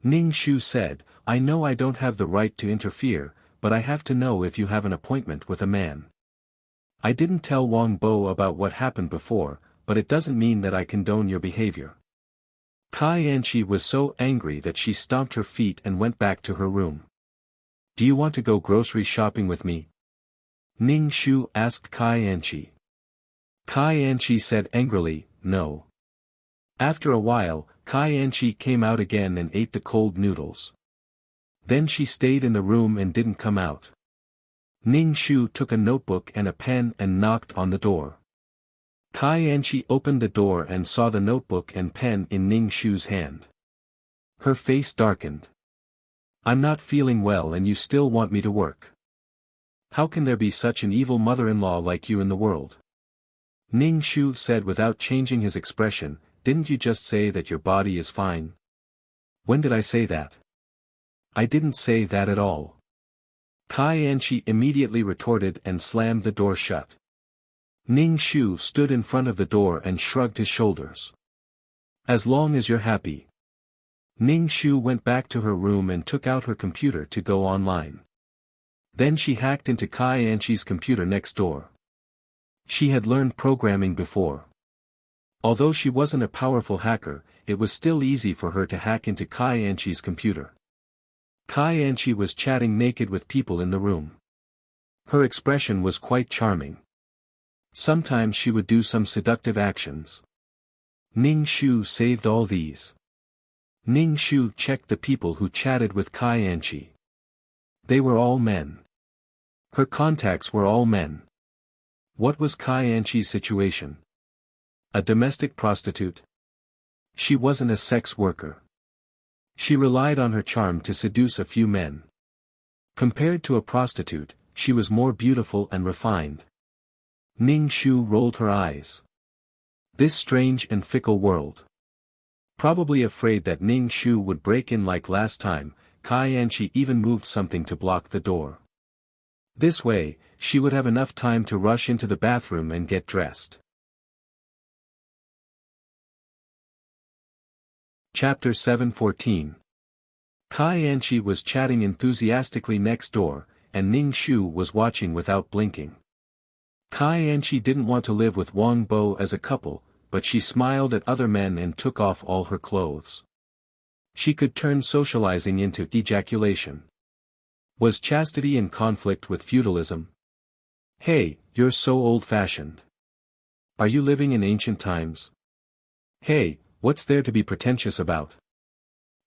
Ning Shu said, I know I don't have the right to interfere, but I have to know if you have an appointment with a man. I didn't tell Wang Bo about what happened before, but it doesn't mean that I condone your behavior. Kai Anchi was so angry that she stomped her feet and went back to her room. Do you want to go grocery shopping with me? Ning Shu asked Kai Anchi. Kai Anchi said angrily, No. After a while, Kai Anchi came out again and ate the cold noodles. Then she stayed in the room and didn't come out. Ning Shu took a notebook and a pen and knocked on the door. Kai Anchi opened the door and saw the notebook and pen in Ning Shu's hand. Her face darkened. I'm not feeling well and you still want me to work. How can there be such an evil mother-in-law like you in the world? Ning Shu said without changing his expression, Didn't you just say that your body is fine? When did I say that? I didn't say that at all. Kai Anchi immediately retorted and slammed the door shut. Ning Shu stood in front of the door and shrugged his shoulders. As long as you're happy. Ning Shu went back to her room and took out her computer to go online. Then she hacked into Kai Anchi's computer next door. She had learned programming before. Although she wasn't a powerful hacker, it was still easy for her to hack into Kai Anchi's computer. Kai Anchi was chatting naked with people in the room. Her expression was quite charming. Sometimes she would do some seductive actions. Ning Shu saved all these. Ning Shu checked the people who chatted with Kai Anchi. They were all men. Her contacts were all men. What was Kai Anchi's situation? A domestic prostitute? She wasn't a sex worker. She relied on her charm to seduce a few men. Compared to a prostitute, she was more beautiful and refined. Ning Shu rolled her eyes. This strange and fickle world. Probably afraid that Ning Shu would break in like last time, Kai Anchi even moved something to block the door. This way, she would have enough time to rush into the bathroom and get dressed. Chapter 7:14. Kai Anchi was chatting enthusiastically next door, and Ning Shu was watching without blinking. Kai Anchi didn't want to live with Wang Bo as a couple, but she smiled at other men and took off all her clothes. She could turn socializing into ejaculation. Was chastity in conflict with feudalism? Hey, you're so old-fashioned. Are you living in ancient times? Hey, what's there to be pretentious about?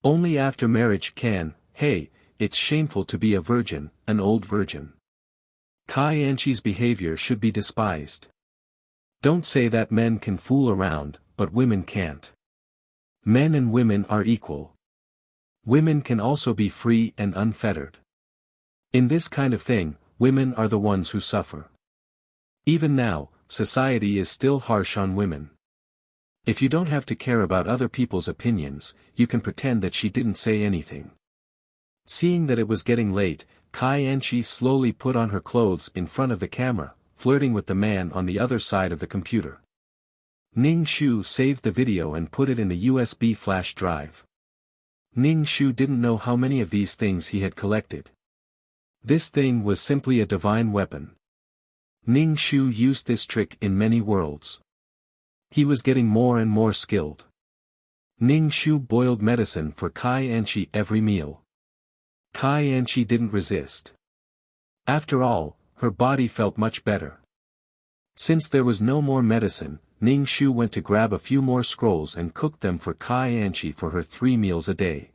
Only after marriage can, hey, it's shameful to be a virgin, an old virgin. Kai Anchi's behavior should be despised. Don't say that men can fool around, but women can't. Men and women are equal. Women can also be free and unfettered. In this kind of thing, women are the ones who suffer. Even now, society is still harsh on women. If you don't have to care about other people's opinions, you can pretend that she didn't say anything. Seeing that it was getting late, Kai Anchi slowly put on her clothes in front of the camera, flirting with the man on the other side of the computer. Ning Shu saved the video and put it in the USB flash drive. Ning Shu didn't know how many of these things he had collected. This thing was simply a divine weapon. Ning Shu used this trick in many worlds. He was getting more and more skilled. Ning Shu boiled medicine for Kai Anchi every meal. Kai Anchi didn't resist. After all, her body felt much better. Since there was no more medicine, Ning Shu went to grab a few more scrolls and cooked them for Kai Anchi for her 3 meals a day.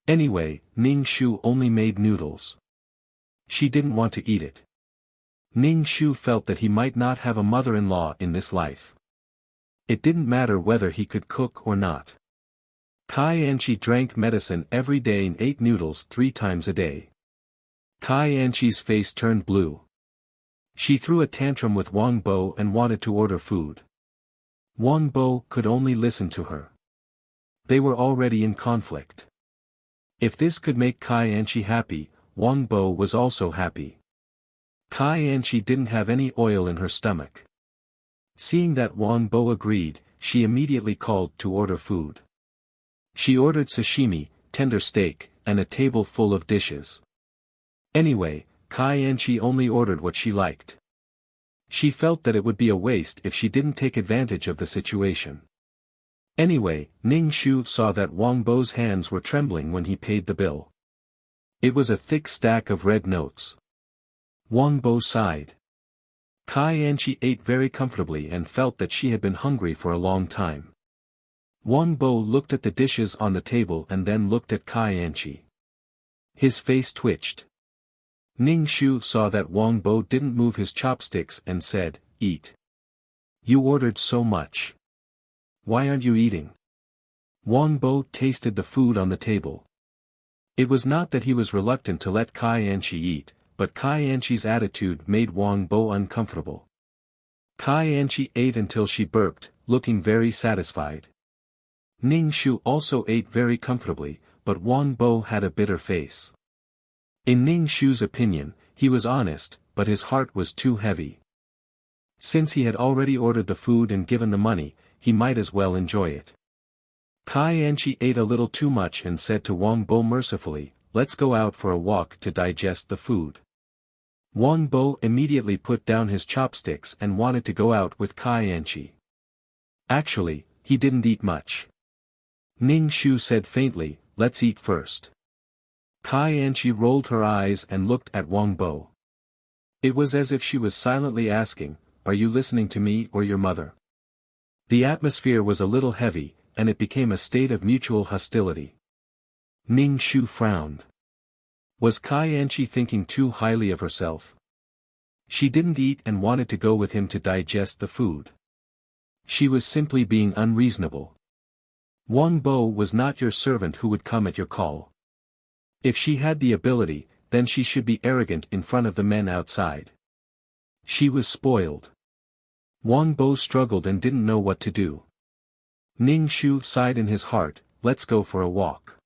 Anyway, Ning Shu only made noodles. She didn't want to eat it. Ning Shu felt that he might not have a mother-in-law in this life. It didn't matter whether he could cook or not. Kai Anchi drank medicine every day and ate noodles 3 times a day. Kai Anchi's face turned blue. She threw a tantrum with Wang Bo and wanted to order food. Wang Bo could only listen to her. They were already in conflict. If this could make Kai Anchi happy, Wang Bo was also happy. Kai Anchi didn't have any oil in her stomach. Seeing that Wang Bo agreed, she immediately called to order food. She ordered sashimi, tender steak, and a table full of dishes. Anyway, Kai Anchi only ordered what she liked. She felt that it would be a waste if she didn't take advantage of the situation. Anyway, Ning Shu saw that Wang Bo's hands were trembling when he paid the bill. It was a thick stack of red notes. Wang Bo sighed. Kai Anchi ate very comfortably and felt that she had been hungry for a long time. Wang Bo looked at the dishes on the table and then looked at Kai Anchi. His face twitched. Ning Shu saw that Wang Bo didn't move his chopsticks and said, "Eat. You ordered so much. Why aren't you eating?" Wang Bo tasted the food on the table. It was not that he was reluctant to let Kai Anchi eat, but Kai Anchi's attitude made Wang Bo uncomfortable. Kai Anchi ate until she burped, looking very satisfied. Ning Shu also ate very comfortably, but Wang Bo had a bitter face. In Ning Shu's opinion, he was honest, but his heart was too heavy. Since he had already ordered the food and given the money, he might as well enjoy it. Kai Anchi ate a little too much and said to Wang Bo mercifully, "Let's go out for a walk to digest the food." Wang Bo immediately put down his chopsticks and wanted to go out with Kai Anchi. Actually, he didn't eat much. Ning Shu said faintly, "Let's eat first." Kai Anchi rolled her eyes and looked at Wang Bo. It was as if she was silently asking, "Are you listening to me or your mother?" The atmosphere was a little heavy, and it became a state of mutual hostility. Ning Shu frowned. Was Kai Anchi thinking too highly of herself? She didn't eat and wanted to go with him to digest the food. She was simply being unreasonable. Wang Bo was not your servant who would come at your call. If she had the ability, then she should be arrogant in front of the men outside. She was spoiled. Wang Bo struggled and didn't know what to do. Ning Shu sighed in his heart, let's go for a walk.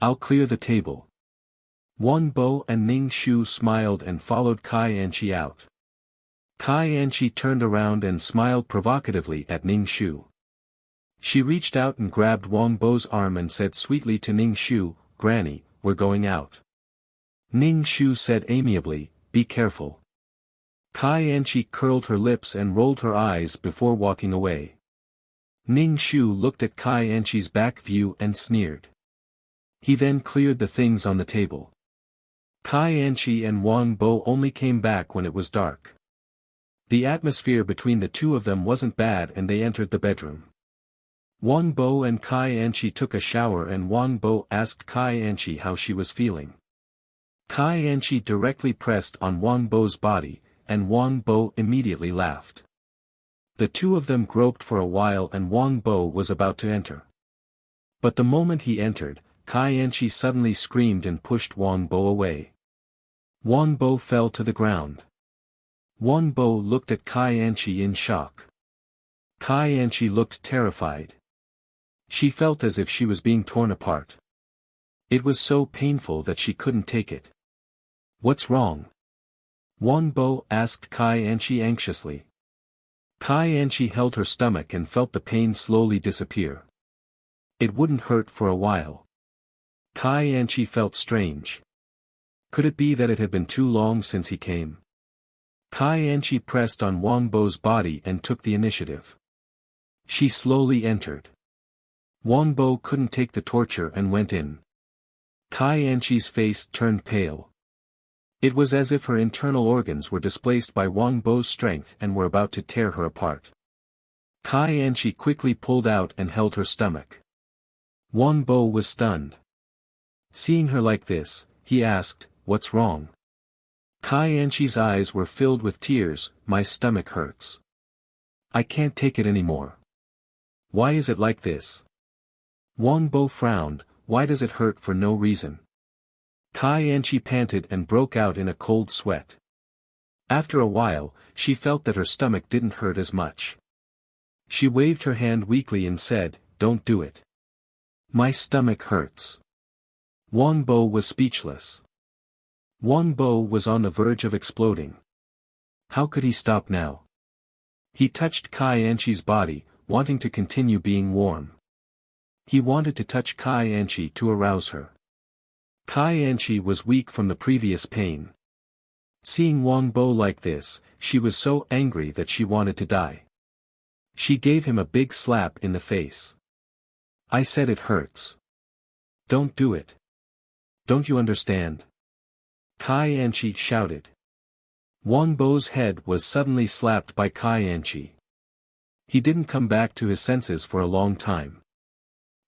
I'll clear the table. Wang Bo and Ning Shu smiled and followed Kai Anchi out. Kai Anchi turned around and smiled provocatively at Ning Shu. She reached out and grabbed Wang Bo's arm and said sweetly to Ning Shu, Granny, we're going out. Ning Shu said amiably, be careful. Kai Anchi curled her lips and rolled her eyes before walking away. Ning Shu looked at Kai Anchi's back view and sneered. He then cleared the things on the table. Kai Anchi and Wang Bo only came back when it was dark. The atmosphere between the two of them wasn't bad and they entered the bedroom. Wang Bo and Kai Anchi took a shower and Wang Bo asked Kai Anchi how she was feeling. Kai Anchi directly pressed on Wang Bo's body, and Wang Bo immediately laughed. The two of them groped for a while and Wang Bo was about to enter. But the moment he entered, Kai Anchi suddenly screamed and pushed Wang Bo away. Wang Bo fell to the ground. Wang Bo looked at Kai Anchi in shock. Kai Anchi looked terrified. She felt as if she was being torn apart. It was so painful that she couldn't take it. What's wrong? Wang Bo asked Kai Anchi anxiously. Kai Anchi held her stomach and felt the pain slowly disappear. It wouldn't hurt for a while. Kai Anchi felt strange. Could it be that it had been too long since he came? Kai Anchi pressed on Wang Bo's body and took the initiative. She slowly entered. Wang Bo couldn't take the torture and went in. Kai Anchi's face turned pale. It was as if her internal organs were displaced by Wang Bo's strength and were about to tear her apart. Kai Anchi quickly pulled out and held her stomach. Wang Bo was stunned. Seeing her like this, he asked, what's wrong? Kai Anchi's eyes were filled with tears, my stomach hurts. I can't take it anymore. Why is it like this? Wang Bo frowned, why does it hurt for no reason? Kai Anchi panted and broke out in a cold sweat. After a while, she felt that her stomach didn't hurt as much. She waved her hand weakly and said, don't do it. My stomach hurts. Wang Bo was speechless. Wang Bo was on the verge of exploding. How could he stop now? He touched Kai Anchi's body, wanting to continue being warm. He wanted to touch Kai Anchi to arouse her. Kai Anchi was weak from the previous pain. Seeing Wang Bo like this, she was so angry that she wanted to die. She gave him a big slap in the face. I said it hurts. Don't do it. Don't you understand? Kai Anchi shouted. Wang Bo's head was suddenly slapped by Kai Anchi. He didn't come back to his senses for a long time.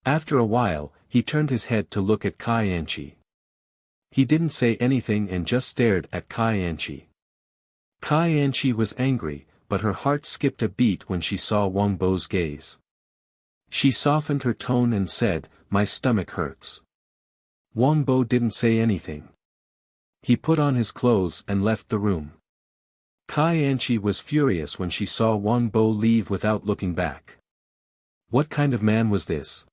After a while, he turned his head to look at Kai Anchi. He didn't say anything and just stared at Kai Anchi. Kai Anchi was angry, but her heart skipped a beat when she saw Wang Bo's gaze. She softened her tone and said, my stomach hurts. Wang Bo didn't say anything. He put on his clothes and left the room. Kai Anchi was furious when she saw Wang Bo leave without looking back. What kind of man was this?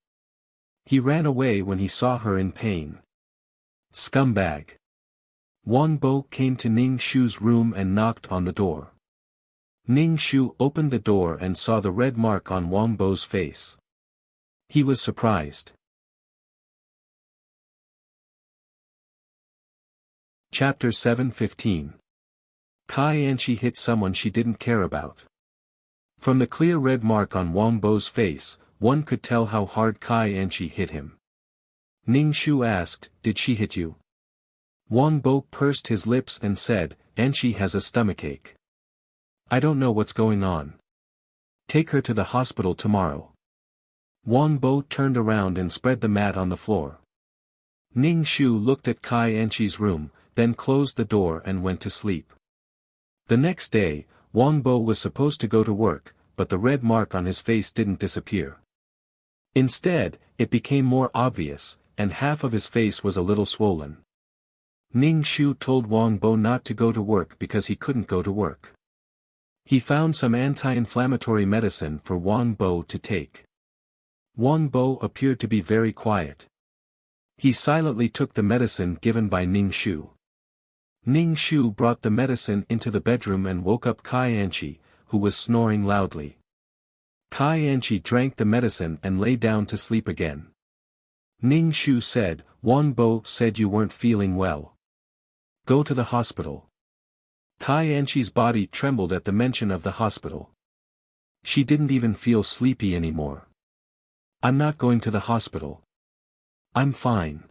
He ran away when he saw her in pain. Scumbag. Wang Bo came to Ning Shu's room and knocked on the door. Ning Shu opened the door and saw the red mark on Wang Bo's face. He was surprised. Chapter 7:15. Kai Anchi hit someone she didn't care about. From the clear red mark on Wang Bo's face, one could tell how hard Kai Anchi hit him. Ning Shu asked, did she hit you? Wang Bo pursed his lips and said, Anchi has a stomachache. I don't know what's going on. Take her to the hospital tomorrow. Wang Bo turned around and spread the mat on the floor. Ning Shu looked at Kai Anchi's room, then closed the door and went to sleep. The next day, Wang Bo was supposed to go to work, but the red mark on his face didn't disappear. Instead, it became more obvious, and half of his face was a little swollen. Ning Shu told Wang Bo not to go to work because he couldn't go to work. He found some anti-inflammatory medicine for Wang Bo to take. Wang Bo appeared to be very quiet. He silently took the medicine given by Ning Shu. Ning Shu brought the medicine into the bedroom and woke up Kai Anchi, who was snoring loudly. Kai Anchi drank the medicine and lay down to sleep again. Ning Shu said, "Wang Bo said you weren't feeling well. Go to the hospital." Kai Anchi's body trembled at the mention of the hospital. She didn't even feel sleepy anymore. "I'm not going to the hospital. I'm fine,"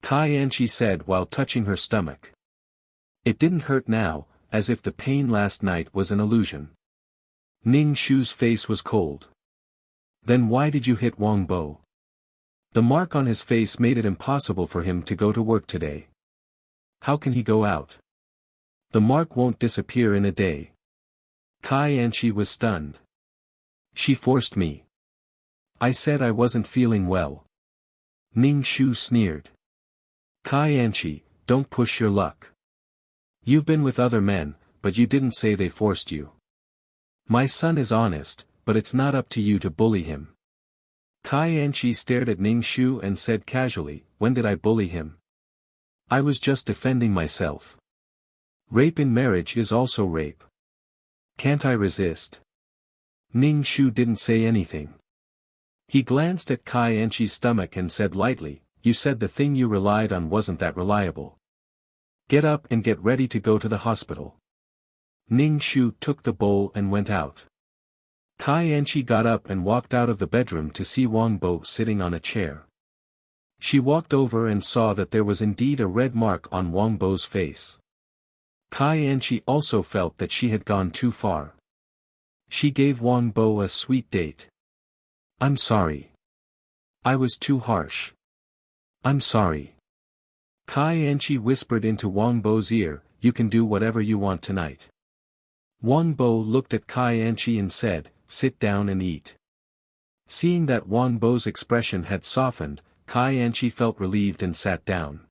Kai Anchi said while touching her stomach. It didn't hurt now, as if the pain last night was an illusion. Ning Shu's face was cold. "Then why did you hit Wang Bo?" The mark on his face made it impossible for him to go to work today. How can he go out? The mark won't disappear in a day. Kai Anchi was stunned. "She forced me. I said I wasn't feeling well." Ning Shu sneered. "Kai Anchi, don't push your luck. You've been with other men, but you didn't say they forced you. My son is honest, but it's not up to you to bully him." Kai Anchi stared at Ning Shu and said casually, "When did I bully him? I was just defending myself. Rape in marriage is also rape. Can't I resist?" Ning Shu didn't say anything. He glanced at Kai Anchi's stomach and said lightly, "You said the thing you relied on wasn't that reliable. Get up and get ready to go to the hospital." Ning Shu took the bowl and went out. Kai Anchi got up and walked out of the bedroom to see Wang Bo sitting on a chair. She walked over and saw that there was indeed a red mark on Wang Bo's face. Kai Anchi also felt that she had gone too far. She gave Wang Bo a sweet date. "I'm sorry. I was too harsh. I'm sorry." Kai Anchi whispered into Wang Bo's ear, "You can do whatever you want tonight." Wang Bo looked at Kai Anchi and said, "Sit down and eat." Seeing that Wang Bo's expression had softened, Kai Anchi felt relieved and sat down.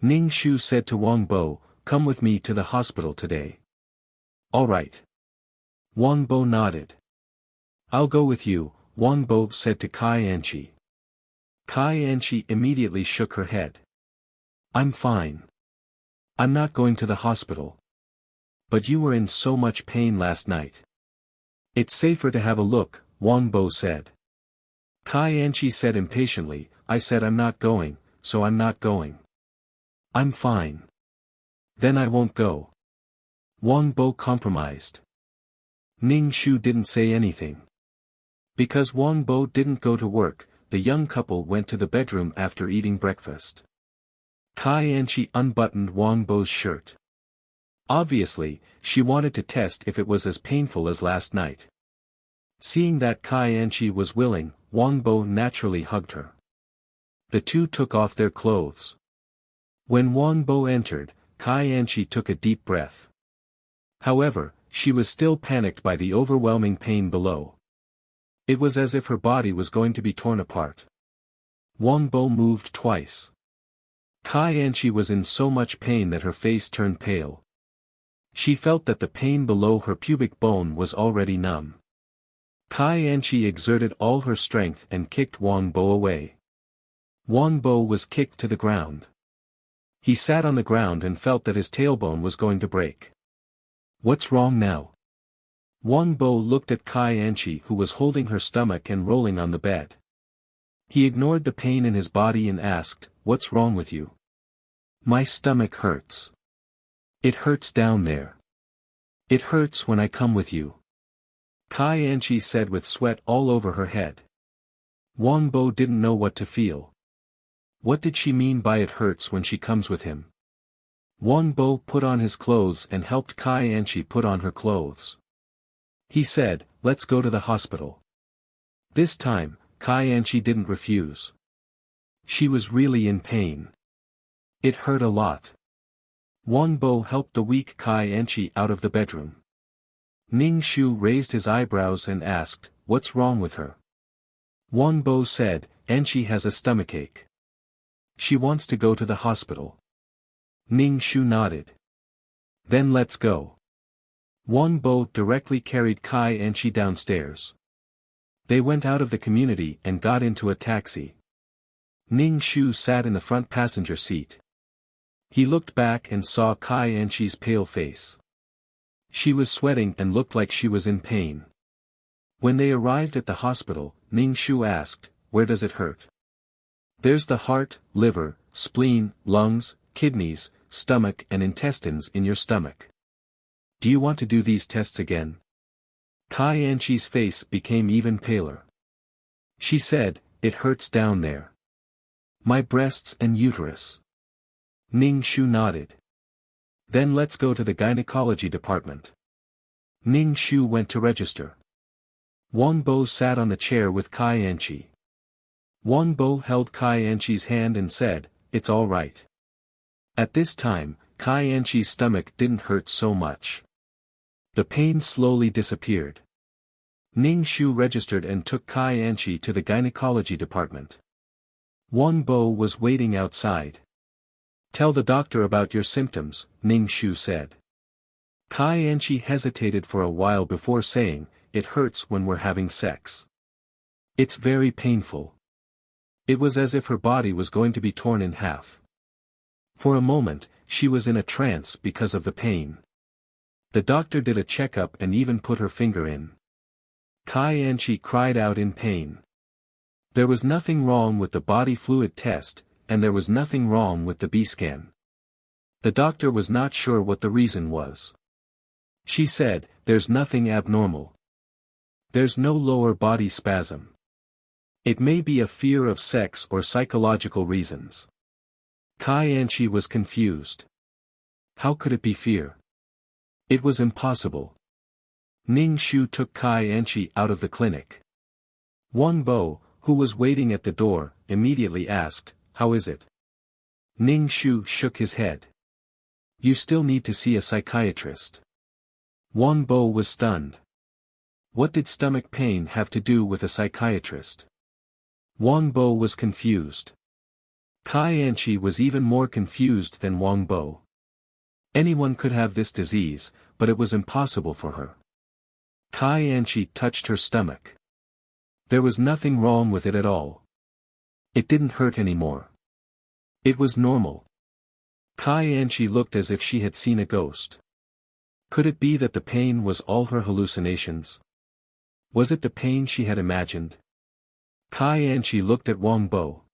Ning Shu said to Wang Bo, "Come with me to the hospital today." "All right." Wang Bo nodded. "I'll go with you," Wang Bo said to Kai Anchi. Kai Anchi immediately shook her head. "I'm fine. I'm not going to the hospital." "But you were in so much pain last night." "It's safer to have a look," Wang Bo said. Kai Anchi said impatiently, "I said I'm not going, so I'm not going. I'm fine. Then I won't go." Wang Bo compromised. Ning Shu didn't say anything. Because Wang Bo didn't go to work, the young couple went to the bedroom after eating breakfast. Kai Anchi unbuttoned Wang Bo's shirt. Obviously, she wanted to test if it was as painful as last night. Seeing that Kai Anchi was willing, Wang Bo naturally hugged her. The two took off their clothes. When Wang Bo entered, Kai Anchi took a deep breath. However, she was still panicked by the overwhelming pain below. It was as if her body was going to be torn apart. Wang Bo moved twice. Kai Anchi was in so much pain that her face turned pale. She felt that the pain below her pubic bone was already numb. Kai Anchi exerted all her strength and kicked Wang Bo away. Wang Bo was kicked to the ground. He sat on the ground and felt that his tailbone was going to break. "What's wrong now?" Wang Bo looked at Kai Anchi, who was holding her stomach and rolling on the bed. He ignored the pain in his body and asked, "What's wrong with you?" "My stomach hurts. It hurts down there. It hurts when I come with you," Kai Anchi said with sweat all over her head. Wang Bo didn't know what to feel. What did she mean by "it hurts when she comes with him"? Wang Bo put on his clothes and helped Kai Anchi put on her clothes. He said, "Let's go to the hospital." This time, Kai Anchi didn't refuse. She was really in pain. It hurt a lot. Wang Bo helped the weak Kai Anchi out of the bedroom. Ning Shu raised his eyebrows and asked, "What's wrong with her?" Wang Bo said, "Anchi has a stomachache. She wants to go to the hospital." Ning Shu nodded. Then let's go. Wang Bo directly carried Kai and Chi downstairs. They went out of the community and got into a taxi. Ning Shu sat in the front passenger seat. He looked back and saw Kai and Chi's pale face. She was sweating and looked like she was in pain. When they arrived at the hospital, Ning Shu asked, "Where does it hurt?" "There's the heart, liver, spleen, lungs, kidneys, stomach and intestines in your stomach. Do you want to do these tests again?" Kai and Chi's face became even paler. She said, "It hurts down there. My breasts and uterus." Ning Shu nodded. "Then let's go to the gynecology department." Ning Shu went to register. Wang Bo sat on the chair with Kai and Chi. Wang Bo held Kai and Chi's hand and said, "It's all right." At this time, Kai and Chi's stomach didn't hurt so much. The pain slowly disappeared. Ning Shu registered and took Kai and Chi to the gynecology department. Wang Bo was waiting outside. "Tell the doctor about your symptoms," Ning Shu said. Kai and Chi hesitated for a while before saying, "It hurts when we're having sex. It's very painful." It was as if her body was going to be torn in half. For a moment, she was in a trance because of the pain. The doctor did a checkup and even put her finger in. Kai and Chi cried out in pain. There was nothing wrong with the body fluid test, and there was nothing wrong with the B-scan. The doctor was not sure what the reason was. She said, "There's nothing abnormal. There's no lower body spasm. It may be a fear of sex or psychological reasons." Kai and Chi was confused. How could it be fear? It was impossible. Ning Shu took Kai and Chi out of the clinic. Wang Bo, who was waiting at the door, immediately asked, "How is it?" Ning Shu shook his head. "You still need to see a psychiatrist." Wang Bo was stunned. What did stomach pain have to do with a psychiatrist? Wang Bo was confused. Kai and Chi was even more confused than Wang Bo. Anyone could have this disease, but it was impossible for her. Kai and Chi touched her stomach. There was nothing wrong with it at all. It didn't hurt anymore. It was normal. Kai and Chi looked as if she had seen a ghost. Could it be that the pain was all her hallucinations? Was it the pain she had imagined? Kai and Chi looked at Wang Bo.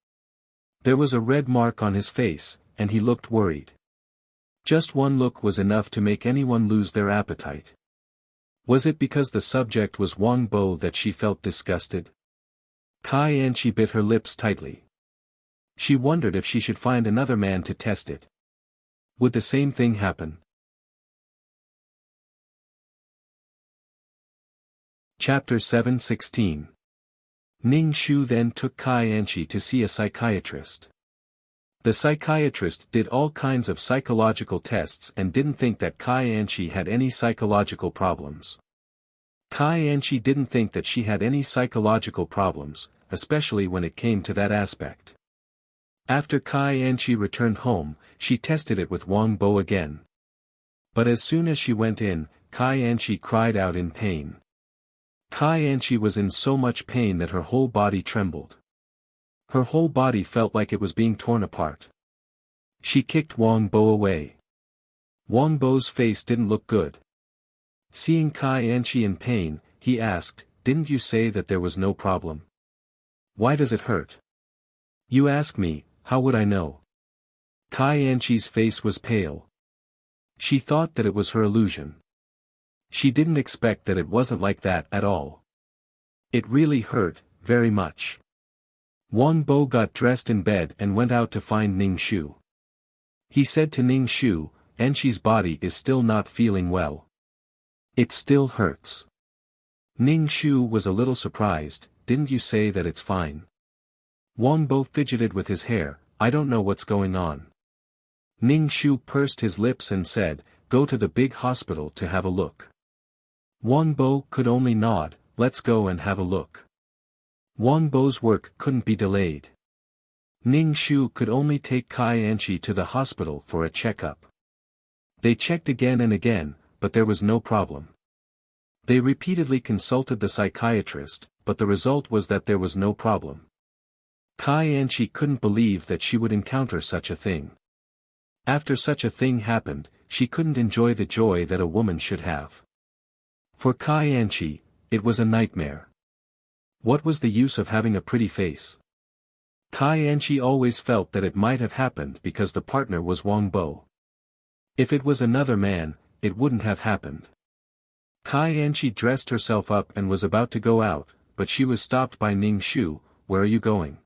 There was a red mark on his face, and he looked worried. Just one look was enough to make anyone lose their appetite. Was it because the subject was Wang Bo that she felt disgusted? Kai and Chi bit her lips tightly. She wondered if she should find another man to test it. Would the same thing happen? Chapter 7:16. Ning Shu then took Kai and Chi to see a psychiatrist. The psychiatrist did all kinds of psychological tests and didn't think that Kai and Chi had any psychological problems. Kai and Chi didn't think that she had any psychological problems, especially when it came to that aspect. After Kai and Chi returned home, she tested it with Wang Bo again. But as soon as she went in, Kai and Chi cried out in pain. Kai and Chi was in so much pain that her whole body trembled. Her whole body felt like it was being torn apart. She kicked Wang Bo away. Wang Bo's face didn't look good. Seeing Kai and Chi in pain, he asked, "Didn't you say that there was no problem? Why does it hurt?" "You ask me, how would I know?" Kai and Chi's face was pale. She thought that it was her illusion. She didn't expect that it wasn't like that at all. It really hurt, very much. Wang Bo got dressed in bed and went out to find Ning Shu. He said to Ning Shu, "Enchi's body is still not feeling well. It still hurts." Ning Shu was a little surprised. "Didn't you say that it's fine?" Wang Bo fidgeted with his hair. "I don't know what's going on." Ning Shu pursed his lips and said, "Go to the big hospital to have a look." Wang Bo could only nod. "Let's go and have a look." Wang Bo's work couldn't be delayed. Ning Shu could only take Kai Anchi to the hospital for a checkup. They checked again and again, but there was no problem. They repeatedly consulted the psychiatrist, but the result was that there was no problem. Kai Anchi couldn't believe that she would encounter such a thing. After such a thing happened, she couldn't enjoy the joy that a woman should have. For Kai Anchi, it was a nightmare. What was the use of having a pretty face? Kai Anchi always felt that it might have happened because the partner was Wang Bo. If it was another man, it wouldn't have happened. Kai Anchi dressed herself up and was about to go out, but she was stopped by Ning Shu. "Where are you going?"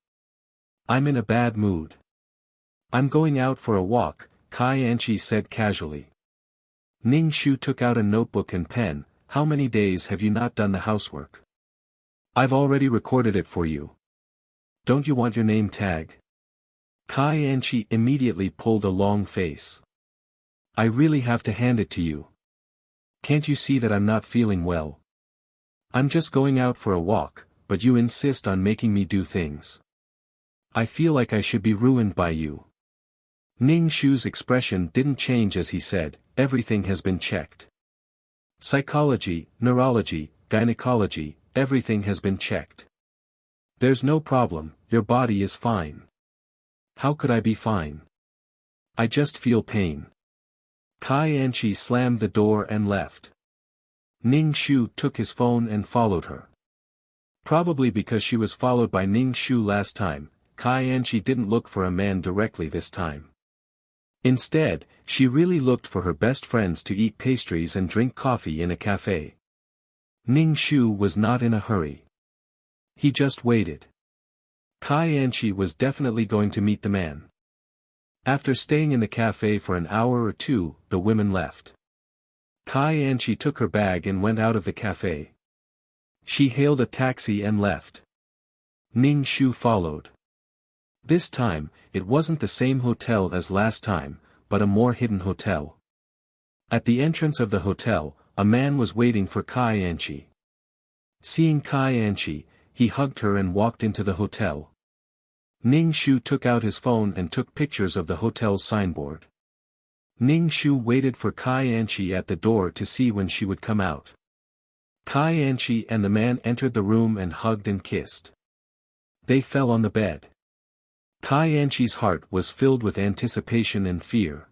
"I'm in a bad mood." "I'm going out for a walk," Kai Anchi said casually. Ning Shu took out a notebook and pen. "How many days have you not done the housework?" "I've already recorded it for you. Don't you want your name tag?" Kai Anchi immediately pulled a long face. "I really have to hand it to you. Can't you see that I'm not feeling well? I'm just going out for a walk, but you insist on making me do things. I feel like I should be ruined by you." Ning Shu's expression didn't change as he said, "Everything has been checked. Psychology, neurology, gynecology, everything has been checked. There's no problem, your body is fine." "How could I be fine? I just feel pain." Kai Anchi slammed the door and left. Ning Shu took his phone and followed her. Probably because she was followed by Ning Shu last time, Kai Anchi didn't look for a man directly this time. Instead, she really looked for her best friends to eat pastries and drink coffee in a cafe. Ning Shu was not in a hurry. He just waited. Kai Anchi was definitely going to meet the man. After staying in the cafe for an hour or two, the women left. Kai Anchi took her bag and went out of the cafe. She hailed a taxi and left. Ning Shu followed. This time, it wasn't the same hotel as last time, but a more hidden hotel. At the entrance of the hotel, a man was waiting for Kai Anchi. Seeing Kai Anchi, he hugged her and walked into the hotel. Ning Shu took out his phone and took pictures of the hotel's signboard. Ning Shu waited for Kai Anchi at the door to see when she would come out. Kai Anchi and the man entered the room and hugged and kissed. They fell on the bed. Kai Anchi's heart was filled with anticipation and fear.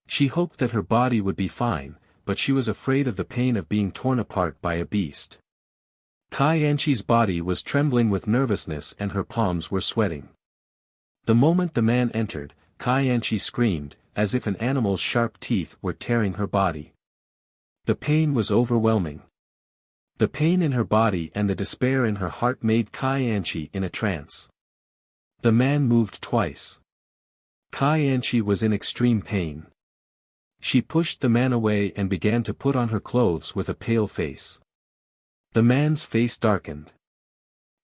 She hoped that her body would be fine, but she was afraid of the pain of being torn apart by a beast. Kai Anchi's body was trembling with nervousness and her palms were sweating. The moment the man entered, Kai Anchi screamed, as if an animal's sharp teeth were tearing her body. The pain was overwhelming. The pain in her body and the despair in her heart made Kai Anchi in a trance. The man moved twice. Kai Anchi was in extreme pain. She pushed the man away and began to put on her clothes with a pale face. The man's face darkened.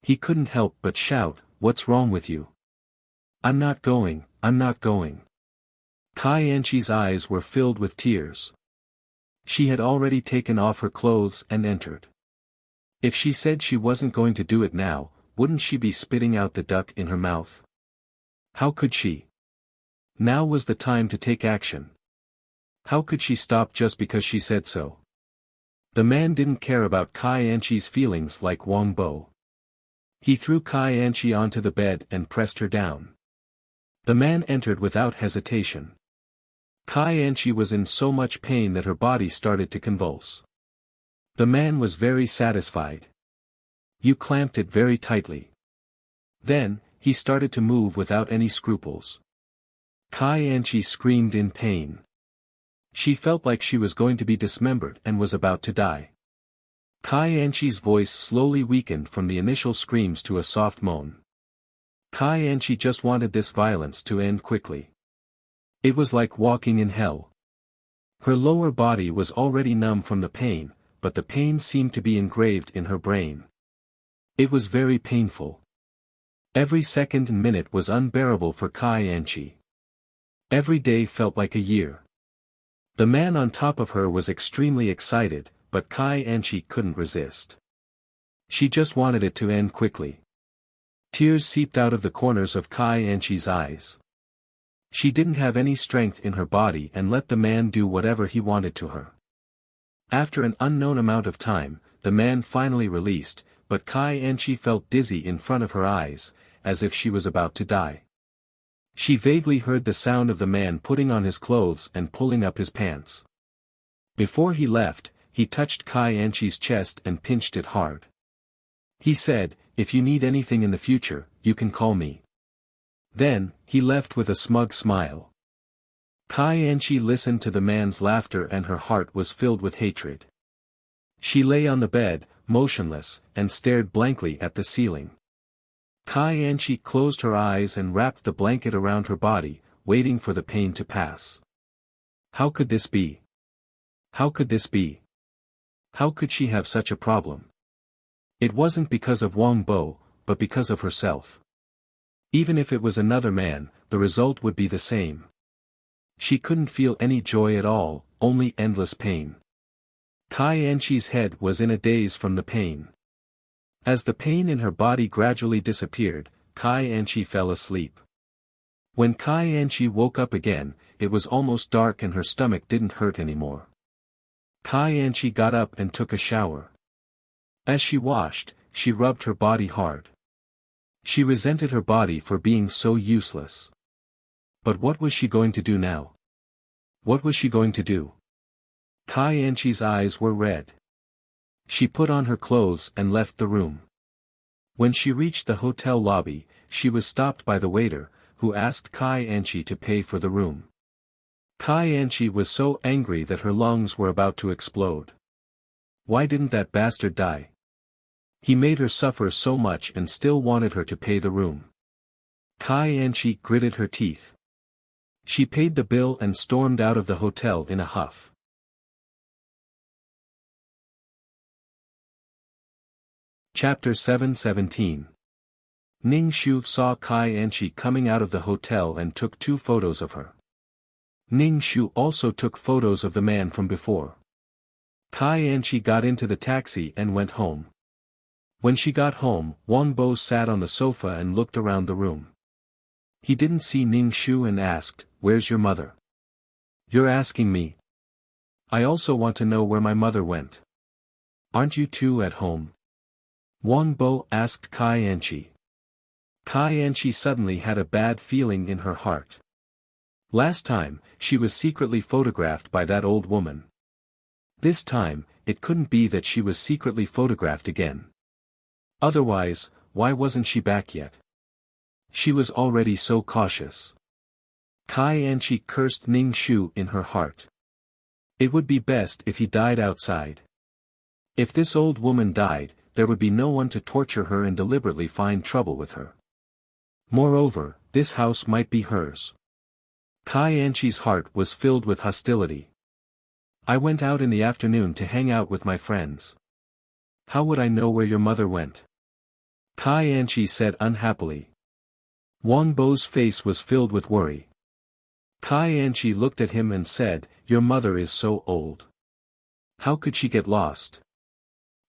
He couldn't help but shout, "What's wrong with you?" I'm not going." Kai Anchi's eyes were filled with tears. She had already taken off her clothes and entered. If she said she wasn't going to do it now, wouldn't she be spitting out the duck in her mouth? How could she? Now was the time to take action. How could she stop just because she said so? The man didn't care about Kai Anchi's feelings like Wang Bo. He threw Kai Anchi onto the bed and pressed her down. The man entered without hesitation. Kai Anchi was in so much pain that her body started to convulse. The man was very satisfied. You clamped it very tightly. Then, he started to move without any scruples. Kai Anchi screamed in pain. She felt like she was going to be dismembered and was about to die. Kai Anchi's voice slowly weakened from the initial screams to a soft moan. Kai Anchi just wanted this violence to end quickly. It was like walking in hell. Her lower body was already numb from the pain, but the pain seemed to be engraved in her brain. It was very painful. Every second and minute was unbearable for Kai Anchi. Every day felt like a year. The man on top of her was extremely excited, but Kai Anchi couldn't resist. She just wanted it to end quickly. Tears seeped out of the corners of Kai Anchi's eyes. She didn't have any strength in her body and let the man do whatever he wanted to her. After an unknown amount of time, the man finally released, but Kai Anchi felt dizzy in front of her eyes, as if she was about to die. She vaguely heard the sound of the man putting on his clothes and pulling up his pants. Before he left, he touched Kai Anchi's chest and pinched it hard. He said, "If you need anything in the future, you can call me." Then, he left with a smug smile. Kai Anchi listened to the man's laughter and her heart was filled with hatred. She lay on the bed, motionless, and stared blankly at the ceiling. Kai Anchi closed her eyes and wrapped the blanket around her body, waiting for the pain to pass. How could this be? How could this be? How could she have such a problem? It wasn't because of Wang Bo, but because of herself. Even if it was another man, the result would be the same. She couldn't feel any joy at all, only endless pain. Kai Anchi's head was in a daze from the pain. As the pain in her body gradually disappeared, Kai Anchi fell asleep. When Kai Anchi woke up again, it was almost dark and her stomach didn't hurt anymore. Kai Anchi got up and took a shower. As she washed, she rubbed her body hard. She resented her body for being so useless. But what was she going to do now? What was she going to do? Kai Anchi's eyes were red. She put on her clothes and left the room. When she reached the hotel lobby, she was stopped by the waiter, who asked Kai Anchi to pay for the room. Kai Anchi was so angry that her lungs were about to explode. Why didn't that bastard die? He made her suffer so much and still wanted her to pay the room. Kai Anchi gritted her teeth. She paid the bill and stormed out of the hotel in a huff. Chapter 717. Ning Shu saw Kai Anchi coming out of the hotel and took 2 photos of her. Ning Shu also took photos of the man from before. Kai Anchi got into the taxi and went home. When she got home, Wang Bo sat on the sofa and looked around the room. He didn't see Ning Shu and asked, "Where's your mother?" "You're asking me? I also want to know where my mother went. Aren't you two at home?" Wang Bo asked Kai Anchi. Kai Anchi suddenly had a bad feeling in her heart. Last time, she was secretly photographed by that old woman. This time, it couldn't be that she was secretly photographed again. Otherwise, why wasn't she back yet? She was already so cautious. Kai Anchi cursed Ning Shu in her heart. It would be best if he died outside. If this old woman died, there would be no one to torture her and deliberately find trouble with her. Moreover, this house might be hers. Kai Anchi's heart was filled with hostility. I went out in the afternoon to hang out with my friends. How would I know where your mother went? Kai Anchi said unhappily. Wang Bo's face was filled with worry. Kai Anchi looked at him and said, "Your mother is so old. How could she get lost?"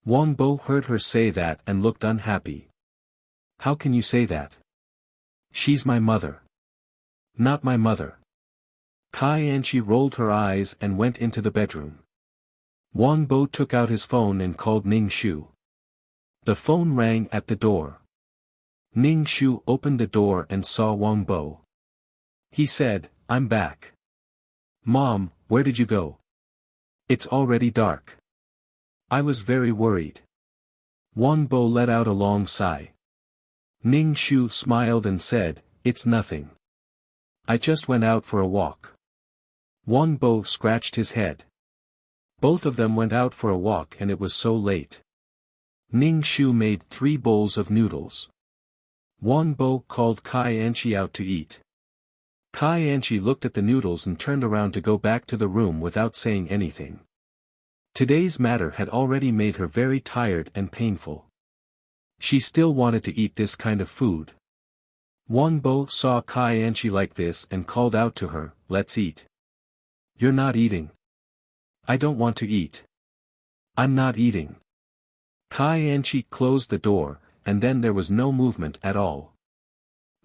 Wang Bo heard her say that and looked unhappy. "How can you say that? She's my mother." "Not my mother." Kai Anchi rolled her eyes and went into the bedroom. Wang Bo took out his phone and called Ning Shu. The phone rang at the door. Ning Shu opened the door and saw Wang Bo. He said, "I'm back." "Mom, where did you go? It's already dark." "I was very worried." Wang Bo let out a long sigh. Ning Shu smiled and said, "It's nothing. I just went out for a walk." Wang Bo scratched his head. Both of them went out for a walk and it was so late. Ning Shu made 3 bowls of noodles. Wang Bo called Kai Anchi out to eat. Kai Anchi looked at the noodles and turned around to go back to the room without saying anything. Today's matter had already made her very tired and painful. She still wanted to eat this kind of food. Wang Bo saw Kai Anchi like this and called out to her, "Let's eat." "You're not eating." "I don't want to eat." "I'm not eating." Kai Anchi closed the door, and then there was no movement at all.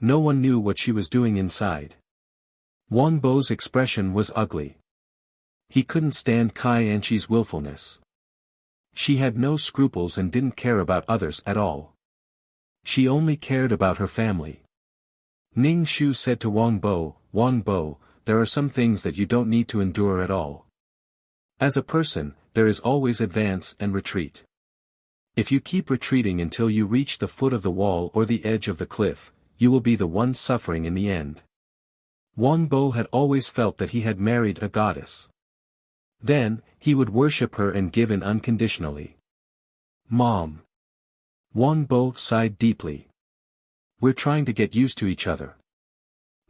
No one knew what she was doing inside. Wang Bo's expression was ugly. He couldn't stand Kai Anchi's willfulness. She had no scruples and didn't care about others at all. She only cared about her family. Ning Shu said to Wang Bo, there are some things that you don't need to endure at all. As a person, there is always advance and retreat. If you keep retreating until you reach the foot of the wall or the edge of the cliff, you will be the one suffering in the end. Wang Bo had always felt that he had married a goddess. Then, he would worship her and give in unconditionally. Mom. Wang Bo sighed deeply. We're trying to get used to each other.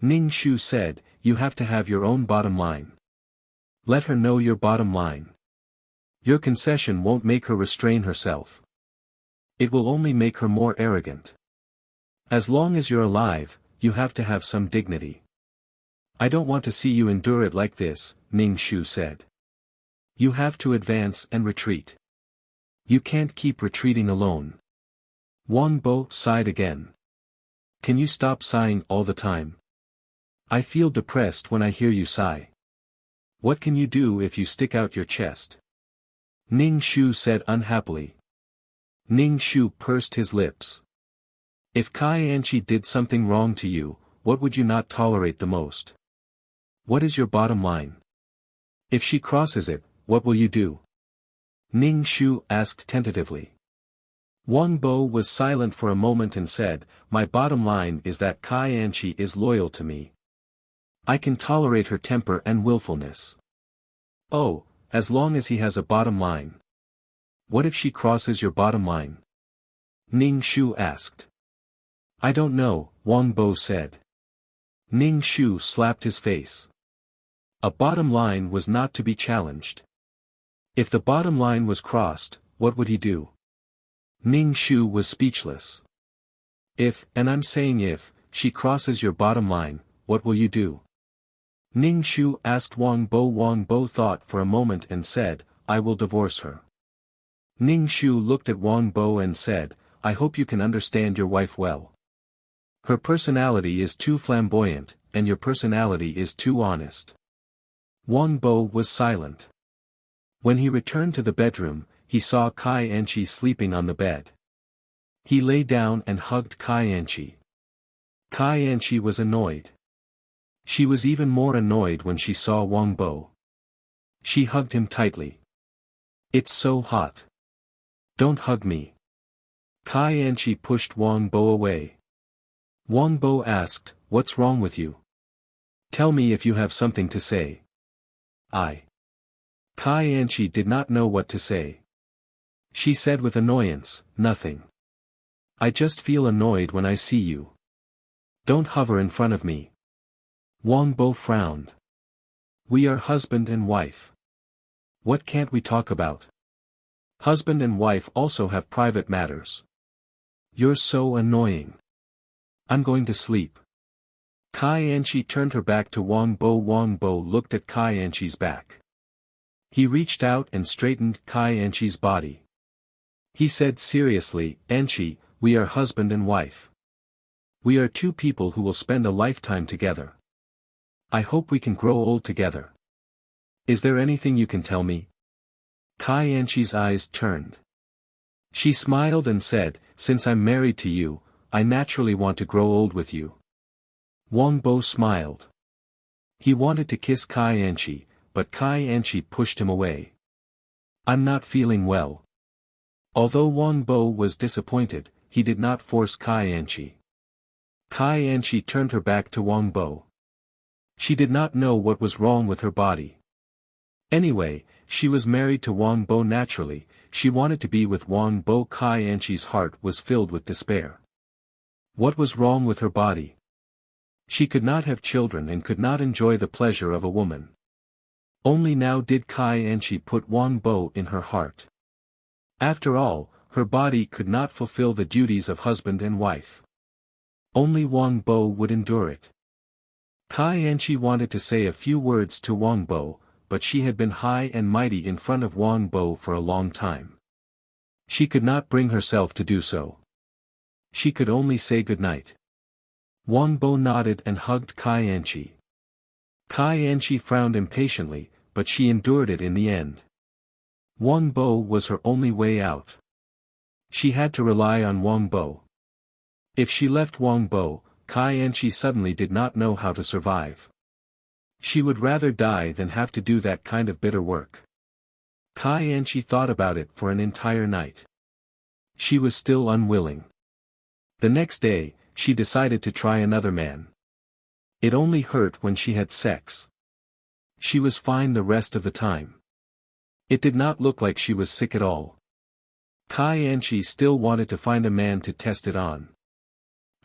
Ning Shu said, you have to have your own bottom line. Let her know your bottom line. Your concession won't make her restrain herself. It will only make her more arrogant. As long as you're alive, you have to have some dignity. I don't want to see you endure it like this, Ning Shu said. You have to advance and retreat. You can't keep retreating alone. Wang Bo sighed again. Can you stop sighing all the time? I feel depressed when I hear you sigh. What can you do if you stick out your chest? Ning Shu said unhappily. Ning Shu pursed his lips. If Kai Anchi did something wrong to you, what would you not tolerate the most? What is your bottom line? If she crosses it, what will you do? Ning Shu asked tentatively. Wang Bo was silent for a moment and said, my bottom line is that Kai Anchi is loyal to me. I can tolerate her temper and willfulness. Oh, as long as he has a bottom line. What if she crosses your bottom line? Ning Shu asked. I don't know, Wang Bo said. Ning Shu slapped his face. A bottom line was not to be challenged. If the bottom line was crossed, what would he do? Ning Shu was speechless. If, and I'm saying if, she crosses your bottom line, what will you do? Ning Shu asked Wang Bo. Wang Bo thought for a moment and said, I will divorce her. Ning Shu looked at Wang Bo and said, I hope you can understand your wife well. Her personality is too flamboyant, and your personality is too honest. Wang Bo was silent. When he returned to the bedroom, he saw Kai Anchi sleeping on the bed. He lay down and hugged Kai Anchi. Kai Anchi was annoyed. She was even more annoyed when she saw Wang Bo. She hugged him tightly. It's so hot. Don't hug me. Kai Anchi pushed Wang Bo away. Wang Bo asked, what's wrong with you? Tell me if you have something to say. Kai Anchi did not know what to say. She said with annoyance, nothing. I just feel annoyed when I see you. Don't hover in front of me. Wang Bo frowned. We are husband and wife. What can't we talk about? Husband and wife also have private matters. You're so annoying. I'm going to sleep. Kai Anchi turned her back to Wang Bo. Wang Bo looked at Kai Anchi's back. He reached out and straightened Kai Anchi's body. He said seriously, Anchi, we are husband and wife. We are two people who will spend a lifetime together. I hope we can grow old together. Is there anything you can tell me? Kai Anchi's eyes turned. She smiled and said, since I'm married to you, I naturally want to grow old with you. Wang Bo smiled. He wanted to kiss Kai Anchi, but Kai Anchi pushed him away. I'm not feeling well. Although Wang Bo was disappointed, he did not force Kai Anchi. Kai Anchi turned her back to Wang Bo. She did not know what was wrong with her body. Anyway, she was married to Wang Bo naturally, she wanted to be with Wang Bo. Kai Anchi's heart was filled with despair. What was wrong with her body? She could not have children and could not enjoy the pleasure of a woman. Only now did Kai Anchi put Wang Bo in her heart. After all, her body could not fulfill the duties of husband and wife. Only Wang Bo would endure it. Kai Anchi wanted to say a few words to Wang Bo, but she had been high and mighty in front of Wang Bo for a long time. She could not bring herself to do so. She could only say goodnight. Wang Bo nodded and hugged Kai Anchi. Kai Anchi frowned impatiently, but she endured it in the end. Wang Bo was her only way out. She had to rely on Wang Bo. If she left Wang Bo, Kai Anchi suddenly did not know how to survive. She would rather die than have to do that kind of bitter work. Kai Anchi thought about it for an entire night. She was still unwilling. The next day, she decided to try another man. It only hurt when she had sex. She was fine the rest of the time. It did not look like she was sick at all. Kai Anchi still wanted to find a man to test it on.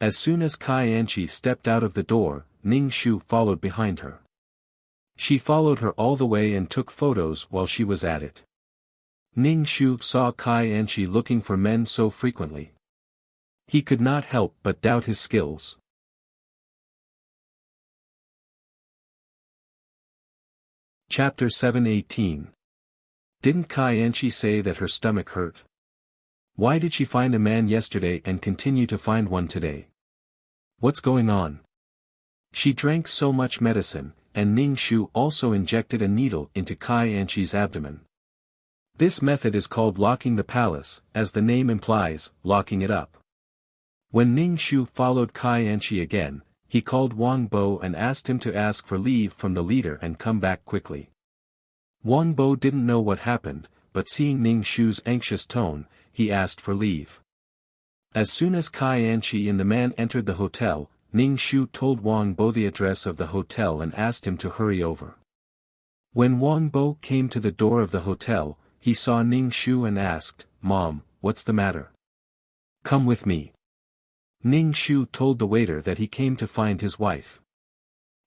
As soon as Kai Anchi stepped out of the door, Ning Shu followed behind her. She followed her all the way and took photos while she was at it. Ning Shu saw Kai Anchi looking for men so frequently. He could not help but doubt his skills. Chapter 7:18. Didn't Kai Anchi say that her stomach hurt? Why did she find a man yesterday and continue to find one today? What's going on? She drank so much medicine, and Ning Shu also injected a needle into Kai Anchi's abdomen. This method is called locking the palace, as the name implies, locking it up. When Ning Shu followed Kai Anchi again, he called Wang Bo and asked him to ask for leave from the leader and come back quickly. Wang Bo didn't know what happened, but seeing Ning Shu's anxious tone, he asked for leave. As soon as Kai Anchi and the man entered the hotel, Ning Shu told Wang Bo the address of the hotel and asked him to hurry over. When Wang Bo came to the door of the hotel, he saw Ning Shu and asked, "Mom, what's the matter? Come with me." Ning Shu told the waiter that he came to find his wife.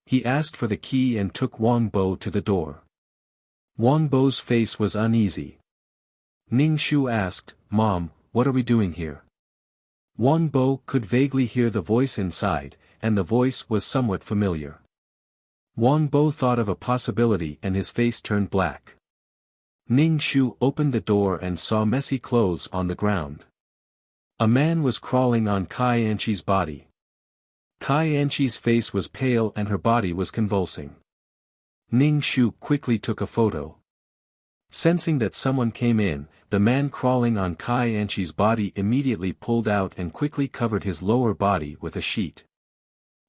He asked for the key and took Wang Bo to the door. Wang Bo's face was uneasy. Ning Shu asked, "Mom, what are we doing here?" Wang Bo could vaguely hear the voice inside, and the voice was somewhat familiar. Wang Bo thought of a possibility and his face turned black. Ning Shu opened the door and saw messy clothes on the ground. A man was crawling on Kai Anchi's body. Kai Anchi's face was pale and her body was convulsing. Ning Shu quickly took a photo. Sensing that someone came in, the man crawling on Kai Anchi's body immediately pulled out and quickly covered his lower body with a sheet.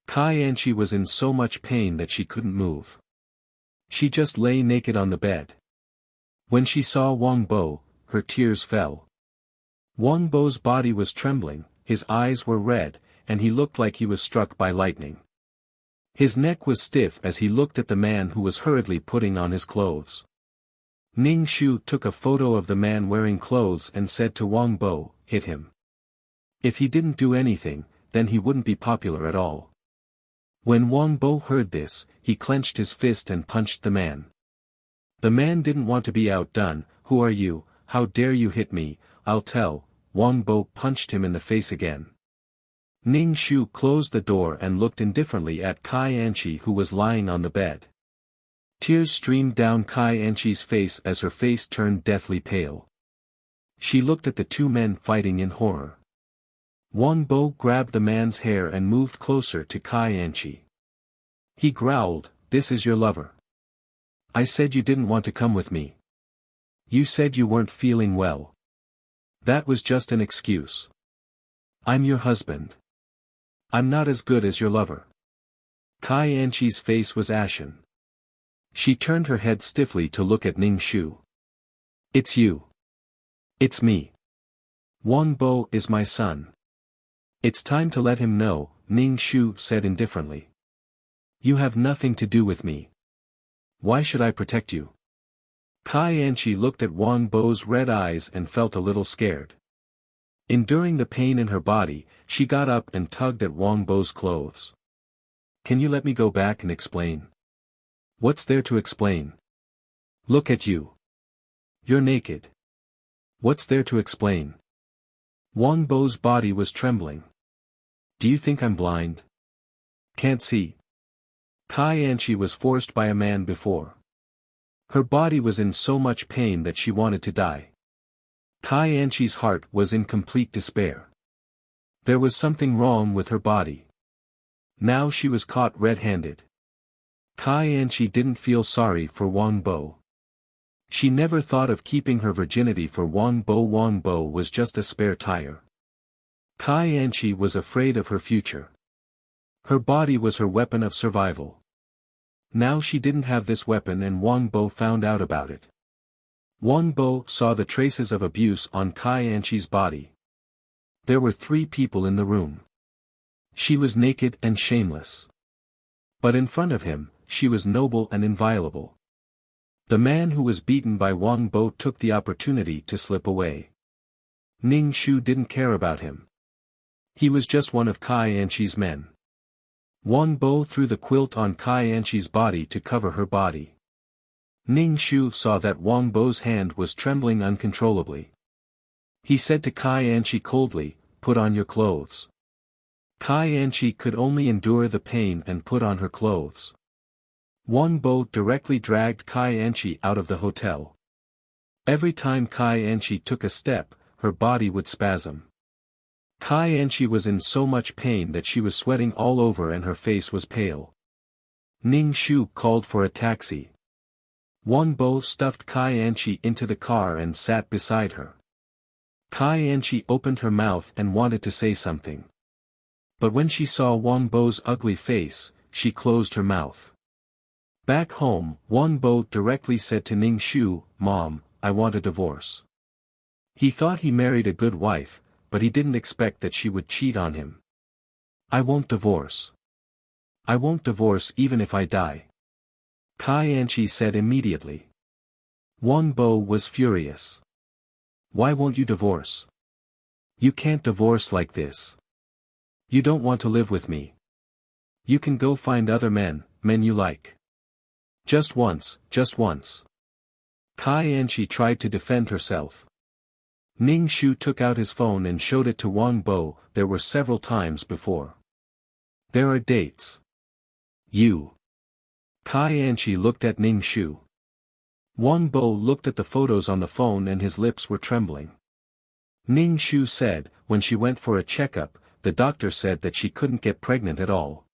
Kai Anchi was in so much pain that she couldn't move. She just lay naked on the bed. When she saw Wang Bo, her tears fell. Wang Bo's body was trembling, his eyes were red, and he looked like he was struck by lightning. His neck was stiff as he looked at the man who was hurriedly putting on his clothes. Ning Shu took a photo of the man wearing clothes and said to Wang Bo, "Hit him. If he didn't do anything, then he wouldn't be popular at all." When Wang Bo heard this, he clenched his fist and punched the man. The man didn't want to be outdone. "Who are you? How dare you hit me? I'll tell." Wang Bo punched him in the face again. Ning Shu closed the door and looked indifferently at Kai Anchi who was lying on the bed. Tears streamed down Kai Anchi's face as her face turned deathly pale. She looked at the two men fighting in horror. Wang Bo grabbed the man's hair and moved closer to Kai Anchi. He growled, "This is your lover. I said you didn't want to come with me. You said you weren't feeling well. That was just an excuse. I'm your husband. I'm not as good as your lover." Kai Anchi's face was ashen. She turned her head stiffly to look at Ning Shu. "It's you. It's me. Wang Bo is my son. It's time to let him know," Ning Shu said indifferently. "You have nothing to do with me. Why should I protect you?" Kai Anchi looked at Wang Bo's red eyes and felt a little scared. Enduring the pain in her body, she got up and tugged at Wang Bo's clothes. "Can you let me go back and explain?" "What's there to explain? Look at you. You're naked. What's there to explain?" Wang Bo's body was trembling. "Do you think I'm blind? Can't see?" Kai Anchi was forced by a man before. Her body was in so much pain that she wanted to die. Kai Anchi's heart was in complete despair. There was something wrong with her body. Now she was caught red-handed. Kai Anchi didn't feel sorry for Wang Bo. She never thought of keeping her virginity for Wang Bo. Wang Bo was just a spare tire. Kai Anchi was afraid of her future. Her body was her weapon of survival. Now she didn't have this weapon and Wang Bo found out about it. Wang Bo saw the traces of abuse on Kai Anchi's body. There were 3 people in the room. She was naked and shameless. But in front of him, she was noble and inviolable. The man who was beaten by Wang Bo took the opportunity to slip away. Ning Shu didn't care about him. He was just one of Kai Anchi's men. Wang Bo threw the quilt on Kai Anchi's body to cover her body. Ning Shu saw that Wang Bo's hand was trembling uncontrollably. He said to Kai Anchi coldly, "Put on your clothes." Kai Anchi could only endure the pain and put on her clothes. Wang Bo directly dragged Kai Anchi out of the hotel. Every time Kai Anchi took a step, her body would spasm. Kai Anchi was in so much pain that she was sweating all over and her face was pale. Ning Shu called for a taxi. Wang Bo stuffed Kai Anchi into the car and sat beside her. Kai Anchi opened her mouth and wanted to say something. But when she saw Wang Bo's ugly face, she closed her mouth. Back home, Wang Bo directly said to Ning Shu, "Mom, I want a divorce." He thought he married a good wife, but he didn't expect that she would cheat on him. "I won't divorce. I won't divorce even if I die," Kai Anchi said immediately. Wang Bo was furious. "Why won't you divorce? You can't divorce like this. You don't want to live with me. You can go find other men you like. Just once, just once." Kai Anchi tried to defend herself. Ning Shu took out his phone and showed it to Wang Bo. There were several times before. "There are dates. You." Kai Anchi looked at Ning Shu. Wang Bo looked at the photos on the phone and his lips were trembling. Ning Shu said, when she went for a checkup, the doctor said that she couldn't get pregnant at all.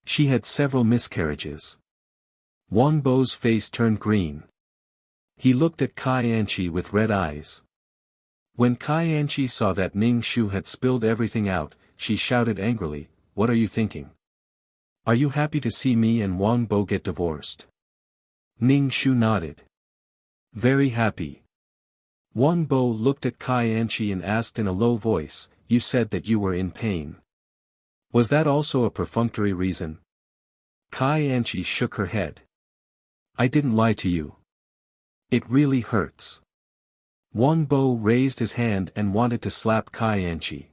She had several miscarriages. Wang Bo's face turned green. He looked at Kai Anchi with red eyes. When Kai Anchi saw that Ning Shu had spilled everything out, she shouted angrily, "What are you thinking? Are you happy to see me and Wang Bo get divorced?" Ning Shu nodded. "Very happy." Wang Bo looked at Kai Anchi and asked in a low voice, "You said that you were in pain. Was that also a perfunctory reason?" Kai Anchi shook her head. "I didn't lie to you. It really hurts." Wang Bo raised his hand and wanted to slap Kai Anchi.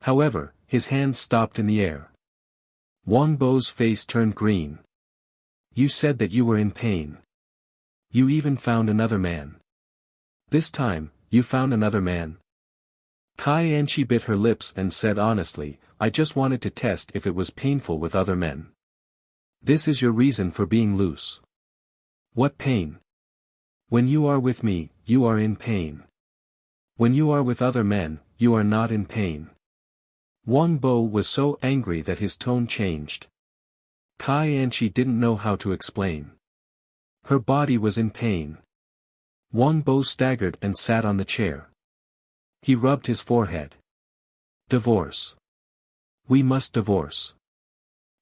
However, his hand stopped in the air. Wang Bo's face turned green. "You said that you were in pain. You even found another man. This time, you found another man?" Kai Anchi bit her lips and said honestly, "I just wanted to test if it was painful with other men." "This is your reason for being loose." "What pain?" "When you are with me, you are in pain. When you are with other men, you are not in pain." Wang Bo was so angry that his tone changed. Kai Anchi didn't know how to explain. Her body was in pain. Wang Bo staggered and sat on the chair. He rubbed his forehead. "Divorce. We must divorce."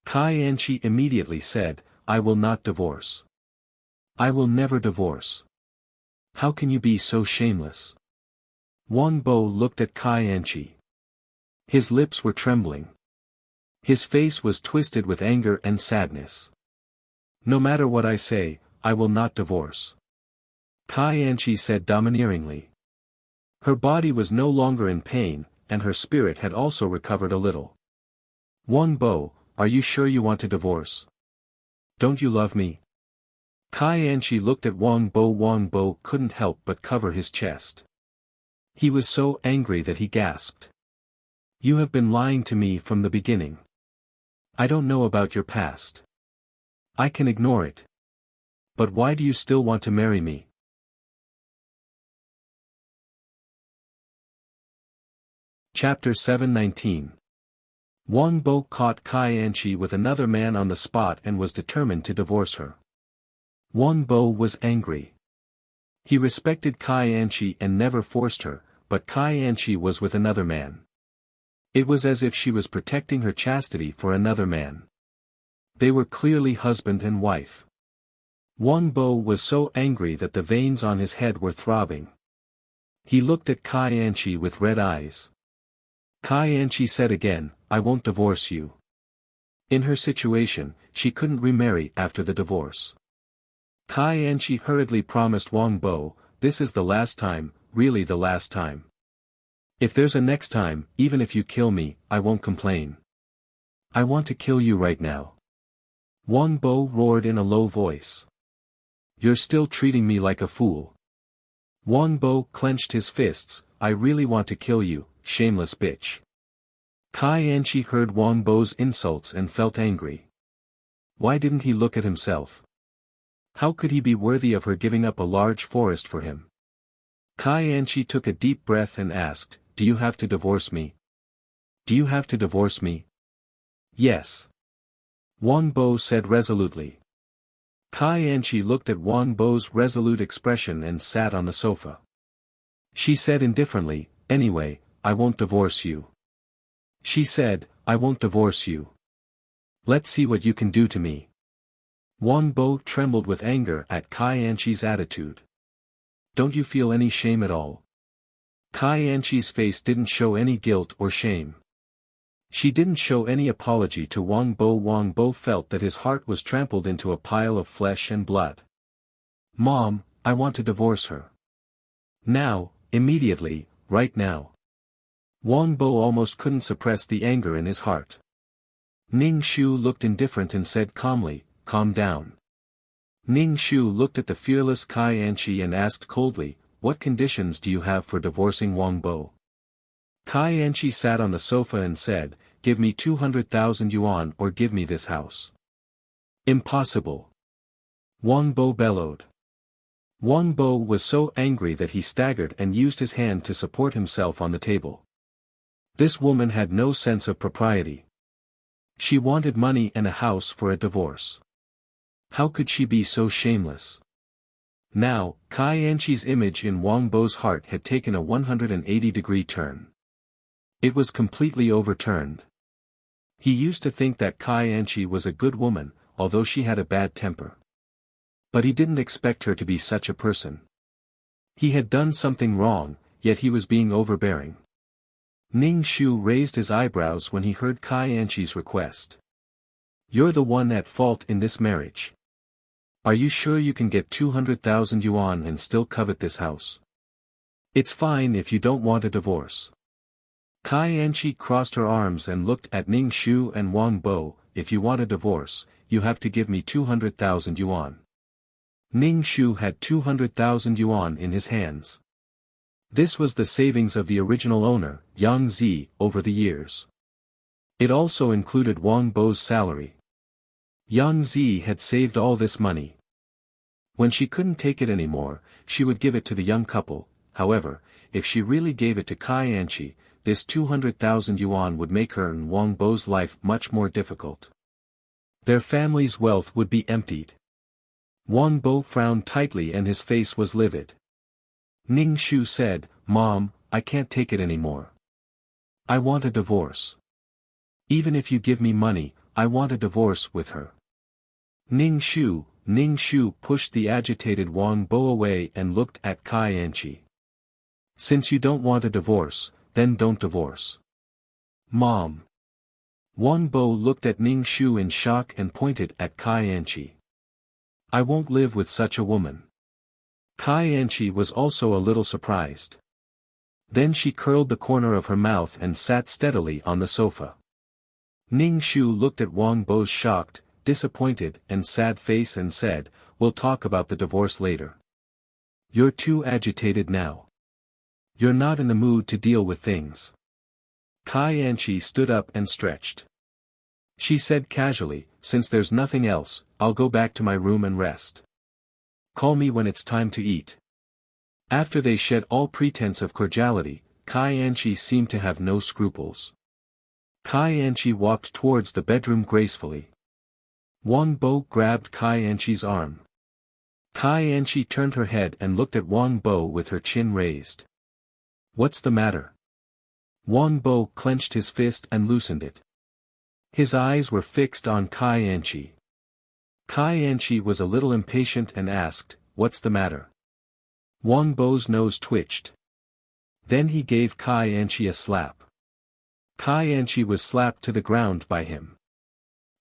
Kai Anchi immediately said, "I will not divorce. I will never divorce. How can you be so shameless?" Wang Bo looked at Kai Anchi. His lips were trembling. His face was twisted with anger and sadness. "No matter what I say, I will not divorce," Kai Anchi said domineeringly. Her body was no longer in pain, and her spirit had also recovered a little. "Wang Bo, are you sure you want to divorce? Don't you love me?" Kai Anchi looked at Wang Bo. Wang Bo couldn't help but cover his chest. He was so angry that he gasped. "You have been lying to me from the beginning. I don't know about your past. I can ignore it. But why do you still want to marry me?" Chapter 719. Wang Bo caught Kai Anchi with another man on the spot and was determined to divorce her. Wang Bo was angry. He respected Kai Anchi and never forced her, but Kai Anchi was with another man. It was as if she was protecting her chastity for another man. They were clearly husband and wife. Wang Bo was so angry that the veins on his head were throbbing. He looked at Kai Anchi with red eyes. Kai Anchi said again, "I won't divorce you." In her situation, she couldn't remarry after the divorce. Kai Anchi hurriedly promised Wang Bo, "This is the last time, really the last time. If there's a next time, even if you kill me, I won't complain. I want to kill you right now." Wang Bo roared in a low voice. "You're still treating me like a fool." Wang Bo clenched his fists, "I really want to kill you, shameless bitch." Kai Anchi heard Wang Bo's insults and felt angry. Why didn't he look at himself? How could he be worthy of her giving up a large forest for him? Kai Anchi took a deep breath and asked, "Do you have to divorce me? Do you have to divorce me?" "Yes." Wang Bo said resolutely. Kai Anchi looked at Wang Bo's resolute expression and sat on the sofa. She said indifferently, "Anyway, I won't divorce you." She said, "I won't divorce you. Let's see what you can do to me." Wang Bo trembled with anger at Kai Anchi's attitude. "Don't you feel any shame at all?" Kai Anchi's face didn't show any guilt or shame. She didn't show any apology to Wang Bo. Wang Bo felt that his heart was trampled into a pile of flesh and blood. "Mom, I want to divorce her. Now, immediately, right now." Wang Bo almost couldn't suppress the anger in his heart. Ning Shu looked indifferent and said calmly, "Calm down." Ning Shu looked at the fearless Kai Anchi and asked coldly, "What conditions do you have for divorcing Wang Bo?" Kai Anchi sat on the sofa and said, "Give me 200,000 yuan or give me this house." "Impossible!" Wang Bo bellowed. Wang Bo was so angry that he staggered and used his hand to support himself on the table. This woman had no sense of propriety. She wanted money and a house for a divorce. How could she be so shameless? Now, Kai Anchi's image in Wang Bo's heart had taken a 180-degree turn. It was completely overturned. He used to think that Kai Anchi was a good woman, although she had a bad temper. But he didn't expect her to be such a person. He had done something wrong, yet he was being overbearing. Ning Shu raised his eyebrows when he heard Kai Anchi's request. "You're the one at fault in this marriage. Are you sure you can get 200,000 yuan and still covet this house? It's fine if you don't want a divorce." Kai Anchi crossed her arms and looked at Ning Shu and Wang Bo, "If you want a divorce, you have to give me 200,000 yuan. Ning Shu had 200,000 yuan in his hands. This was the savings of the original owner, Yang Zi, over the years. It also included Wang Bo's salary. Yang Zi had saved all this money. When she couldn't take it anymore, she would give it to the young couple. However, if she really gave it to Kai Anchi, this 200,000 yuan would make her and Wang Bo's life much more difficult. Their family's wealth would be emptied. Wang Bo frowned tightly and his face was livid. Ning Shu said, "Mom, I can't take it anymore. I want a divorce. Even if you give me money, I want a divorce with her." Ning Shu pushed the agitated Wang Bo away and looked at Kai Anchi. "Since you don't want a divorce, then don't divorce." "Mom." Wang Bo looked at Ning Shu in shock and pointed at Kai Anchi. "I won't live with such a woman." Kai Anchi was also a little surprised. Then she curled the corner of her mouth and sat steadily on the sofa. Ning Shu looked at Wang Bo's shocked, disappointed and sad face and said, "We'll talk about the divorce later. You're too agitated now. You're not in the mood to deal with things." Kai Anchi stood up and stretched. She said casually, "Since there's nothing else, I'll go back to my room and rest. Call me when it's time to eat." After they shed all pretense of cordiality, Kai Anchi seemed to have no scruples. Kai Anchi walked towards the bedroom gracefully. Wang Bo grabbed Kai Anchi's arm. Kai Anchi turned her head and looked at Wang Bo with her chin raised. "What's the matter?" Wang Bo clenched his fist and loosened it. His eyes were fixed on Kai Anchi. Kai Anchi was a little impatient and asked, "What's the matter?" Wang Bo's nose twitched. Then he gave Kai Anchi a slap. Kai Anchi was slapped to the ground by him.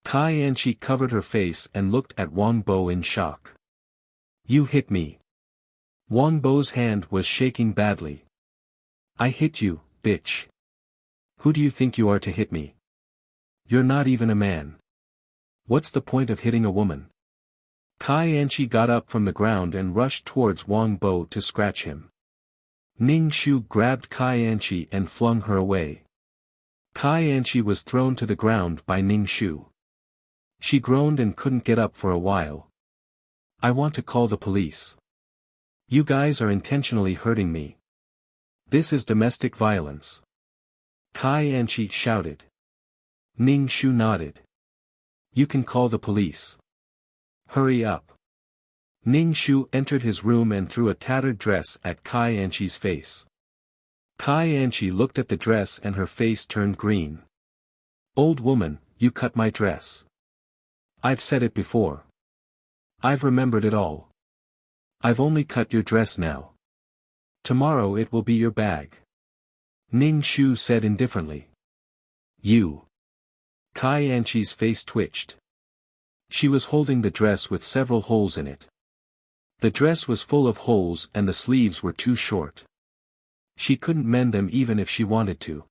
Kai Anchi covered her face and looked at Wang Bo in shock. "You hit me." Wang Bo's hand was shaking badly. "I hit you, bitch. Who do you think you are to hit me? You're not even a man. What's the point of hitting a woman?" Kai Anchi got up from the ground and rushed towards Wang Bo to scratch him. Ning Shu grabbed Kai Anchi and flung her away. Kai Anchi was thrown to the ground by Ning Shu. She groaned and couldn't get up for a while. "I want to call the police. You guys are intentionally hurting me. This is domestic violence." Kai Anchi shouted. Ning Shu nodded. "You can call the police. Hurry up." Ning Shu entered his room and threw a tattered dress at Kai Anchi's face. Kai Anchi looked at the dress and her face turned green. "Old woman, you cut my dress. I've said it before. I've remembered it all. I've only cut your dress now. Tomorrow it will be your bag." Ning Shu said indifferently. "You." Kai Anchi's face twitched. She was holding the dress with several holes in it. The dress was full of holes and the sleeves were too short. She couldn't mend them even if she wanted to.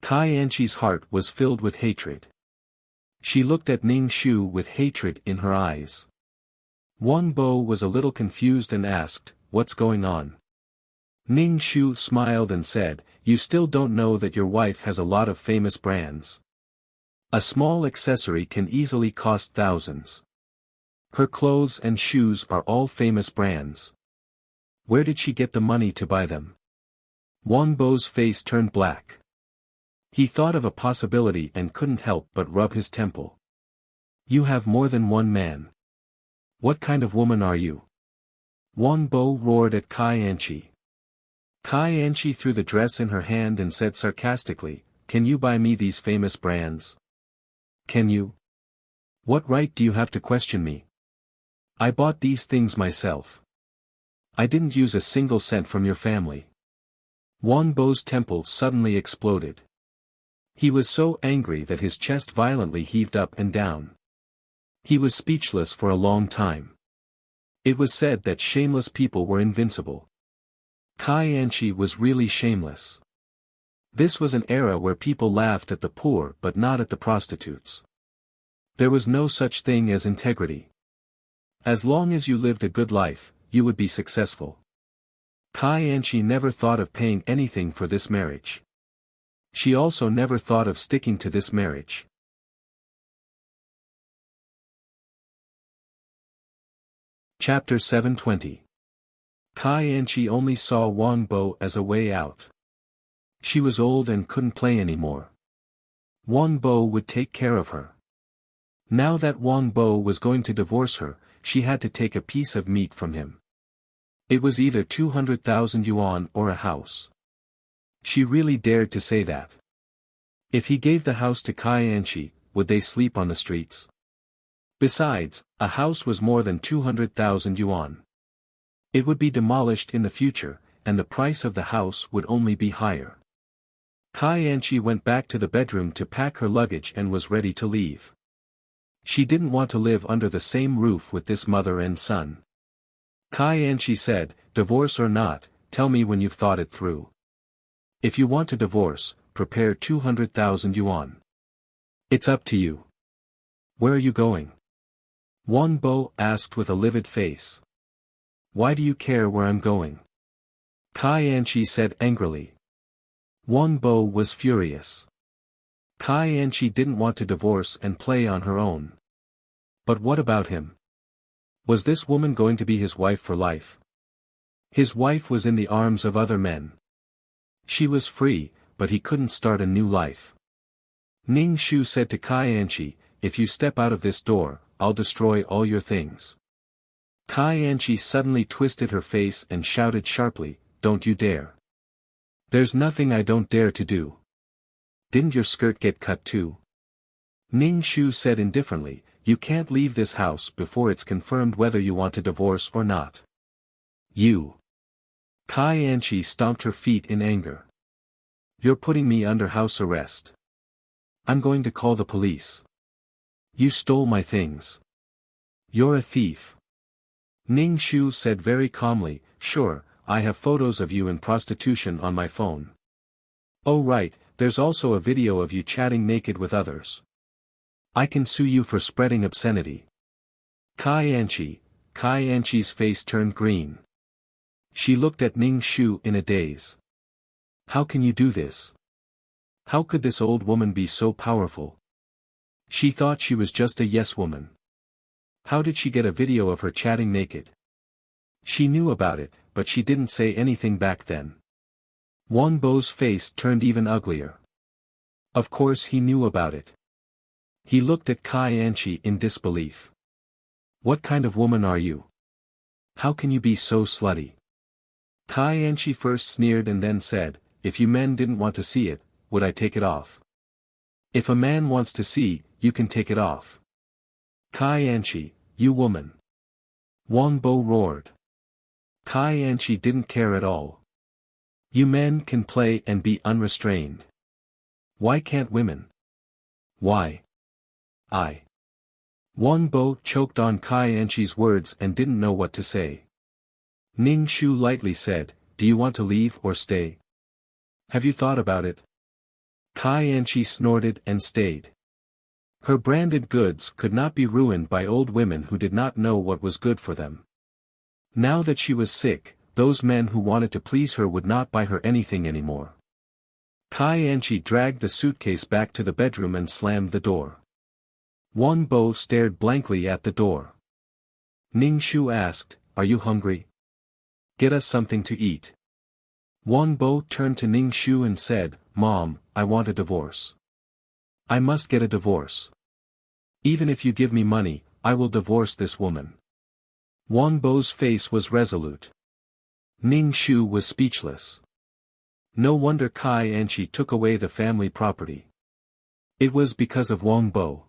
Kai Anchi's heart was filled with hatred. She looked at Ning Shu with hatred in her eyes. Wang Bo was a little confused and asked, "What's going on?" Ning Shu smiled and said, "You still don't know that your wife has a lot of famous brands. A small accessory can easily cost thousands. Her clothes and shoes are all famous brands. Where did she get the money to buy them?" Wang Bo's face turned black. He thought of a possibility and couldn't help but rub his temple. "You have more than one man. What kind of woman are you?" Wang Bo roared at Kai Anchi. Kai Anchi threw the dress in her hand and said sarcastically, "Can you buy me these famous brands? Can you? What right do you have to question me? I bought these things myself. I didn't use a single cent from your family." Wang Bo's temple suddenly exploded. He was so angry that his chest violently heaved up and down. He was speechless for a long time. It was said that shameless people were invincible. Kai Anchi was really shameless. This was an era where people laughed at the poor but not at the prostitutes. There was no such thing as integrity. As long as you lived a good life, you would be successful. Kai Anchi never thought of paying anything for this marriage. She also never thought of sticking to this marriage. Chapter 720. Kai Anchi only saw Wang Bo as a way out. She was old and couldn't play anymore. Wang Bo would take care of her. Now that Wang Bo was going to divorce her, she had to take a piece of meat from him. It was either 200,000 yuan or a house. She really dared to say that. If he gave the house to Kai Anchi, would they sleep on the streets? Besides, a house was more than 200,000 yuan. It would be demolished in the future, and the price of the house would only be higher. Kai Anchi went back to the bedroom to pack her luggage and was ready to leave. She didn't want to live under the same roof with this mother and son. Kai Anchi said, "Divorce or not, tell me when you've thought it through. If you want to divorce, prepare 200,000 yuan. It's up to you." "Where are you going?" Wang Bo asked with a livid face. "Why do you care where I'm going?" Kai Anchi said angrily. Wang Bo was furious. Kai Anchi didn't want to divorce and play on her own. But what about him? Was this woman going to be his wife for life? His wife was in the arms of other men. She was free, but he couldn't start a new life. Ning Shu said to Kai Anchi, if you step out of this door, I'll destroy all your things. Kai Anchi suddenly twisted her face and shouted sharply, don't you dare. There's nothing I don't dare to do. Didn't your skirt get cut too? Ning Shu said indifferently, you can't leave this house before it's confirmed whether you want a divorce or not. You. Kai Anchi stomped her feet in anger. You're putting me under house arrest. I'm going to call the police. You stole my things. You're a thief. Ning Shu said very calmly, sure, I have photos of you in prostitution on my phone. Oh right, there's also a video of you chatting naked with others. I can sue you for spreading obscenity. Kai Anchi's face turned green. She looked at Ning Shu in a daze. How can you do this? How could this old woman be so powerful? She thought she was just a yes woman. How did she get a video of her chatting naked? She knew about it, but she didn't say anything back then. Wang Bo's face turned even uglier. Of course he knew about it. He looked at Kai Anchi in disbelief. What kind of woman are you? How can you be so slutty? Kai Anchi first sneered and then said, if you men didn't want to see it, would I take it off? If a man wants to see, you can take it off. Kai Anchi, you woman. Wang Bo roared. Kai Anchi didn't care at all. You men can play and be unrestrained. Why can't women? Why? Wang Bo choked on Kai Anchi's words and didn't know what to say. Ning Shu lightly said, do you want to leave or stay? Have you thought about it? Kai Anchi snorted and stayed. Her branded goods could not be ruined by old women who did not know what was good for them. Now that she was sick, those men who wanted to please her would not buy her anything anymore. Kai Anchi dragged the suitcase back to the bedroom and slammed the door. Wang Bo stared blankly at the door. Ning Shu asked, are you hungry? Get us something to eat. Wang Bo turned to Ning Shu and said, Mom, I want a divorce. I must get a divorce. Even if you give me money, I will divorce this woman. Wang Bo's face was resolute. Ning Shu was speechless. No wonder Kai Anchi took away the family property. It was because of Wang Bo.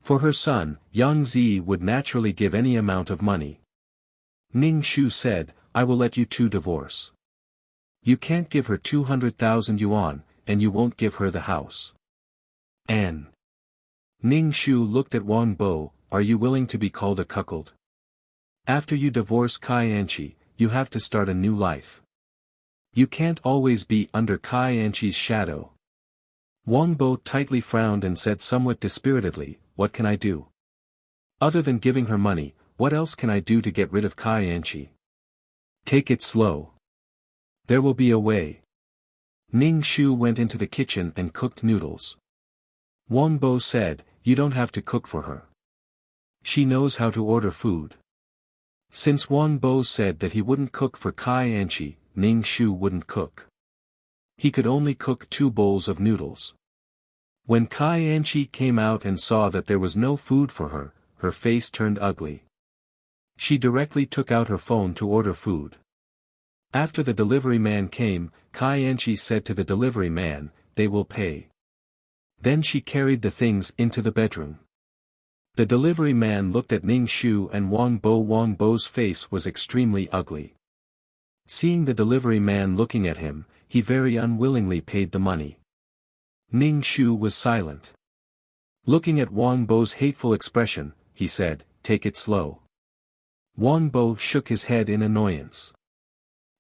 For her son, Yang Zi would naturally give any amount of money. Ning Shu said, I will let you two divorce. You can't give her 200,000 yuan, and you won't give her the house. Anne. Ning Shu looked at Wang Bo, are you willing to be called a cuckold? After you divorce Kai Anchi, you have to start a new life. You can't always be under Kai Anchi's shadow. Wang Bo tightly frowned and said somewhat dispiritedly, what can I do? Other than giving her money, what else can I do to get rid of Kai Anchi? Take it slow. There will be a way. Ning Shu went into the kitchen and cooked noodles. Wang Bo said, you don't have to cook for her. She knows how to order food. Since Wang Bo said that he wouldn't cook for Kai Anchi, Ning Shu wouldn't cook. He could only cook 2 bowls of noodles. When Kai Anchi came out and saw that there was no food for her, her face turned ugly. She directly took out her phone to order food. After the delivery man came, Kai Anchi said to the delivery man, they will pay. Then she carried the things into the bedroom. The delivery man looked at Ning Shu and Wang Bo. Wang Bo's face was extremely ugly. Seeing the delivery man looking at him, he very unwillingly paid the money. Ning Shu was silent. Looking at Wang Bo's hateful expression, he said, take it slow. Wang Bo shook his head in annoyance.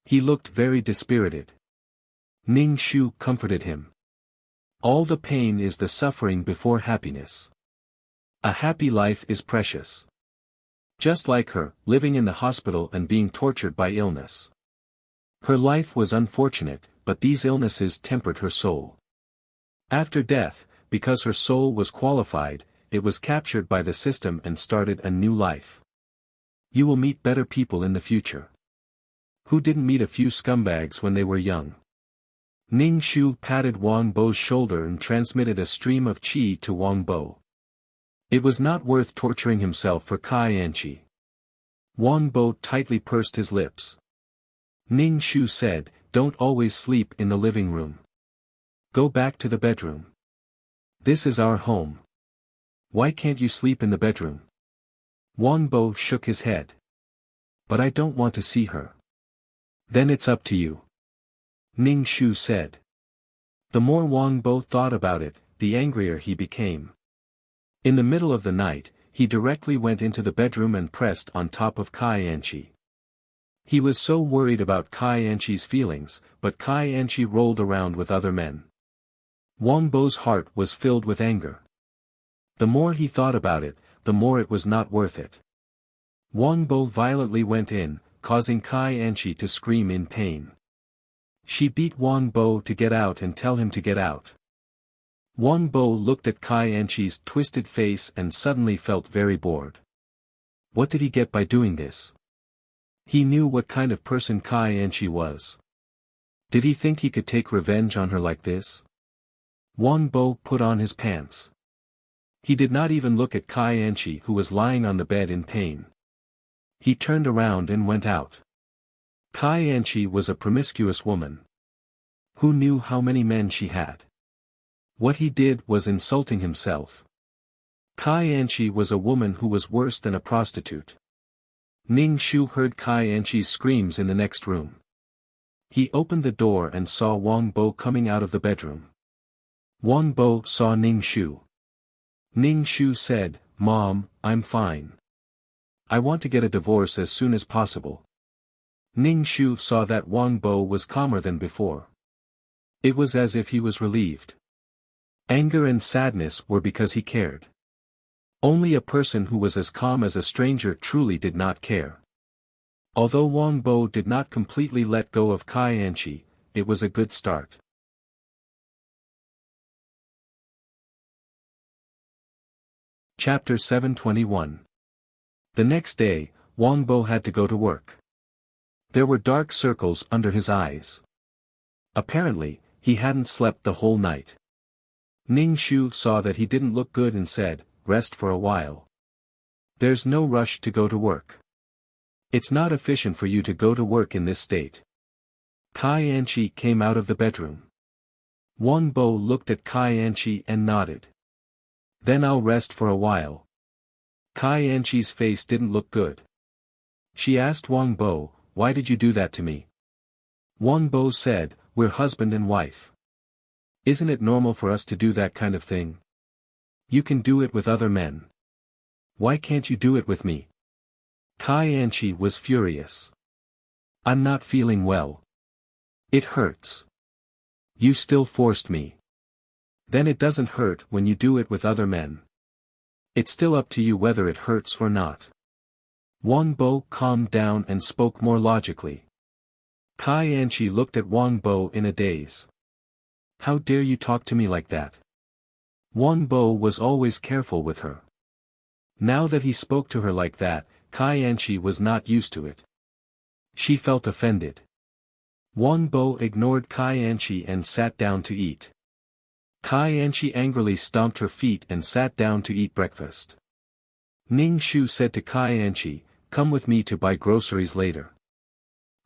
He looked very dispirited. Ning Shu comforted him. All the pain is the suffering before happiness. A happy life is precious. Just like her, living in the hospital and being tortured by illness. Her life was unfortunate, but these illnesses tempered her soul. After death, because her soul was qualified, it was captured by the system and started a new life. You will meet better people in the future. Who didn't meet a few scumbags when they were young? Ning Shu patted Wang Bo's shoulder and transmitted a stream of qi to Wang Bo. It was not worth torturing himself for Kai Anchi. Wang Bo tightly pursed his lips. Ning Shu said, "Don't always sleep in the living room. Go back to the bedroom. This is our home. Why can't you sleep in the bedroom?" Wang Bo shook his head. "But I don't want to see her." "Then it's up to you," Ning Shu said. The more Wang Bo thought about it, the angrier he became. In the middle of the night, he directly went into the bedroom and pressed on top of Kai Anchi. He was so worried about Kai Anchi's feelings, but Kai Anchi rolled around with other men. Wang Bo's heart was filled with anger. The more he thought about it, the more it was not worth it. Wang Bo violently went in, causing Kai Anchi to scream in pain. She beat Wang Bo to get out and tell him to get out. Wang Bo looked at Kai Anchi's twisted face and suddenly felt very bored. What did he get by doing this? He knew what kind of person Kai Anchi was. Did he think he could take revenge on her like this? Wang Bo put on his pants. He did not even look at Kai Anchi, who was lying on the bed in pain. He turned around and went out. Kai Anchi was a promiscuous woman. Who knew how many men she had? What he did was insulting himself. Kai Anchi was a woman who was worse than a prostitute. Ning Shu heard Kai Anchi's screams in the next room. He opened the door and saw Wang Bo coming out of the bedroom. Wang Bo saw Ning Shu. Ning Shu said, "Mom, I'm fine. I want to get a divorce as soon as possible." Ning Shu saw that Wang Bo was calmer than before. It was as if he was relieved. Anger and sadness were because he cared. Only a person who was as calm as a stranger truly did not care. Although Wang Bo did not completely let go of Kai Anchi, it was a good start. Chapter 721. The next day, Wang Bo had to go to work. There were dark circles under his eyes. Apparently, he hadn't slept the whole night. Ning Shu saw that he didn't look good and said, "Rest for a while. There's no rush to go to work. It's not efficient for you to go to work in this state." Kai Anchi came out of the bedroom. Wang Bo looked at Kai Anchi and nodded. "Then I'll rest for a while." Kai Anchi's face didn't look good. She asked Wang Bo, "Why did you do that to me?" Wang Bo said, "We're husband and wife. Isn't it normal for us to do that kind of thing? You can do it with other men. Why can't you do it with me?" Kai Anchi was furious. "I'm not feeling well. It hurts. You still forced me. Then it doesn't hurt when you do it with other men. It's still up to you whether it hurts or not." Wang Bo calmed down and spoke more logically. Kai Anchi looked at Wang Bo in a daze. "How dare you talk to me like that?" Wang Bo was always careful with her. Now that he spoke to her like that, Kai Anchi was not used to it. She felt offended. Wang Bo ignored Kai Anchi and sat down to eat. Kai Anchi angrily stomped her feet and sat down to eat breakfast. Ning Shu said to Kai Anchi, "Come with me to buy groceries later."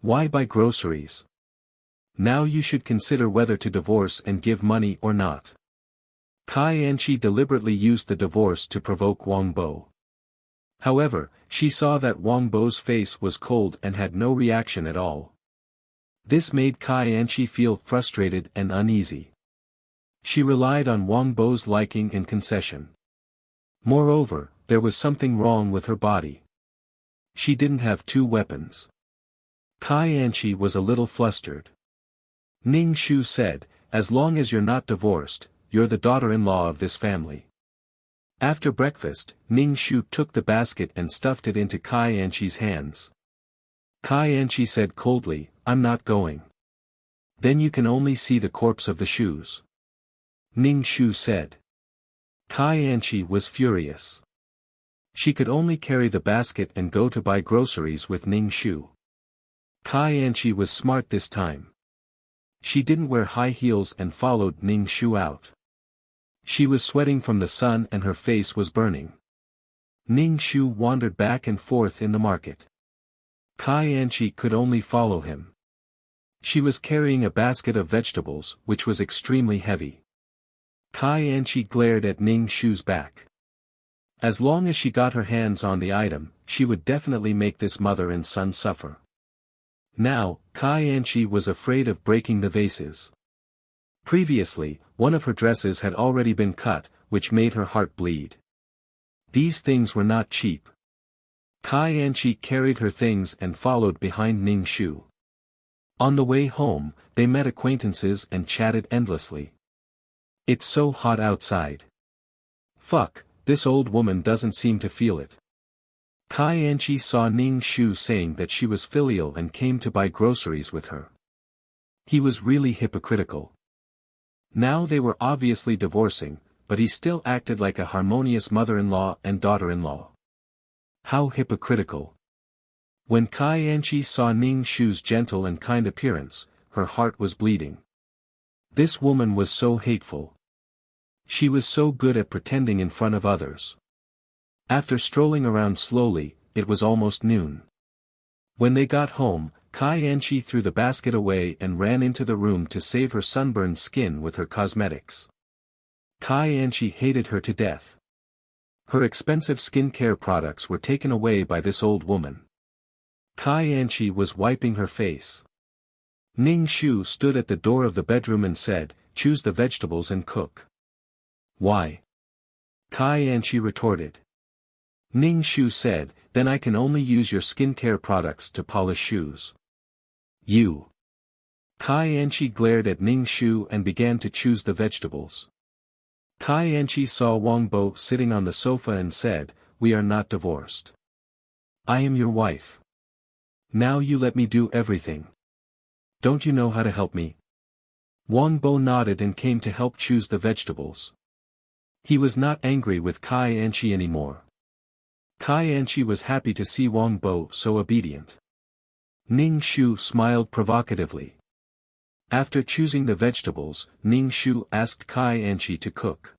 "Why buy groceries? Now you should consider whether to divorce and give money or not." Kai Anchi deliberately used the divorce to provoke Wang Bo. However, she saw that Wang Bo's face was cold and had no reaction at all. This made Kai Anchi feel frustrated and uneasy. She relied on Wang Bo's liking and concession. Moreover, there was something wrong with her body. She didn't have two weapons. Kai Anchi was a little flustered. Ning Shu said, "As long as you're not divorced, you're the daughter-in-law of this family." After breakfast, Ning Shu took the basket and stuffed it into Kai Anchi's hands. Kai Anchi said coldly, "I'm not going." "Then you can only see the corpse of the shoes," Ning Shu said. Kai Anchi was furious. She could only carry the basket and go to buy groceries with Ning Shu. Kai Anchi was smart this time. She didn't wear high heels and followed Ning Shu out. She was sweating from the sun and her face was burning. Ning Shu wandered back and forth in the market. Kai Anchi could only follow him. She was carrying a basket of vegetables, which was extremely heavy. Kai Anchi glared at Ning Shu's back. As long as she got her hands on the item, she would definitely make this mother and son suffer. Now, Kai Anchi was afraid of breaking the vases. Previously, one of her dresses had already been cut, which made her heart bleed. These things were not cheap. Kai Anchi carried her things and followed behind Ning Shu. On the way home, they met acquaintances and chatted endlessly. It's so hot outside. Fuck, this old woman doesn't seem to feel it. Kai Anchi saw Ning Shu saying that she was filial and came to buy groceries with her. He was really hypocritical. Now they were obviously divorcing, but he still acted like a harmonious mother-in-law and daughter-in-law. How hypocritical. When Kai Anchi saw Ning Shu's gentle and kind appearance, her heart was bleeding. This woman was so hateful. She was so good at pretending in front of others. After strolling around slowly, it was almost noon. When they got home, Kai Anchi threw the basket away and ran into the room to save her sunburned skin with her cosmetics. Kai Anchi hated her to death. Her expensive skincare products were taken away by this old woman. Kai Anchi was wiping her face. Ning Shu stood at the door of the bedroom and said, "Choose the vegetables and cook." "Why?" Kai Anchi retorted. Ning Shu said, "Then I can only use your skincare products to polish shoes." "You." Kai Anchi glared at Ning Shu and began to choose the vegetables. Kai Anchi saw Wang Bo sitting on the sofa and said, "We are not divorced. I am your wife. Now you let me do everything. Don't you know how to help me?" Wang Bo nodded and came to help choose the vegetables. He was not angry with Kai Anchi anymore. Kai Anchi was happy to see Wang Bo so obedient. Ning Shu smiled provocatively. After choosing the vegetables, Ning Shu asked Kai Anchi to cook.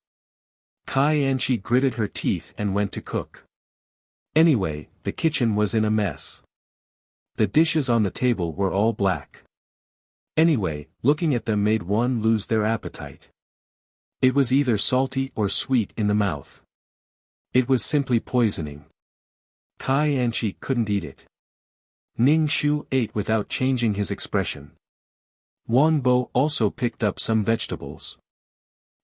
Kai Anchi gritted her teeth and went to cook. Anyway, the kitchen was in a mess. The dishes on the table were all black. Anyway, looking at them made one lose their appetite. It was either salty or sweet in the mouth. It was simply poisoning. Kai Anchi couldn't eat it. Ning Shu ate without changing his expression. Wang Bo also picked up some vegetables.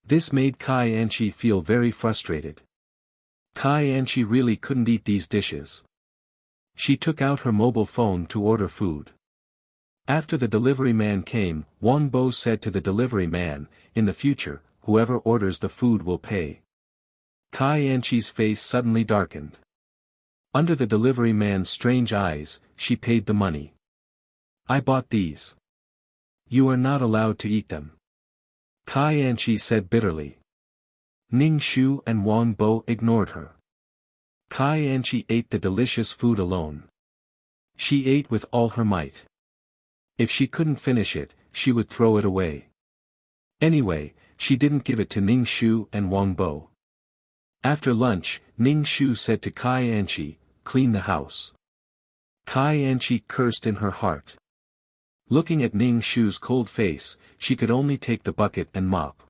This made Kai Anchi feel very frustrated. Kai Anchi really couldn't eat these dishes. She took out her mobile phone to order food. After the delivery man came, Wang Bo said to the delivery man, "In the future, whoever orders the food will pay." Kai Anchi's face suddenly darkened. Under the delivery man's strange eyes, she paid the money. "I bought these. You are not allowed to eat them," Kai Anchi said bitterly. Ning Shu and Wang Bo ignored her. Kai Anchi ate the delicious food alone. She ate with all her might. If she couldn't finish it, she would throw it away. Anyway, she didn't give it to Ning Shu and Wang Bo. After lunch, Ning Shu said to Kai Anchi, "Clean the house." Kai Anchi cursed in her heart. Looking at Ning Shu's cold face, she could only take the bucket and mop.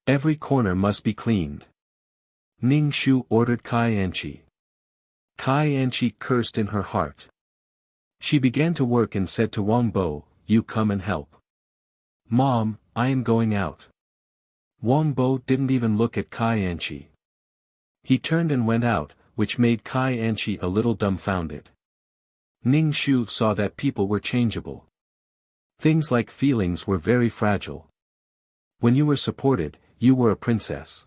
Every corner must be cleaned. Ning Shu ordered Kai Anchi. Kai Anchi cursed in her heart. She began to work and said to Wang Bo, "You come and help." "Mom, I am going out." Wang Bo didn't even look at Kai Anchi. He turned and went out, which made Kai Anchi a little dumbfounded. Ning Shu saw that people were changeable. Things like feelings were very fragile. When you were supported, you were a princess.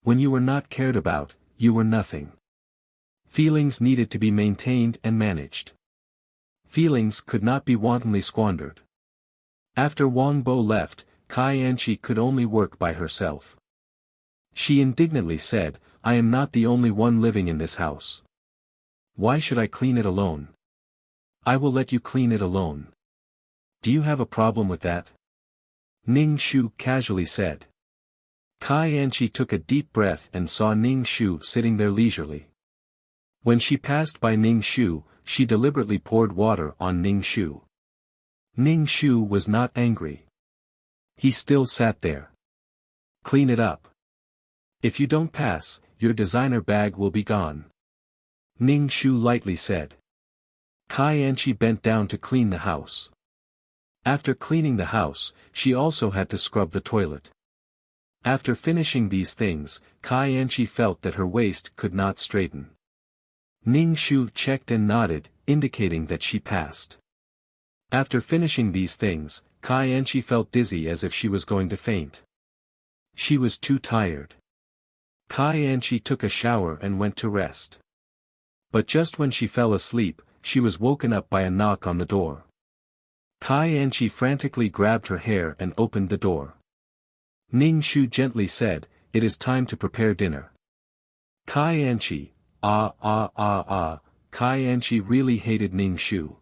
When you were not cared about, you were nothing. Feelings needed to be maintained and managed. Feelings could not be wantonly squandered. After Wang Bo left, Kai Anchi could only work by herself. She indignantly said, "I am not the only one living in this house. Why should I clean it alone? I will let you clean it alone." Do you have a problem with that? Ning Shu casually said. Kai Anchi took a deep breath and saw Ning Shu sitting there leisurely. When she passed by Ning Shu, she deliberately poured water on Ning Shu. Ning Shu was not angry. He still sat there. Clean it up. If you don't pass, your designer bag will be gone. Ning Shu lightly said. Kai Anchi bent down to clean the house. After cleaning the house, she also had to scrub the toilet. After finishing these things, Kai Anchi felt that her waist could not straighten. Ning Shu checked and nodded, indicating that she passed. After finishing these things, Kai Anchi felt dizzy as if she was going to faint. She was too tired. Kai Anchi took a shower and went to rest. But just when she fell asleep, she was woken up by a knock on the door. Kai Anchi frantically grabbed her hair and opened the door. Ning Shu gently said, "It is time to prepare dinner." Kai Anchi, Kai Anchi really hated Ning Shu.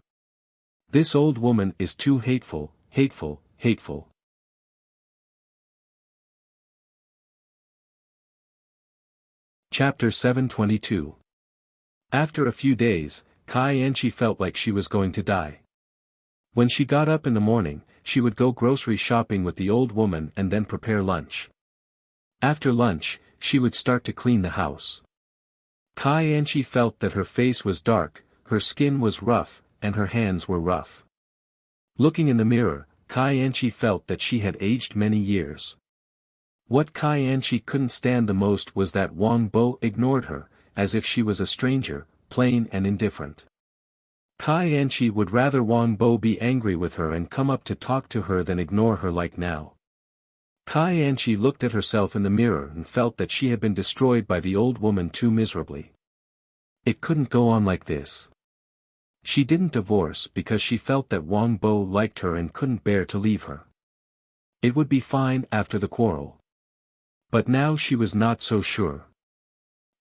This old woman is too hateful, hateful, hateful. Chapter 722. After a few days, Kai Anchi felt like she was going to die. When she got up in the morning, she would go grocery shopping with the old woman and then prepare lunch. After lunch, she would start to clean the house. Kai Anchi felt that her face was dark, her skin was rough, and her hands were rough. Looking in the mirror, Kai Anchi felt that she had aged many years. What Kai Anchi couldn't stand the most was that Wang Bo ignored her, as if she was a stranger, plain and indifferent. Kai Anchi would rather Wang Bo be angry with her and come up to talk to her than ignore her like now. Kai Anchi looked at herself in the mirror and felt that she had been destroyed by the old woman too miserably. It couldn't go on like this. She didn't divorce because she felt that Wang Bo liked her and couldn't bear to leave her. It would be fine after the quarrel. But now she was not so sure.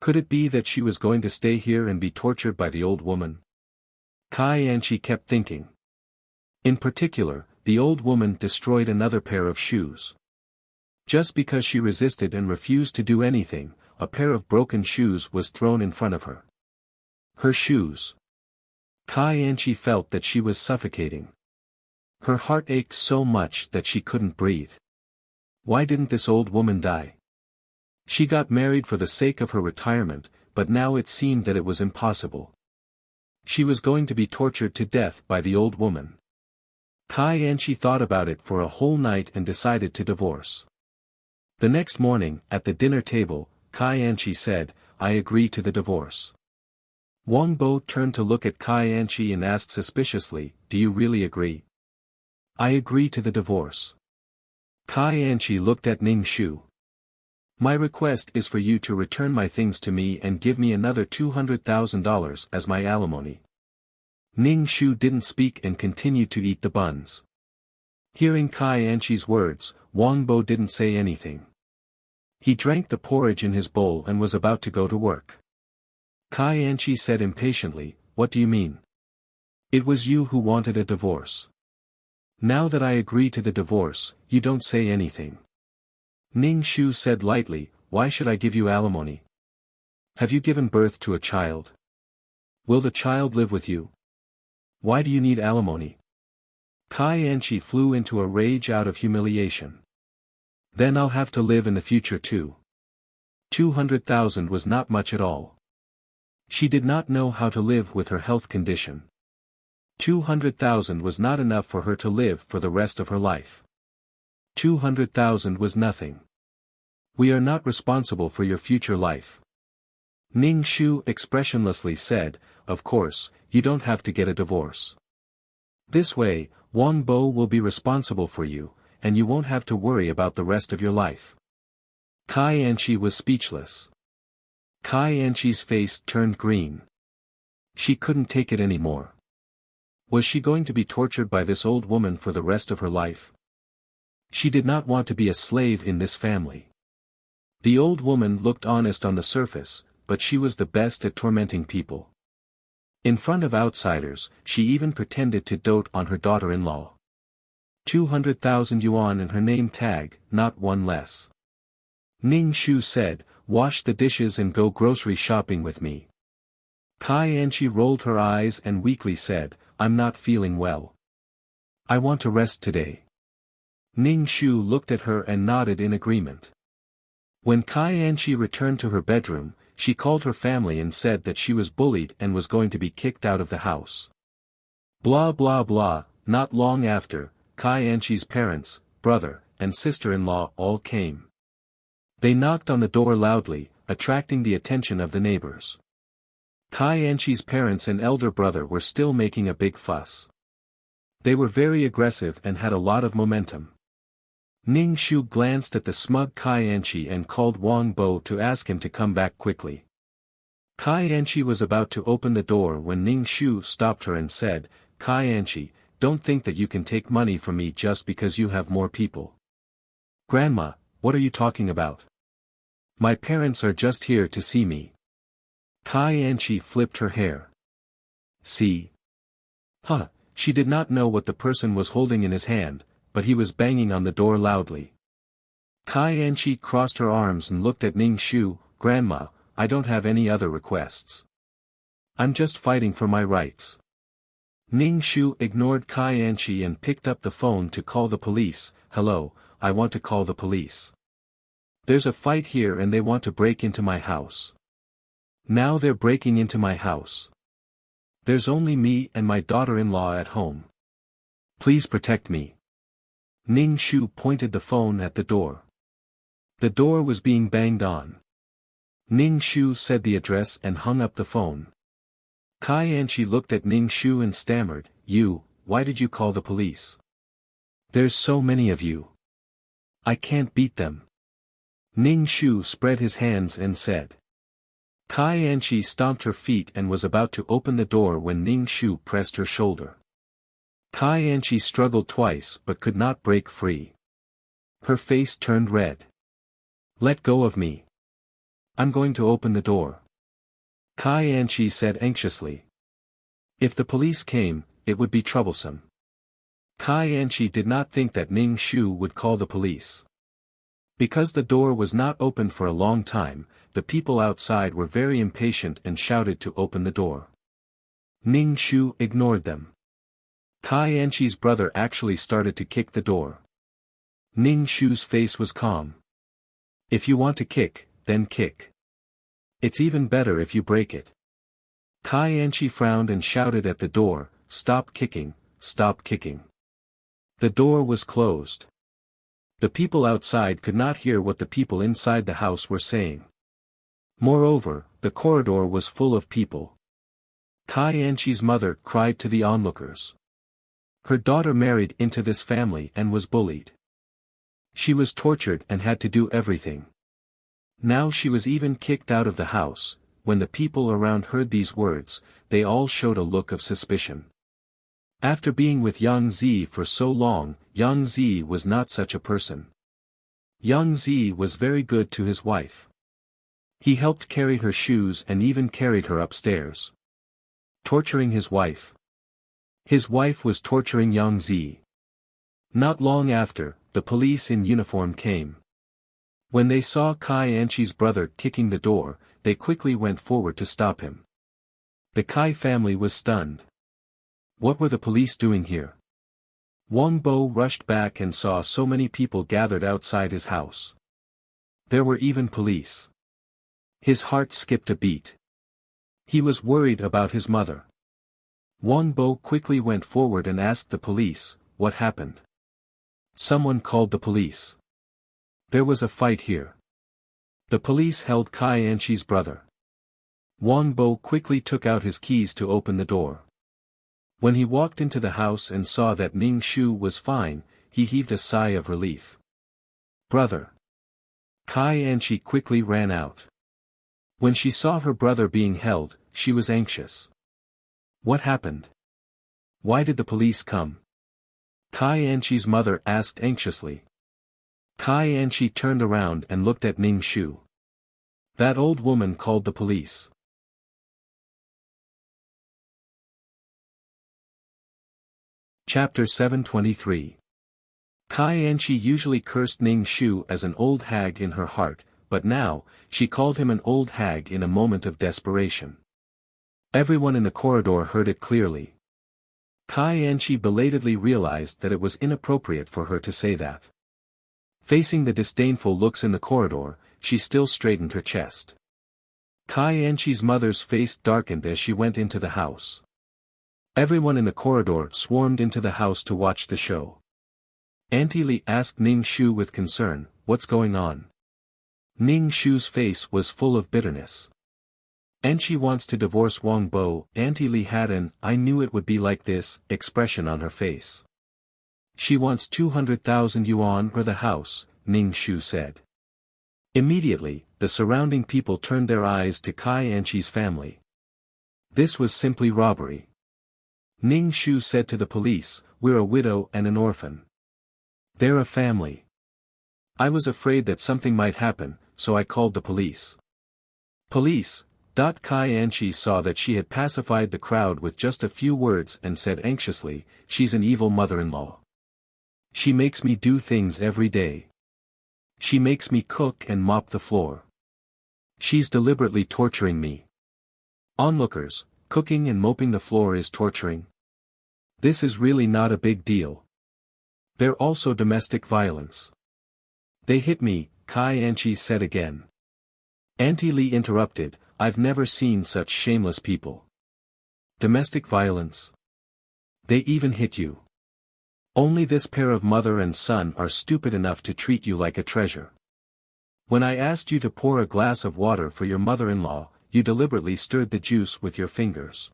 Could it be that she was going to stay here and be tortured by the old woman? Kai Anchi kept thinking. In particular, the old woman destroyed another pair of shoes. Just because she resisted and refused to do anything, a pair of broken shoes was thrown in front of her. Her shoes. Kai Anchi felt that she was suffocating. Her heart ached so much that she couldn't breathe. Why didn't this old woman die? She got married for the sake of her retirement, but now it seemed that it was impossible. She was going to be tortured to death by the old woman. Kai Anchi thought about it for a whole night and decided to divorce. The next morning, at the dinner table, Kai Anchi said, "I agree to the divorce." Wang Bo turned to look at Kai Anchi and asked suspiciously, "Do you really agree?" "I agree to the divorce." Kai Anchi looked at Ning Shu. "My request is for you to return my things to me and give me another $200,000 as my alimony." Ning Shu didn't speak and continued to eat the buns. Hearing Kai Anchi's words, Wang Bo didn't say anything. He drank the porridge in his bowl and was about to go to work. Kai Anchi said impatiently, "What do you mean? It was you who wanted a divorce. Now that I agree to the divorce, you don't say anything." Ning Shu said lightly, "Why should I give you alimony? Have you given birth to a child? Will the child live with you? Why do you need alimony?" Kai Anchi flew into a rage out of humiliation. "Then I'll have to live in the future too." 200,000 was not much at all. She did not know how to live with her health condition. 200,000 was not enough for her to live for the rest of her life. 200,000 was nothing. "We are not responsible for your future life." Ning Shu expressionlessly said, "Of course, you don't have to get a divorce. This way, Wang Bo will be responsible for you, and you won't have to worry about the rest of your life." Kai Anchi was speechless. Kai Anchi's face turned green. She couldn't take it anymore. Was she going to be tortured by this old woman for the rest of her life? She did not want to be a slave in this family. The old woman looked honest on the surface, but she was the best at tormenting people. In front of outsiders, she even pretended to dote on her daughter-in-law. 200,000 yuan in her name tag, not one less. Ning Shu said, wash the dishes and go grocery shopping with me. Kai Anchi rolled her eyes and weakly said, I'm not feeling well. I want to rest today. Ning Shu looked at her and nodded in agreement. When Kai Anchi returned to her bedroom, she called her family and said that she was bullied and was going to be kicked out of the house. Blah blah blah. Not long after, Kai Anchi's parents, brother, and sister-in-law all came. They knocked on the door loudly, attracting the attention of the neighbors. Kai Anchi's parents and elder brother were still making a big fuss. They were very aggressive and had a lot of momentum. Ning Shu glanced at the smug Kai Anchi and called Wang Bo to ask him to come back quickly. Kai Anchi was about to open the door when Ning Shu stopped her and said, Kai Anchi, don't think that you can take money from me just because you have more people. Grandma, what are you talking about? My parents are just here to see me. Kai Anchi flipped her hair. See? Huh, she did not know what the person was holding in his hand, but he was banging on the door loudly. Kai Anchi crossed her arms and looked at Ning Shu, Grandma, I don't have any other requests. I'm just fighting for my rights. Ning Shu ignored Kai Anchi and picked up the phone to call the police. Hello, I want to call the police. There's a fight here and they want to break into my house. Now they're breaking into my house. There's only me and my daughter-in-law at home. Please protect me. Ning Shu pointed the phone at the door. The door was being banged on. Ning Shu said the address and hung up the phone. Kai Anchi looked at Ning Shu and stammered, why did you call the police? There's so many of you. I can't beat them. Ning Shu spread his hands and said. Kai Anchi stomped her feet and was about to open the door when Ning Shu pressed her shoulder. Kai Anchi struggled twice but could not break free. Her face turned red. Let go of me. I'm going to open the door. Kai Anchi said anxiously. If the police came, it would be troublesome. Kai Anchi did not think that Ning Shu would call the police. Because the door was not opened for a long time, the people outside were very impatient and shouted to open the door. Ning Shu ignored them. Kai Anchi's brother actually started to kick the door. Ning Shu's face was calm. If you want to kick, then kick. It's even better if you break it. Kai Anchi frowned and shouted at the door, stop kicking, stop kicking. The door was closed. The people outside could not hear what the people inside the house were saying. Moreover, the corridor was full of people. Kai Anchi's mother cried to the onlookers. Her daughter married into this family and was bullied. She was tortured and had to do everything. Now she was even kicked out of the house. When the people around heard these words, they all showed a look of suspicion. After being with Yang Zi for so long, Yang Zi was not such a person. Yang Zi was very good to his wife. He helped carry her shoes and even carried her upstairs. Torturing his wife. His wife was torturing Yang Zi. Not long after, the police in uniform came. When they saw Kai Anchi's brother kicking the door, they quickly went forward to stop him. The Kai family was stunned. What were the police doing here? Wang Bo rushed back and saw so many people gathered outside his house. There were even police. His heart skipped a beat. He was worried about his mother. Wang Bo quickly went forward and asked the police, what happened? Someone called the police. There was a fight here. The police held Kai Anchi's brother. Wang Bo quickly took out his keys to open the door. When he walked into the house and saw that Ning Shu was fine, he heaved a sigh of relief. Brother. Kai Anchi quickly ran out. When she saw her brother being held, she was anxious. What happened? Why did the police come? Kai Anchi's mother asked anxiously. Kai Anchi turned around and looked at Ning Shu. That old woman called the police. Chapter 723. Kai Anchi usually cursed Ning Shu as an old hag in her heart, but now, she called him an old hag in a moment of desperation. Everyone in the corridor heard it clearly. Kai Anchi belatedly realized that it was inappropriate for her to say that. Facing the disdainful looks in the corridor, she still straightened her chest. Kai Anchi's mother's face darkened as she went into the house. Everyone in the corridor swarmed into the house to watch the show. Auntie Li asked Ning Shu with concern, "What's going on?" Ning Shu's face was full of bitterness. Anchi wants to divorce Wang Bo. Auntie Li had an "I knew it would be like this" expression on her face. She wants 200,000 yuan for the house, Ning Shu said. Immediately, the surrounding people turned their eyes to Kai Anchi's family. This was simply robbery. Ning Shu said to the police, "We're a widow and an orphan. They're a family. I was afraid that something might happen, so I called the police." Police. Kai Anchi saw that she had pacified the crowd with just a few words and said anxiously, "She's an evil mother-in-law. She makes me do things every day. She makes me cook and mop the floor. She's deliberately torturing me." Onlookers, cooking and mopping the floor is torturing? This is really not a big deal. They're also domestic violence. They hit me, Kai Anchi said again. Auntie Li interrupted, "I've never seen such shameless people. Domestic violence? They even hit you. Only this pair of mother and son are stupid enough to treat you like a treasure. When I asked you to pour a glass of water for your mother-in-law, you deliberately stirred the juice with your fingers.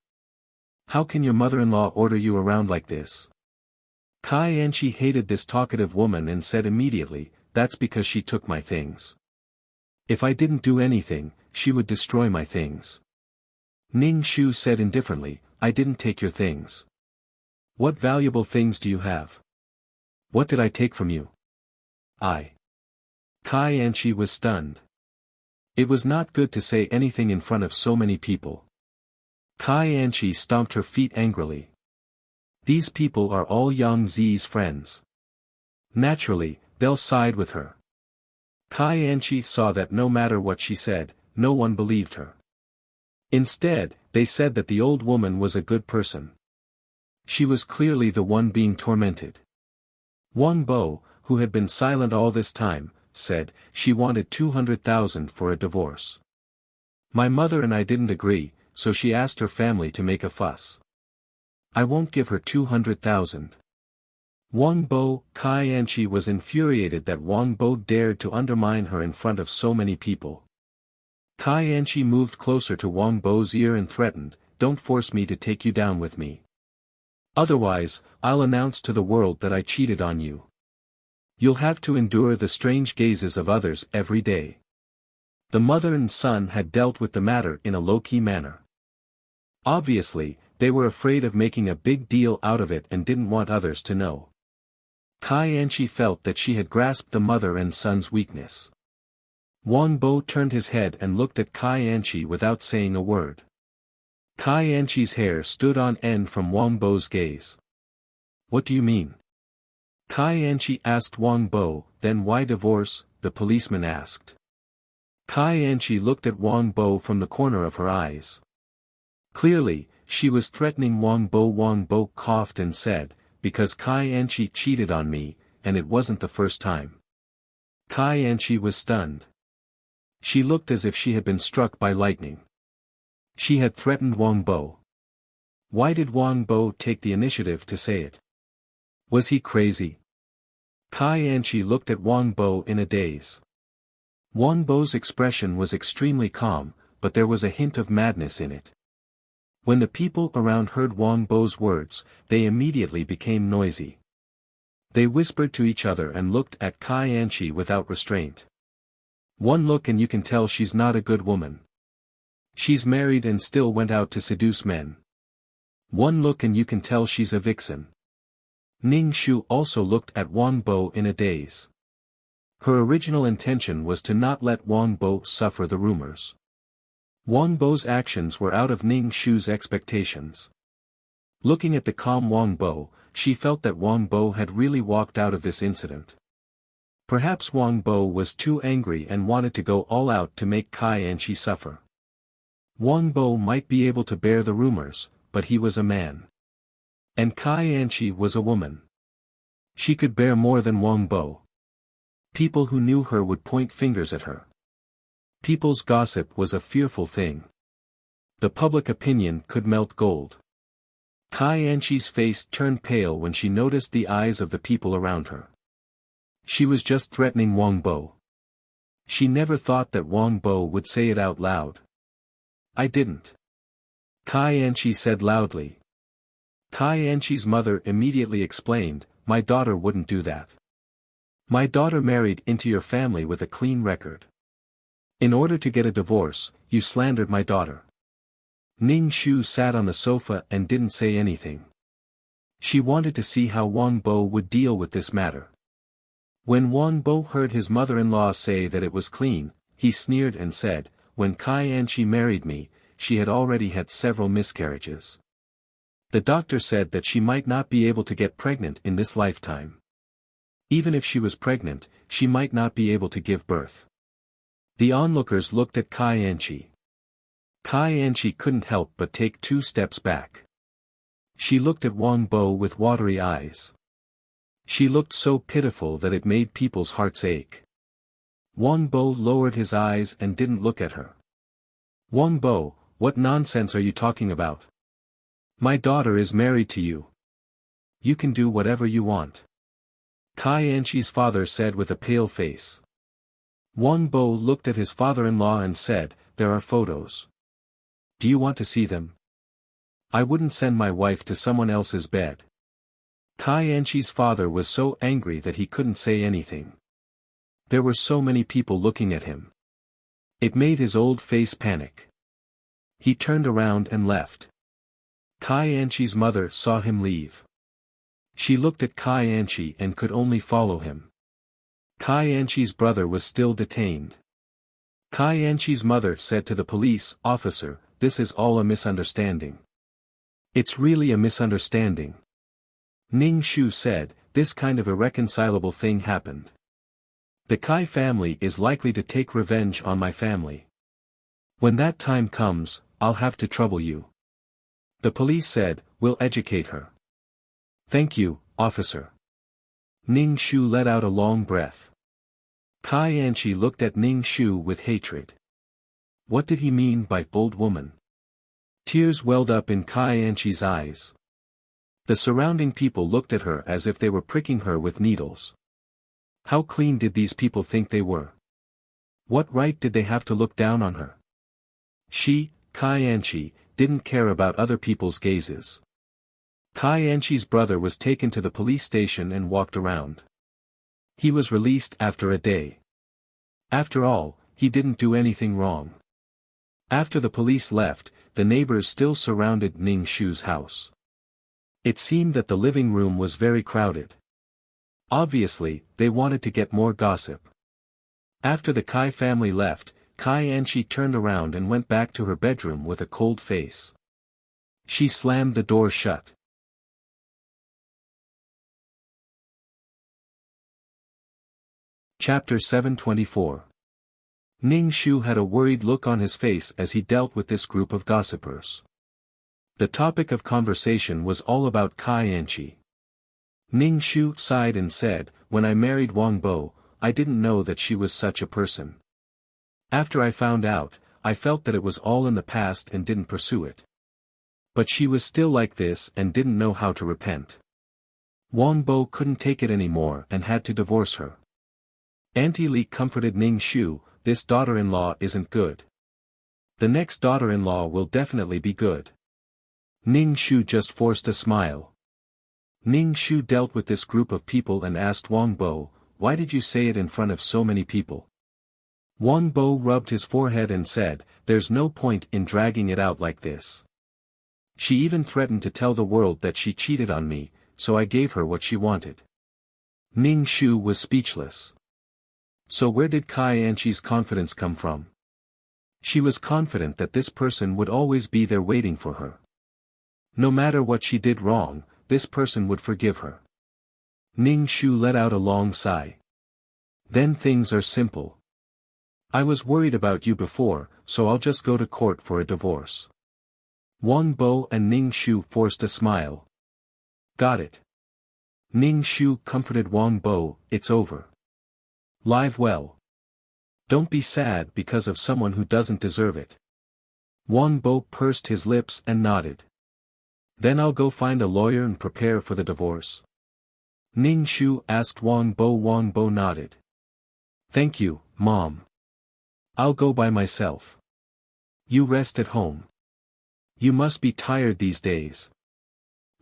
How can your mother-in-law order you around like this?" Kai Anchi hated this talkative woman and said immediately, "That's because she took my things. If I didn't do anything, she would destroy my things." Ning Shu said indifferently, "I didn't take your things. What valuable things do you have? What did I take from you?" Kai Anchi was stunned. It was not good to say anything in front of so many people. Kai Anchi stomped her feet angrily. These people are all Yang Zi's friends. Naturally, they'll side with her. Kai Anchi saw that no matter what she said, no one believed her. Instead, they said that the old woman was a good person. She was clearly the one being tormented. Wang Bo, who had been silent all this time, said, "She wanted 200,000 for a divorce. My mother and I didn't agree, so she asked her family to make a fuss. I won't give her 200,000. Wang Bo. Kai Anchi was infuriated that Wang Bo dared to undermine her in front of so many people. Kai Anchi moved closer to Wang Bo's ear and threatened, "Don't force me to take you down with me. Otherwise, I'll announce to the world that I cheated on you. You'll have to endure the strange gazes of others every day." The mother and son had dealt with the matter in a low-key manner. Obviously, they were afraid of making a big deal out of it and didn't want others to know. Kai Anchi felt that she had grasped the mother and son's weakness. Wang Bo turned his head and looked at Kai Anchi without saying a word. Kai Anchi's hair stood on end from Wang Bo's gaze. "What do you mean?" Kai Anchi asked Wang Bo. "Then why divorce?" the policeman asked. Kai Anchi looked at Wang Bo from the corner of her eyes. Clearly, she was threatening Wang Bo. Wang Bo coughed and said, "Because Kai Anchi cheated on me, and it wasn't the first time." Kai Anchi was stunned. She looked as if she had been struck by lightning. She had threatened Wang Bo. Why did Wang Bo take the initiative to say it? Was he crazy? Kai Anchi looked at Wang Bo in a daze. Wang Bo's expression was extremely calm, but there was a hint of madness in it. When the people around heard Wang Bo's words, they immediately became noisy. They whispered to each other and looked at Kai Anchi without restraint. One look and you can tell she's not a good woman. She's married and still went out to seduce men. One look and you can tell she's a vixen. Ning Shu also looked at Wang Bo in a daze. Her original intention was to not let Wang Bo suffer the rumors. Wang Bo's actions were out of Ning Shu's expectations. Looking at the calm Wang Bo, she felt that Wang Bo had really walked out of this incident. Perhaps Wang Bo was too angry and wanted to go all out to make Kai Anchi suffer. Wang Bo might be able to bear the rumors, but he was a man. And Kai Anchi was a woman. She could bear more than Wang Bo. People who knew her would point fingers at her. People's gossip was a fearful thing. The public opinion could melt gold. Kai Anchi's face turned pale when she noticed the eyes of the people around her. She was just threatening Wang Bo. She never thought that Wang Bo would say it out loud. I didn't. Kai Anchi said loudly. Kai Anchi's mother immediately explained, my daughter wouldn't do that. My daughter married into your family with a clean record. In order to get a divorce, you slandered my daughter. Ning Shu sat on the sofa and didn't say anything. She wanted to see how Wang Bo would deal with this matter. When Wang Bo heard his mother-in-law say that it was clean, he sneered and said, when Kai Anchi married me, she had already had several miscarriages. The doctor said that she might not be able to get pregnant in this lifetime. Even if she was pregnant, she might not be able to give birth. The onlookers looked at Kai Anchi. Kai Anchi couldn't help but take 2 steps back. She looked at Wang Bo with watery eyes. She looked so pitiful that it made people's hearts ache. Wang Bo lowered his eyes and didn't look at her. Wang Bo, what nonsense are you talking about? My daughter is married to you. You can do whatever you want. Kai Anchi's father said with a pale face. Wang Bo looked at his father-in-law and said, there are photos. Do you want to see them? I wouldn't send my wife to someone else's bed. Kai Anchi's father was so angry that he couldn't say anything. There were so many people looking at him. It made his old face panic. He turned around and left. Kai Anchi's mother saw him leave. She looked at Kai Anchi and could only follow him. Kai Anchi's brother was still detained. Kai Anchi's mother said to the police officer, this is all a misunderstanding. It's really a misunderstanding. Ning Shu said, this kind of irreconcilable thing happened. The Kai family is likely to take revenge on my family. When that time comes, I'll have to trouble you. The police said, we'll educate her. Thank you, officer. Ning Shu let out a long breath. Kai Anchi looked at Ning Shu with hatred. What did he mean by old woman? Tears welled up in Kai Anchi's eyes. The surrounding people looked at her as if they were pricking her with needles. How clean did these people think they were? What right did they have to look down on her? She, Kai Anchi, didn't care about other people's gazes. Kai Anchi's brother was taken to the police station and walked around. He was released after a day. After all, he didn't do anything wrong. After the police left, the neighbors still surrounded Ning Shu's house. It seemed that the living room was very crowded. Obviously, they wanted to get more gossip. After the Kai family left, Kai Anchi turned around and went back to her bedroom with a cold face. She slammed the door shut. Chapter 724. Ning Shu had a worried look on his face as he dealt with this group of gossipers. The topic of conversation was all about Kai Anchi. Ning Shu sighed and said, when I married Wang Bo, I didn't know that she was such a person. After I found out, I felt that it was all in the past and didn't pursue it. But she was still like this and didn't know how to repent. Wang Bo couldn't take it anymore and had to divorce her. Auntie Li comforted Ning Shu, this daughter-in-law isn't good. The next daughter-in-law will definitely be good. Ning Shu just forced a smile. Ning Shu dealt with this group of people and asked Wang Bo, why did you say it in front of so many people? Wang Bo rubbed his forehead and said, there's no point in dragging it out like this. She even threatened to tell the world that she cheated on me, so I gave her what she wanted. Ning Shu was speechless. So where did Kai Anchi's confidence come from? She was confident that this person would always be there waiting for her. No matter what she did wrong, this person would forgive her. Ning Shu let out a long sigh. Then things are simple. I was worried about you before, so I'll just go to court for a divorce. Wang Bo and Ning Shu forced a smile. Got it. Ning Shu comforted Wang Bo, it's over. Live well. Don't be sad because of someone who doesn't deserve it. Wang Bo pursed his lips and nodded. Then I'll go find a lawyer and prepare for the divorce. Ning Shu asked Wang Bo. Wang Bo nodded. Thank you, Mom. I'll go by myself. You rest at home. You must be tired these days.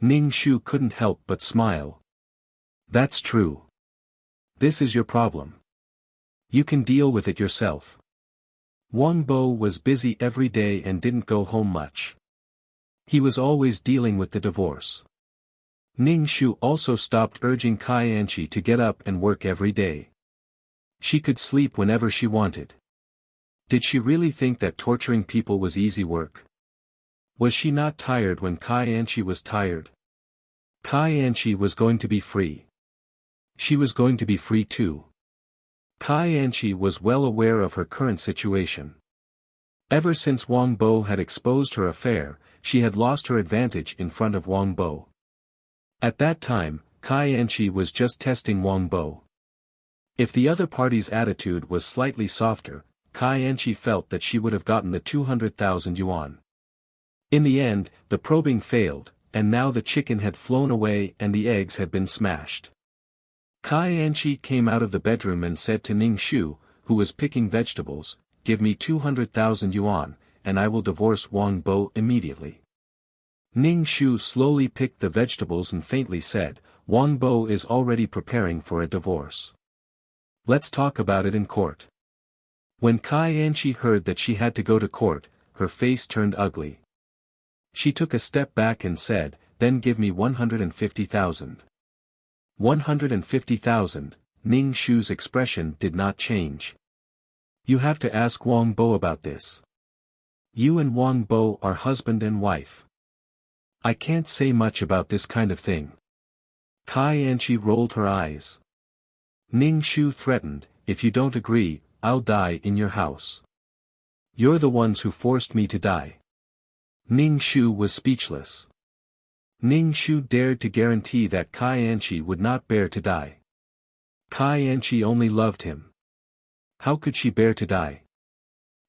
Ning Shu couldn't help but smile. That's true. This is your problem. You can deal with it yourself. Wang Bo was busy every day and didn't go home much. He was always dealing with the divorce. Ning Shu also stopped urging Kai Anchi to get up and work every day. She could sleep whenever she wanted. Did she really think that torturing people was easy work? Was she not tired when Kai Anchi was tired? Kai Anchi was going to be free. She was going to be free too. Kai Anchi was well aware of her current situation. Ever since Wang Bo had exposed her affair, she had lost her advantage in front of Wang Bo. At that time, Kai Anchi was just testing Wang Bo. If the other party's attitude was slightly softer, Kai Anchi felt that she would have gotten the 200,000 yuan. In the end, the probing failed, and now the chicken had flown away and the eggs had been smashed. Kai Anchi came out of the bedroom and said to Ning Shu, who was picking vegetables, "Give me 200,000 yuan, and I will divorce Wang Bo immediately." Ning Shu slowly picked the vegetables and faintly said, "Wang Bo is already preparing for a divorce. Let's talk about it in court." When Kai Anchi heard that she had to go to court, her face turned ugly. She took a step back and said, "Then give me 150,000. 150,000, Ning Shu's expression did not change. You have to ask Wang Bo about this. You and Wang Bo are husband and wife. I can't say much about this kind of thing. Kai Anchi rolled her eyes. Ning Shu threatened, "If you don't agree, I'll die in your house. You're the ones who forced me to die." Ning Shu was speechless. Ning Shu dared to guarantee that Kai Anchi would not bear to die. Kai Anchi only loved him. How could she bear to die?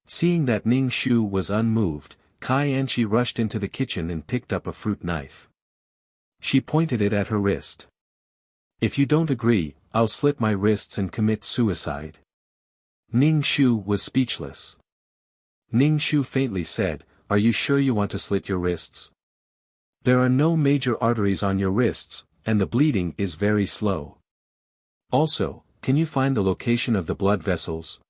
Seeing that Ning Shu was unmoved, Kai Anchi rushed into the kitchen and picked up a fruit knife. She pointed it at her wrist. "If you don't agree, I'll slit my wrists and commit suicide." Ning Shu was speechless. Ning Shu faintly said, "Are you sure you want to slit your wrists? There are no major arteries on your wrists, and the bleeding is very slow. Also, can you find the location of the blood vessels?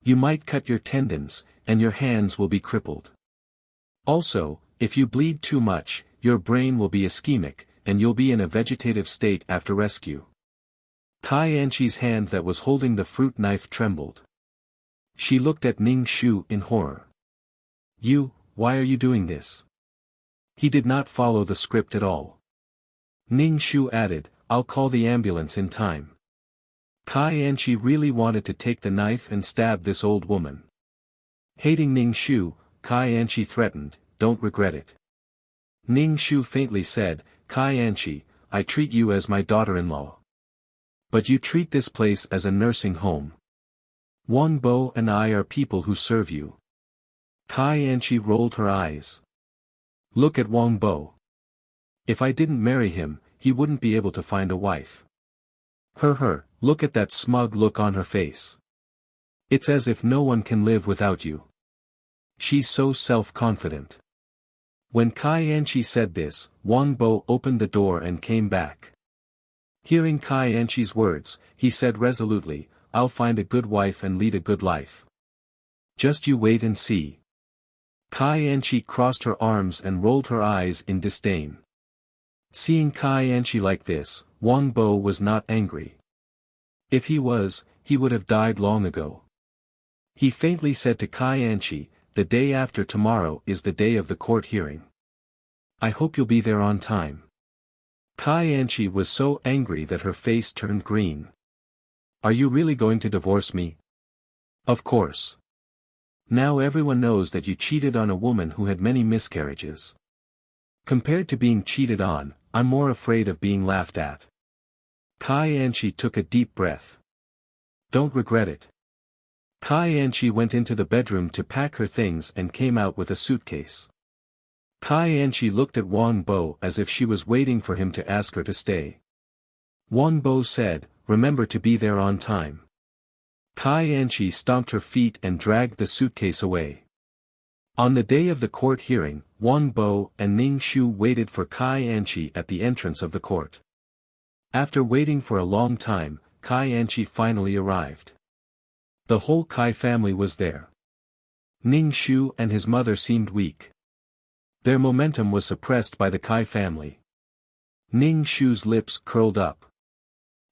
You might cut your tendons, and your hands will be crippled. Also, if you bleed too much, your brain will be ischemic, and you'll be in a vegetative state after rescue." Kai Anchi's hand that was holding the fruit knife trembled. She looked at Ning Shu in horror. Why are you doing this?" He did not follow the script at all. Ning Shu added, "I'll call the ambulance in time." Kai Anchi really wanted to take the knife and stab this old woman. Hating Ning Shu, Kai Anchi threatened, "Don't regret it." Ning Shu faintly said, "Kai Anchi, I treat you as my daughter-in-law. But you treat this place as a nursing home. Wang Bo and I are people who serve you." Kai Anchi rolled her eyes. "Look at Wang Bo. If I didn't marry him, he wouldn't be able to find a wife. Look at that smug look on her face. It's as if no one can live without you. She's so self-confident." When Kai Anchi said this, Wang Bo opened the door and came back. Hearing Kai Anchi's words, he said resolutely, "I'll find a good wife and lead a good life. Just you wait and see." Kai Anchi crossed her arms and rolled her eyes in disdain. Seeing Kai Anchi like this, Wang Bo was not angry. If he was, he would have died long ago. He faintly said to Kai Anchi, "The day after tomorrow is the day of the court hearing. I hope you'll be there on time." Kai Anchi was so angry that her face turned green. Are you really going to divorce me? Of course. Now everyone knows that you cheated on a woman who had many miscarriages. Compared to being cheated on, I'm more afraid of being laughed at. Kai Anchi took a deep breath. Don't regret it. Kai Anchi went into the bedroom to pack her things and came out with a suitcase. Kai Anchi looked at Wang Bo as if she was waiting for him to ask her to stay. Wang Bo said, remember to be there on time. Kai Anchi stomped her feet and dragged the suitcase away. On the day of the court hearing, Wang Bo and Ning Shu waited for Kai Anchi at the entrance of the court. After waiting for a long time, Kai Anchi finally arrived. The whole Kai family was there. Ning Shu and his mother seemed weak. Their momentum was suppressed by the Kai family. Ning Shu's lips curled up.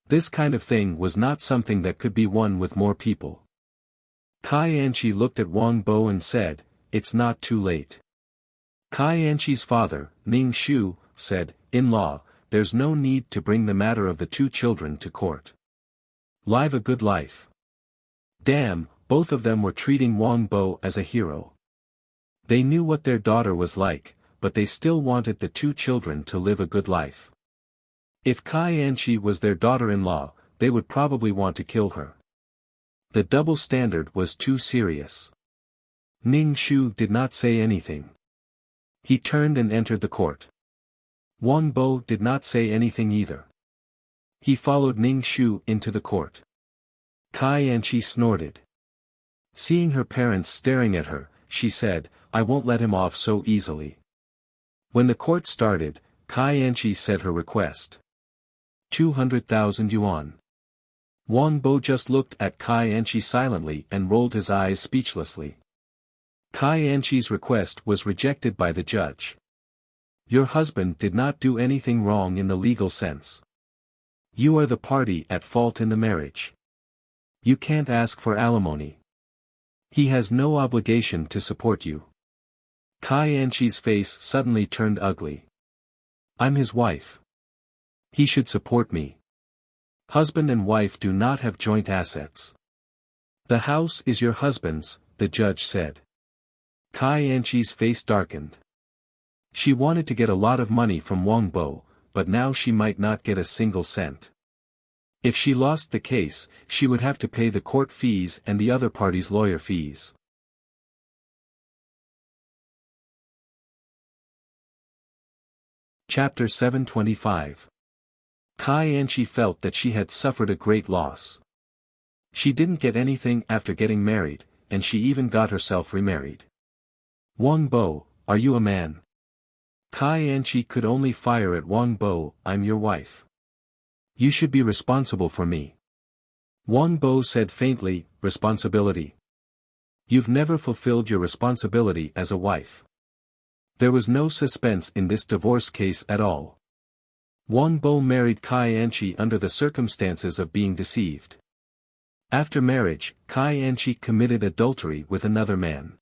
This kind of thing was not something that could be won with more people. Kai Anchi looked at Wang Bo and said, it's not too late. Kai Anchi's father, Ning Shu, said, in-law, there's no need to bring the matter of the two children to court. Live a good life. Damn, both of them were treating Wang Bo as a hero. They knew what their daughter was like, but they still wanted the two children to live a good life. If Kai Anchi was their daughter-in-law, they would probably want to kill her. The double standard was too serious. Ning Shu did not say anything. He turned and entered the court. Wang Bo did not say anything either. He followed Ning Shu into the court. Kai Anchi snorted. Seeing her parents staring at her, she said, I won't let him off so easily. When the court started, Kai Anchi said her request. 200,000 yuan. Wang Bo just looked at Kai Anchi silently and rolled his eyes speechlessly. Kai Anchi's request was rejected by the judge. Your husband did not do anything wrong in the legal sense. You are the party at fault in the marriage. You can't ask for alimony. He has no obligation to support you. Kai Anchi's face suddenly turned ugly. I'm his wife. He should support me. Husband and wife do not have joint assets. The house is your husband's, the judge said. Kai Anchi's face darkened. She wanted to get a lot of money from Wang Bo, but now she might not get a single cent. If she lost the case, she would have to pay the court fees and the other party's lawyer fees. Chapter 725. Kai Anchi felt that she had suffered a great loss. She didn't get anything after getting married, and she even got herself remarried. Wang Bo, are you a man? Kai Anchi could only fire at Wang Bo, I'm your wife. You should be responsible for me. Wang Bo said faintly, responsibility. You've never fulfilled your responsibility as a wife. There was no suspense in this divorce case at all. Wang Bo married Kai Anchi under the circumstances of being deceived. After marriage, Kai Anchi committed adultery with another man.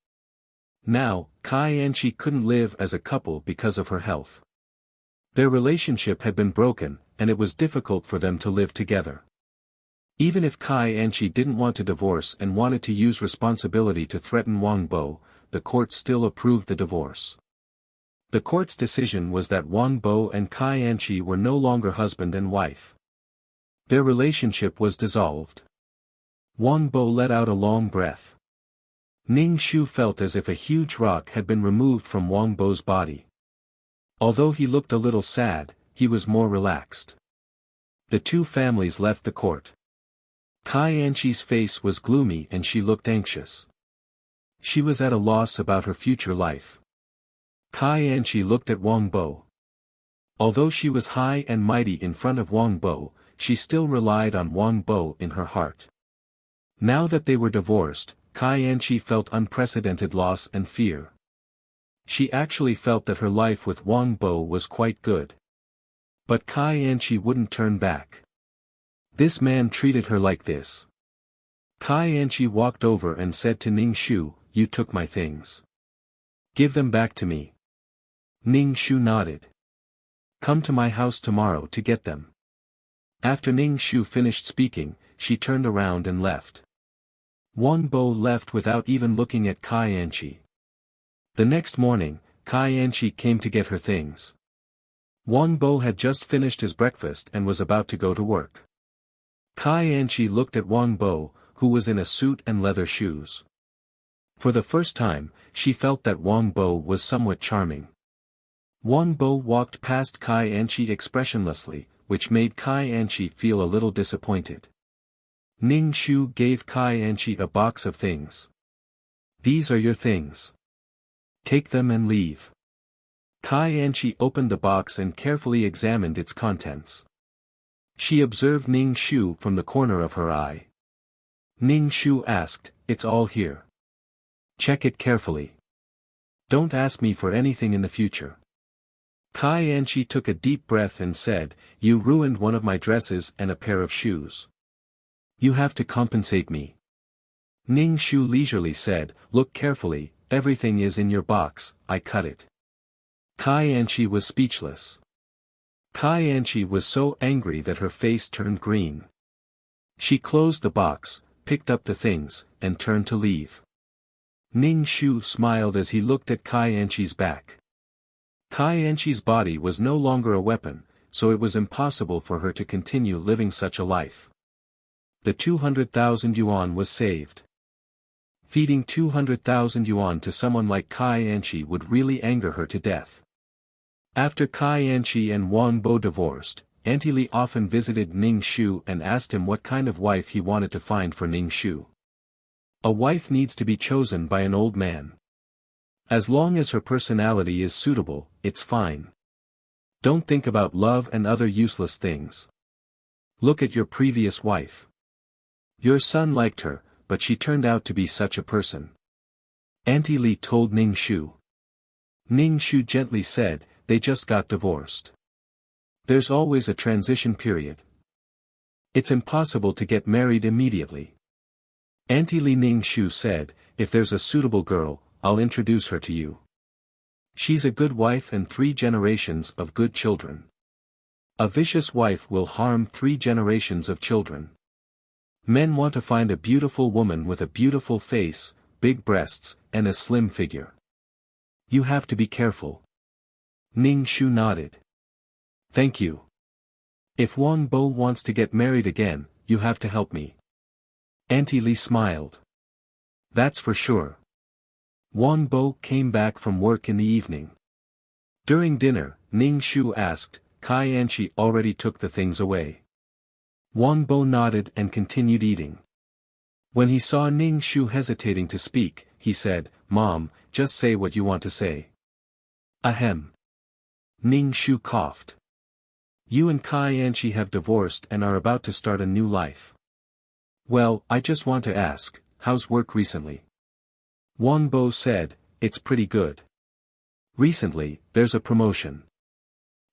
Now, Kai Anchi couldn't live as a couple because of her health. Their relationship had been broken, and it was difficult for them to live together. Even if Kai Anchi didn't want to divorce and wanted to use responsibility to threaten Wang Bo, the court still approved the divorce. The court's decision was that Wang Bo and Kai Anchi were no longer husband and wife. Their relationship was dissolved. Wang Bo let out a long breath. Ning Shu felt as if a huge rock had been removed from Wang Bo's body. Although he looked a little sad, he was more relaxed. The two families left the court. Kai Anchi's face was gloomy and she looked anxious. She was at a loss about her future life. Kai Anchi looked at Wang Bo. Although she was high and mighty in front of Wang Bo, she still relied on Wang Bo in her heart. Now that they were divorced, Kai Anchi felt unprecedented loss and fear. She actually felt that her life with Wang Bo was quite good. But Kai Anchi wouldn't turn back. This man treated her like this. Kai Anchi walked over and said to Ning Shu, you took my things. Give them back to me. Ning Shu nodded. Come to my house tomorrow to get them. After Ning Shu finished speaking, she turned around and left. Wang Bo left without even looking at Kai Anchi. The next morning, Kai Anchi came to get her things. Wang Bo had just finished his breakfast and was about to go to work. Kai Anchi looked at Wang Bo, who was in a suit and leather shoes. For the first time, she felt that Wang Bo was somewhat charming. Wang Bo walked past Kai Anchi expressionlessly, which made Kai Anchi feel a little disappointed. Ning Shu gave Kai Anchi a box of things. These are your things. Take them and leave. Kai Anchi opened the box and carefully examined its contents. She observed Ning Shu from the corner of her eye. Ning Shu asked, "It's all here. Check it carefully. Don't ask me for anything in the future." Kai Anchi took a deep breath and said, "You ruined one of my dresses and a pair of shoes. You have to compensate me." Ning Shu leisurely said, "Look carefully, everything is in your box, I cut it." Kai Anchi was speechless. Kai Anchi was so angry that her face turned green. She closed the box, picked up the things, and turned to leave. Ning Shu smiled as he looked at Kai Anchi's back. Kai Anchi's body was no longer a weapon, so it was impossible for her to continue living such a life. The 200,000 yuan was saved. Feeding 200,000 yuan to someone like Kai Anchi would really anger her to death. After Kai Anchi and Wang Bo divorced, Auntie Li often visited Ning Shu and asked him what kind of wife he wanted to find for Ning Shu. A wife needs to be chosen by an old man. As long as her personality is suitable, it's fine. Don't think about love and other useless things. Look at your previous wife. Your son liked her, but she turned out to be such a person. Auntie Li told Ning Shu. Ning Shu gently said, "They just got divorced. There's always a transition period. It's impossible to get married immediately." Auntie Li Ning Shu said, "If there's a suitable girl, I'll introduce her to you. She's a good wife and 3 generations of good children. A vicious wife will harm 3 generations of children. Men want to find a beautiful woman with a beautiful face, big breasts, and a slim figure. You have to be careful." Ning Shu nodded. "Thank you. If Wang Bo wants to get married again, you have to help me." Auntie Li smiled. "That's for sure." Wang Bo came back from work in the evening. During dinner, Ning Shu asked, "Kai Anchi already took the things away?" Wang Bo nodded and continued eating. When he saw Ning Shu hesitating to speak, he said, "Mom, just say what you want to say." "Ahem." Ning Shu coughed. "You and Kai Anchi have divorced and are about to start a new life. Well, I just want to ask, how's work recently?" Wang Bo said, "It's pretty good. Recently, there's a promotion.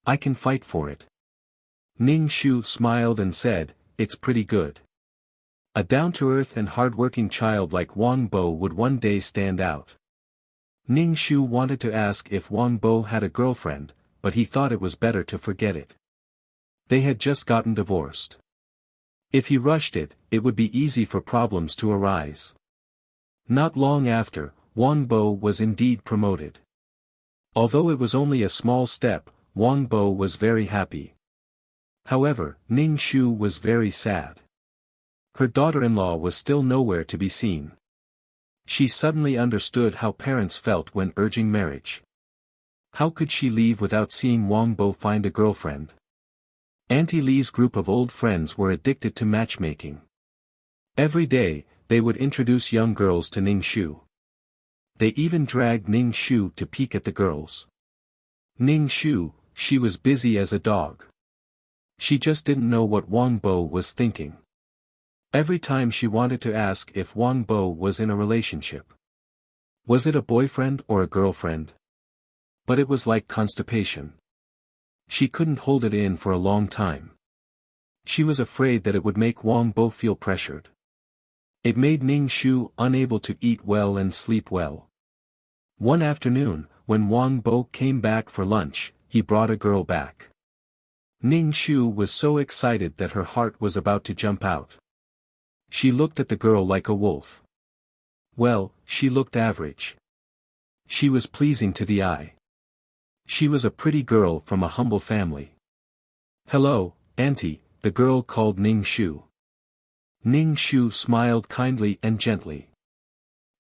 I can fight for it." Ning Shu smiled and said, "It's pretty good." A down-to-earth and hard-working child like Wang Bo would one day stand out. Ning Shu wanted to ask if Wang Bo had a girlfriend, but he thought it was better to forget it. They had just gotten divorced. If he rushed it, it would be easy for problems to arise. Not long after, Wang Bo was indeed promoted. Although it was only a small step, Wang Bo was very happy. However, Ning Shu was very sad. Her daughter-in-law was still nowhere to be seen. She suddenly understood how parents felt when urging marriage. How could she leave without seeing Wang Bo find a girlfriend? Auntie Li's group of old friends were addicted to matchmaking. Every day, they would introduce young girls to Ning Shu. They even dragged Ning Shu to peek at the girls. Ning Shu, she was busy as a dog. She just didn't know what Wang Bo was thinking. Every time she wanted to ask if Wang Bo was in a relationship. Was it a boyfriend or a girlfriend? But it was like constipation. She couldn't hold it in for a long time. She was afraid that it would make Wang Bo feel pressured. It made Ning Shu unable to eat well and sleep well. One afternoon, when Wang Bo came back for lunch, he brought a girl back. Ning Shu was so excited that her heart was about to jump out. She looked at the girl like a wolf. Well, she looked average. She was pleasing to the eye. She was a pretty girl from a humble family. "Hello, Auntie," the girl called Ning Shu. Ning Shu smiled kindly and gently.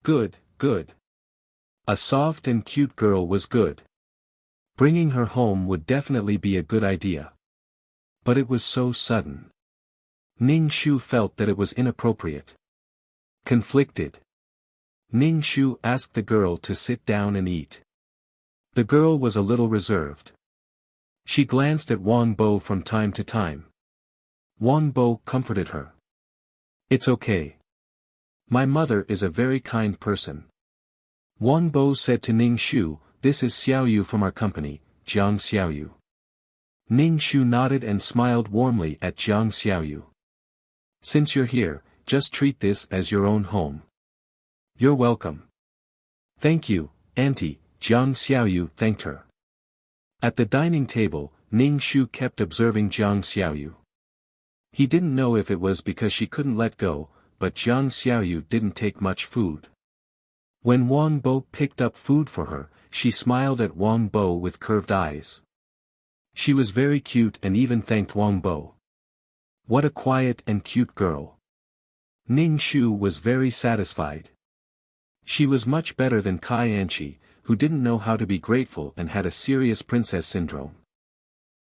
Good, good. A soft and cute girl was good. Bringing her home would definitely be a good idea. But it was so sudden. Ning Shu felt that it was inappropriate. Conflicted. Ning Shu asked the girl to sit down and eat. The girl was a little reserved. She glanced at Wang Bo from time to time. Wang Bo comforted her. "It's okay. My mother is a very kind person." Wang Bo said to Ning Shu, "This is Xiaoyu from our company, Jiang Xiaoyu." Ning Shu nodded and smiled warmly at Jiang Xiaoyu. "Since you're here, just treat this as your own home." "You're welcome." "Thank you, Auntie," Jiang Xiaoyu thanked her. At the dining table, Ning Shu kept observing Jiang Xiaoyu. He didn't know if it was because she couldn't let go, but Jiang Xiaoyu didn't take much food. When Wang Bo picked up food for her, she smiled at Wang Bo with curved eyes. She was very cute and even thanked Wang Bo. What a quiet and cute girl. Ning Shu was very satisfied. She was much better than Kai Anchi, who didn't know how to be grateful and had a serious princess syndrome.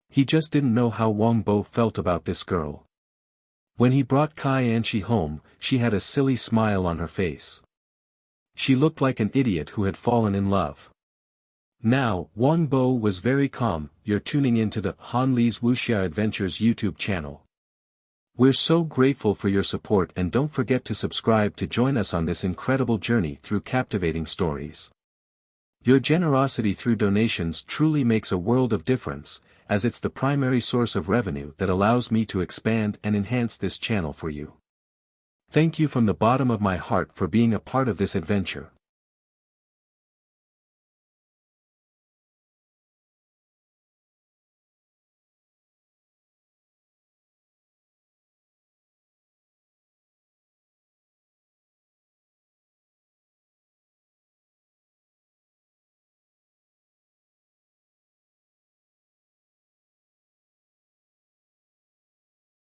He just didn't know how Wang Bo felt about this girl. When he brought Kai Anchi home, she had a silly smile on her face. She looked like an idiot who had fallen in love. Now, Wang Bo was very calm. You're tuning into the Han Li's Wuxia Adventures YouTube channel. We're so grateful for your support, and don't forget to subscribe to join us on this incredible journey through captivating stories. Your generosity through donations truly makes a world of difference, as it's the primary source of revenue that allows me to expand and enhance this channel for you. Thank you from the bottom of my heart for being a part of this adventure.